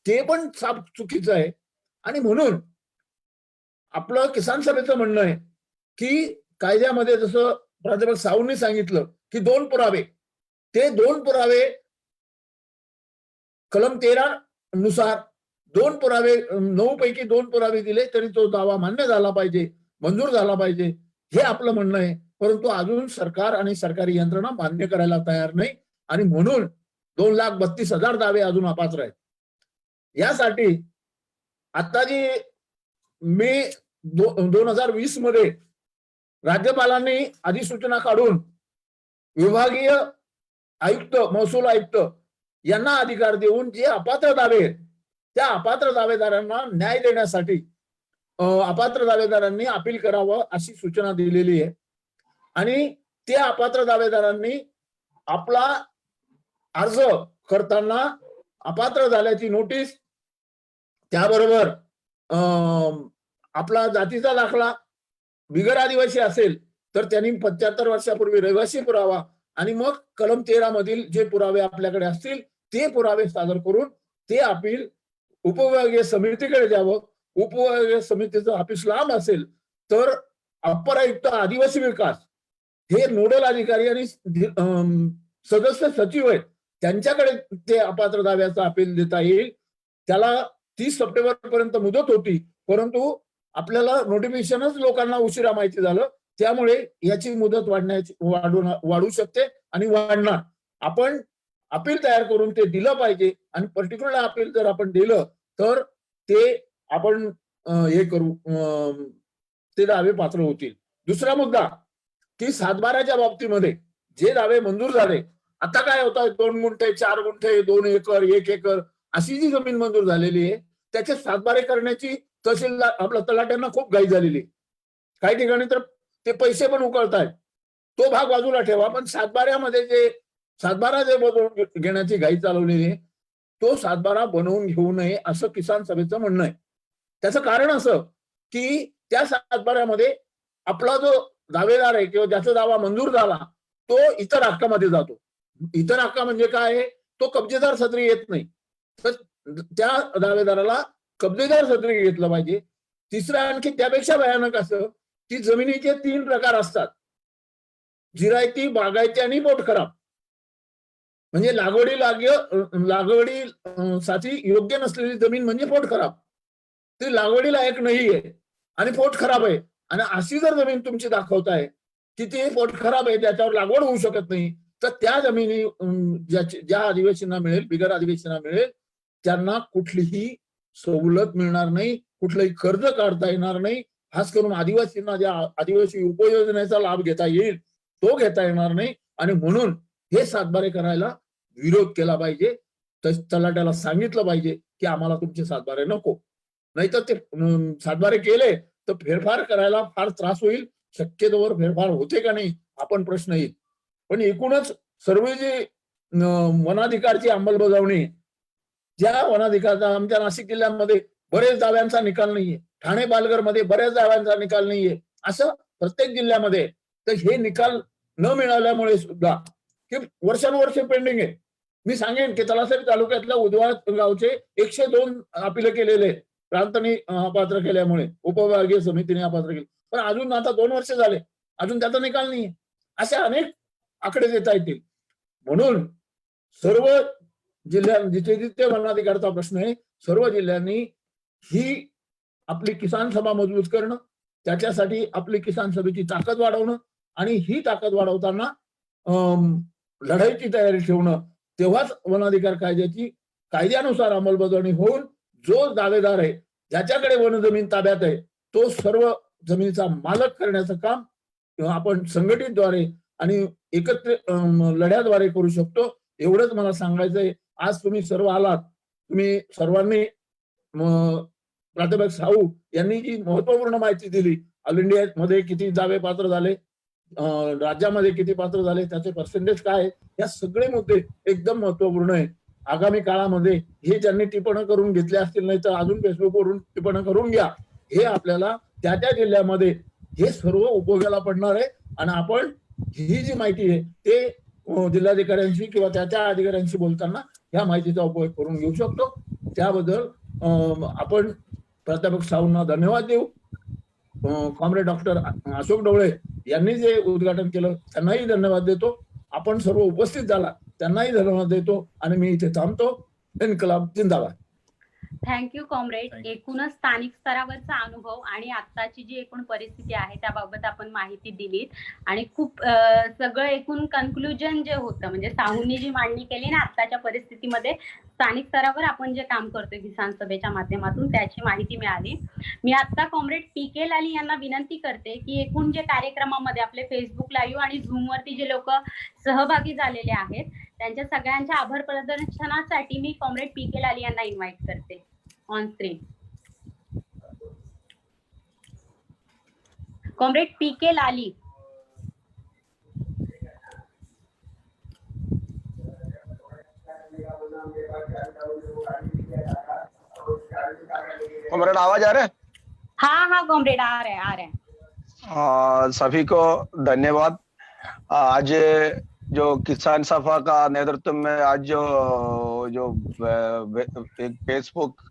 ते पण साफ चुकीचं आहे. आणि म्हणून आपलं किसान सभेचं म्हणणं आहे की कायद्यामध्ये जसं प्राध्यापक साहूंनी सांगितलं की 2 पुरावे, ते 2 पुरावे कलम 13 नुसार 2 पुरावे, 9 पैकी 2 पुरावे दिले तरी तो दावा मान्य झाला पाहिजे, मंजूर झाला पाहिजे, हे आपलं म्हणणं आहे. परंतु अजून सरकार आणि सरकारी यंत्रणा मान्य करायला तयार नाही, आणि म्हणून 2,32,000 दावे अजून अपात्र आहेत. यासाठी आता जी मे 2020 मध्ये राज्यपालांनी अधिसूचना काढून विभागीय आयुक्त, महसूल आयुक्त यांना अधिकार देऊन जे अपात्र दावे आहेत त्या अपात्र दावेदारांना न्याय देण्यासाठी अपात्र दावेदारांनी अपील करावं अशी सूचना दिलेली आहे. आणि त्या अपात्र दावेदारांनी आपला अर्ज करताना अपात्र झाल्याची नोटीस, त्याबरोबर आपला जातीचा दाखला, बिगर आदिवासी असेल तर त्यांनी 75 वर्षापूर्वी रहिवासी पुरावा, आणि मग कलम 13 मधील जे पुरावे आपल्याकडे असतील ते पुरावे सादर करून ते अपील उपविभागीय समितीकडे द्यावं. उपविभागीय समितीचं ऑफिस लांब असेल तर अप्पर आयुक्त आदिवासी विकास हे नोडल अधिकारी आणि सदस्य सचिव आहेत, त्यांच्याकडे ते अपात्र दाव्याचा अपील देता येईल. त्याला 30 सप्टेंबर पर्यंत मुदत होती, परंतु आपल्याला नोटिफिकेशनच लोकांना उशिरा माहिती झालं, त्यामुळे याची मुदत वाढू शकते आणि वाढणार. आपण अपील तयार करून ते दिलं पाहिजे, आणि पर्टिक्युलर अपील जर आपण दिलं तर ते आपण हे करू, ते दावे पात्र होतील. दुसरा मुद्दा की 7/12च्या बाबतीमध्ये जे दावे मंजूर झाले आता काय होत आहे, 2 गुंठे 4 गुंठे 2 एकर 1 एकर अशी जी जमीन मंजूर झालेली आहे त्याचे सातबारे करण्याची तहसीलदार आपल्या तलाट्यांना खूप घाई झालेली. काही ठिकाणी तर ते पैसे पण उकळतायत. तो भाग बाजूला ठेवा, पण सातबाऱ्यामध्ये जे सातबारा जे बनवून घेण्याची घाई चालवलेली आहे तो सातबारा बनवून घेऊ नये असं किसान सभेचं म्हणणं आहे. त्याचं कारण असं की त्या सातबाऱ्यामध्ये आपला जो दावेदार आहे किंवा ज्याचा दावा मंजूर झाला तो इतर हक्कामध्ये जातो. इतर हक्क म्हणजे काय आहे, तो कब्जेदार सदरी येत नाही, तर त्या दावेदाराला कब्जेदार सदरी घेतलं पाहिजे. तिसरं आणखी त्यापेक्षा भयानक असं की जमिनीचे 3 प्रकार असतात, जिरायती, बागायती आणि पोटखराब. म्हणजे लागवडीसाठी योग्य नसलेली जमीन म्हणजे पोटखराब, ती लागवडीला लायक नाहीये आणि पोट खराब आहे. आणि अशी जर जमीन तुमची दाखवताय की ती पोट खराब आहे, त्याच्यावर लागवड होऊ शकत नाही, तर त्या जमिनी ज्या आदिवासींना मिळेल, बिगर आदिवासींना मिळेल, त्यांना कुठलीही सवलत मिळणार नाही, कुठलंही कर्ज काढता येणार नाही. खास करून आदिवासींना ज्या आदिवासी उपयोजनेचा लाभ घेता येईल तो घेता येणार नाही. आणि म्हणून हे सातबारे करायला विरोध केला पाहिजे. तलाट्याला सांगितलं पाहिजे की आम्हाला तुमचे सातबारे नको, नाहीतर ते सातबारे केले तर फेरफार करायला फार त्रास होईल. शक्यतोवर फेरफार होते का नाही आपण प्रश्न येईल. पण एकूणच सर्व जे वनाधिकारची अंमलबजावणी, ज्या वनाधिकारचा आमच्या नाशिक जिल्ह्यामध्ये बरेच दाव्यांचा निकाल नाहीये, ठाणे पालघरमध्ये बऱ्याच दाव्यांचा निकाल नाहीये, असं प्रत्येक जिल्ह्यामध्ये. तर हे निकाल न मिळाल्यामुळे सुद्धा की वर्षानुवर्ष पेंडिंग आहे. मी सांगेन की तलासरी तालुक्यातल्या उदवाड गावचे 102 अपील केलेले प्रांतांनी अपात्र केल्यामुळे, उपविभागीय समितीने अपात्र केले, पण अजून आता 2 वर्ष झाले अजून त्याचा निकाल नाहीये. असे अनेक आकडे देता येतील. म्हणून सर्व जिल्ह्यात जिथे जिथे वनाधिकारचा प्रश्न आहे सर्व जिल्ह्यांनी ही आपली किसान सभा मजबूत करणं, त्याच्यासाठी आपली किसान सभेची ताकद वाढवणं आणि ही ताकद वाढवताना लढाईची तयारी ठेवणं, तेव्हाच वनाधिकार कायद्याची कायद्यानुसार अंमलबजावणी होऊन जो दावेदार आहे ज्याच्याकडे वनजमीन ताब्यात आहे तो सर्व जमिनीचा मालक करण्याचं काम आपण संघटितद्वारे आणि एकत्र लढ्याद्वारे करू शकतो. एवढंच मला सांगायचंय. आज तुम्ही सर्व आलात, तुम्ही सर्वांनी प्राध्यापक साहू यांनी जी महत्वपूर्ण माहिती दिली, ऑल इंडिया मध्ये किती दावे पात्र झाले, राज्यामध्ये किती पात्र झाले, त्याचे पर्सेंटेज काय आहे, या सगळे मुद्दे एकदम महत्वपूर्ण आहे. आगामी काळामध्ये हे ज्यांनी टिप्पण करून घेतले असतील नाही तर अजून फेसबुकवरून टिप्पण करून घ्या. हे आपल्याला त्या त्या जिल्ह्यामध्ये हे सर्व उपयोगाला पडणार आहे. आणि आपण ही जी माहिती आहे ते जिल्हाधिकाऱ्यांशी किंवा त्या अधिकाऱ्यांशी बोलताना या माहितीचा उपयोग करून घेऊ शकतो. त्याबद्दल आपण प्राध्यापक साहूंना धन्यवाद देऊ. कॉम्रेड डॉक्टर अशोक ढवळे यांनी जे उद्घाटन केलं त्यांनाही धन्यवाद देतो. आपण सर्व उपस्थित झाला त्यांनाही धन्यवाद देतो आणि मी इथे थांबतो. इन्कलाब जिंदाबाद. Thank you comrade. एकूणच स्थानिक स्तरावरचा अनुभव आणि आत्ताची जी एकूण परिस्थिती आहे त्याबाबत आपण माहिती दिलीत आणि खूप सगळं एकूण कन्क्लुजन जे होतं म्हणजे साहूंनी जी मांडणी केली ना आत्ताच्या परिस्थितीमध्ये स्थानिक स्तरावर आपण जे काम करतोय किसान सभेच्या माध्यमातून त्याची माहिती मिळाली. मी आता कॉम्रेड पी.के. लाली यांना विनंती करते की एकूण जे कार्यक्रमामध्ये आपले फेसबुक लाईव्ह आणि झूम वरती जे लोक सहभागी झालेले आहेत त्यांच्या सगळ्यांच्या आभार प्रदर्शनासाठी मी कॉम्रेड पी.के. लाली यांना इन्व्हाइट करते on screen. Comrade PK. Lali. Comrade आवाज आ रहा है? हाँ कॉमरेड आ रहा है। सभी को धन्यवाद। आज जो किसान सभा का नेतृत्व में आज जो एक फेसबुक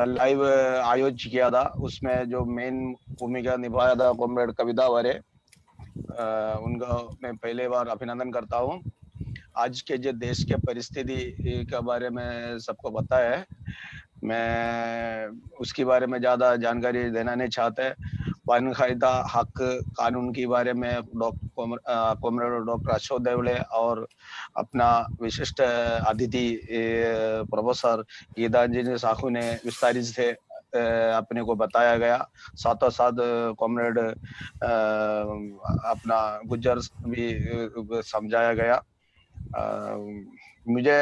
लाइव आयोजित किया था उसमें जो मेन भूमिका निभाया था कॉमरेड कविता वरे, उनका मैं पहले बार अभिनंदन करता हूँ। आज के जो देश के परिस्थिति के बारे में सबको पता है, मैं उसके बारे में ज्यादा जानकारी देना नहीं चाहते। वन कायदा हक कानून के बारे में कॉमरेड डॉक्टर अशोक ढवळे और अपना विशिष्ट अतिथि प्रोफेसर गीतांजलि साहू ने विस्तारित से अपने को बताया गया। साथों साथ कॉमरेड अपना गुज्जर भी समझाया गया। मुझे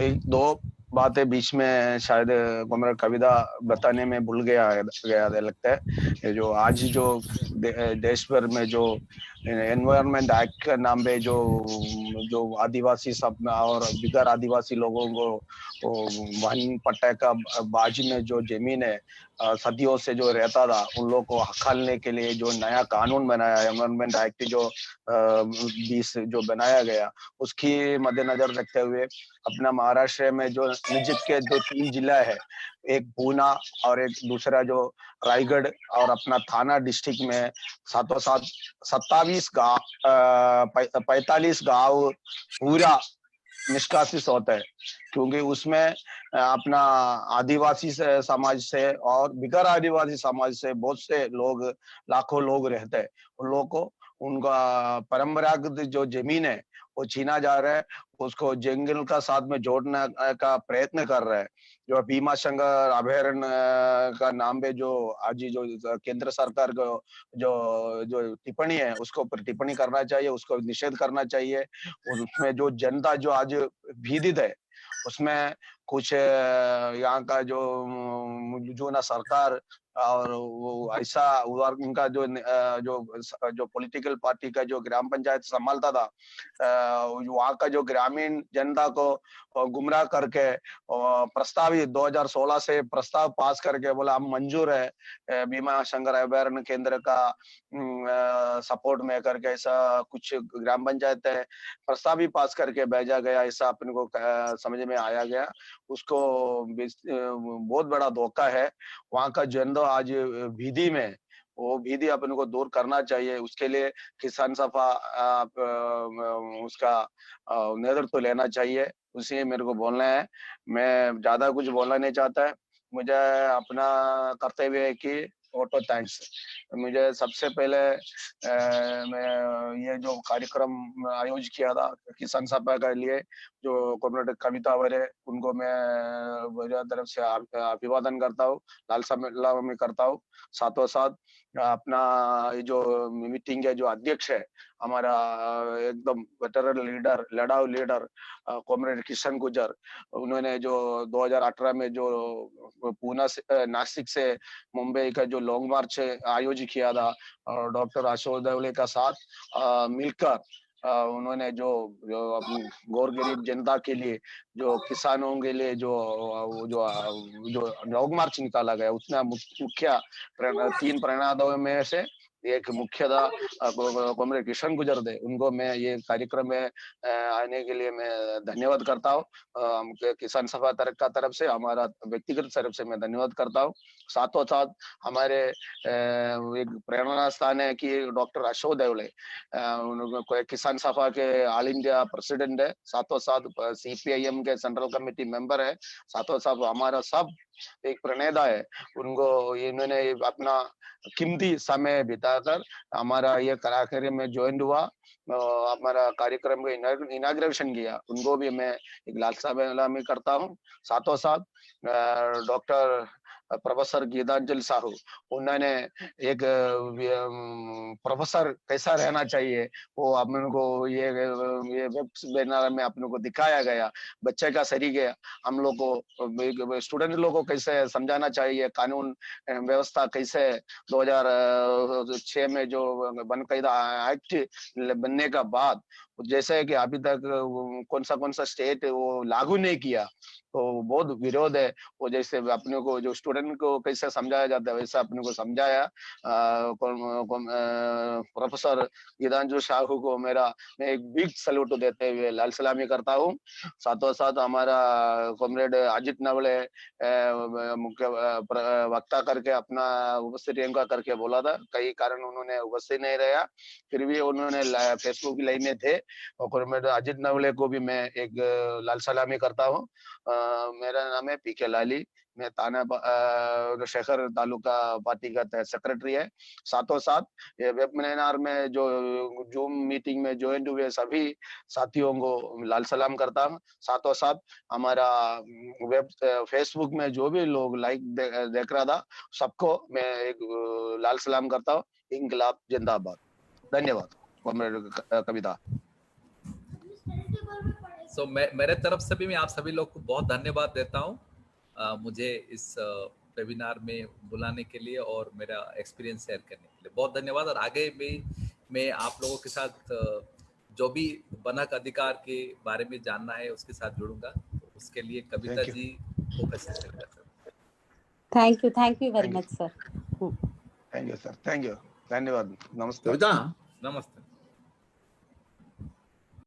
एक दो बातें बीच में शायद कॉमरेड कविता बताने में भूल गया लगता है। ये जो आज जो देश भर में जो एनवायरनमेंट एक्ट के नाम पे जो आदिवासी सब और बिगर आदिवासी लोगों को वन पट्टे का बाजी में जो जमीन है सदियों से जो रहता था उन लोगों को हकालने के लिए जो नया कानून बनाया एनवायरनमेंट एक्ट जो 20 जो बनाया गया उसकी मद्देनजर रखते हुए अपना महाराष्ट्र में जो निजित के जो 3 जिला है, एक पूना और एक दूसरा जो रायगढ़ और अपना थाना डिस्ट्रिक्ट में सातों सात 27 गाँव 45 गाँव पूरा निष्कासित होता है, क्योंकि उसमें अपना आदिवासी समाज से और बिगर आदिवासी समाज से बहुत से लोग लाखों लोग रहते हैं। उन लोगों को उनका परंपरागत जो जमीन है वो छीना जा रहा है, उसको जंगल का साथ में जोड़ने का प्रयत्न कर रहा है। जो भीमा शंकर अभयारण्य का नाम पे जो आज जो केंद्र सरकार को जो जो टिप्पणी है उसको ऊपर टिप्पणी करना चाहिए, उसको निषेध करना चाहिए। उसमें जो जनता जो आज भीदित है उसमें कुछ यहाँ का जो ना सरकार और वो ऐसा उनका जो पॉलिटिकल पार्टी का जो ग्राम पंचायत संभालता था वहाँ का जो ग्रामीण जनता को गुमराह करके प्रस्तावित 2016 से प्रस्ताव पास करके बोला हम मंजूर है भीमा शंकर अभयारण्य केंद्र का सपोर्ट में करके ऐसा कुछ ग्राम पंचायत है प्रस्ताव भी पास करके भेजा गया, ऐसा अपने को समझ में आया गया। उसको बहुत बड़ा धोखा है। वहाँ का जनता आज भीदी में वो भीदी अपन को दूर करना चाहिए। उसके लिए किसान सभा उसका नेतृत्व लेना चाहिए। उसी मेरे को बोलना है। मैं ज्यादा कुछ बोलना नहीं चाहता है। मुझे अपना कर्तव्य है कि ऑटो थैंक्स। मुझे सबसे पहले मैं ये जो कार्यक्रम आयोजित किया था किसान सभा के लिए जो कॉमरेड कविता वरे उनको मैं मेरी तरफ से अभिवादन करता हूँ, लाल सलामी करता हूँ। साथों साथ अपना ये जो मीटिंग के जो अध्यक्ष है हमारा एकदम वेटरन लीडर लड़ाऊ लीडर कॉमरेड किशन गुजर, उन्होंने जो 2018 में जो पूना से नासिक से मुंबई का जो लॉन्ग मार्च आयोजित किया था डॉक्टर अशोक देवले का साथ मिलकर उन्होंने जो अपनी गौर गरीब जनता के लिए जो किसानों के लिए जो लॉन्ग मार्च निकाला गया उसमें मुख्य 3 प्रणोदयों में से एक मुख्य था कॉमरेड किशन गुजर थे। उनको मैं ये कार्यक्रम में आने के लिए मैं धन्यवाद करता हूँ। किसान सभा तरफ से हमारा व्यक्तिगत तरफ से मैं धन्यवाद करता हूँ। साथों साथ हमारे एक प्रेरणा स्थान है कि डॉक्टर अशोक देवले किसान सभा के ऑल इंडिया प्रेसिडेंट है, साथों साथ CPIM के सेंट्रल कमेटी मेंबर है, साथों साथ हमारा सब एक प्रणेता है। उनको इन्होंने अपना कीमती समय बिताकर हमारा ये कार्यक्रम में ज्वाइन हुआ, हमारा कार्यक्रम का इनाग्रेशन किया। उनको भी मैं एक लाल सलामी करता हूँ। साथों साथ डॉक्टर प्रोफेसर गीतांजलि साहू, उन्होंने एक प्रोफेसर कैसा रहना चाहिए वो अपन को ये वेब वेबिनार में अपन को दिखाया गया। बच्चे का सरीके हम लोग को स्टूडेंट लोग को कैसे समझाना चाहिए, कानून व्यवस्था कैसे 2006 में जो वन कायदा एक्ट बनने का बाद जैसे कि अभी तक कौन सा स्टेट वो लागू नहीं किया, तो बहुत विरोध है। वो जैसे अपने को जो स्टूडेंट को कैसे समझाया जाता है वैसा अपने को समझाया। प्रोफेसर गीतांजलि साहू को मैं एक बिग सैल्यूट देते हुए लाल सलामी करता हूँ। साथों साथ हमारा कॉमरेड अजित नवले मुख्य वक्ता करके अपना उपस्थित करके बोला था, कई कारण उन्होंने उपस्थित नहीं रहा, फिर भी उन्होंने फेसबुक लाइव में थे। और कॉमरेड अजित नवले को भी मैं एक लाल सलामी करता हूँ। मेरा नाम है PK लाली, मैं थाना शेखर तालुका पार्टी का सेक्रेटरी है। साथों साथ ये वेबिनार में जो जूम मीटिंग में ज्वाइन हुए सभी साथियों को लाल सलाम करता हूँ। साथों साथ हमारा फेसबुक में जो भी लोग लाइक देख रहा था सबको मैं एक लाल सलाम करता हूँ। इंकलाब जिंदाबाद। धन्यवाद कॉमरेड कविता। सो मेरे तरफ से भी मैं आप सभी लोग को बहुत धन्यवाद देता हूँ मुझे इस वेबिनार में बुलाने के लिए और मेरा एक्सपीरियंस शेयर करने के लिए बहुत धन्यवाद। और आगे भी मैं आप लोगों के साथ जो भी बनहक अधिकार के बारे में जानना है उसके साथ जुड़ूंगा। तो उसके लिए कविता Thank you. जी को फैसिलिटेट कर सकते हैं। Thank you very Thank you. Much sir. Thank you sir, thank you, धन्यवाद, नमस्कार। कविता नमस्ते।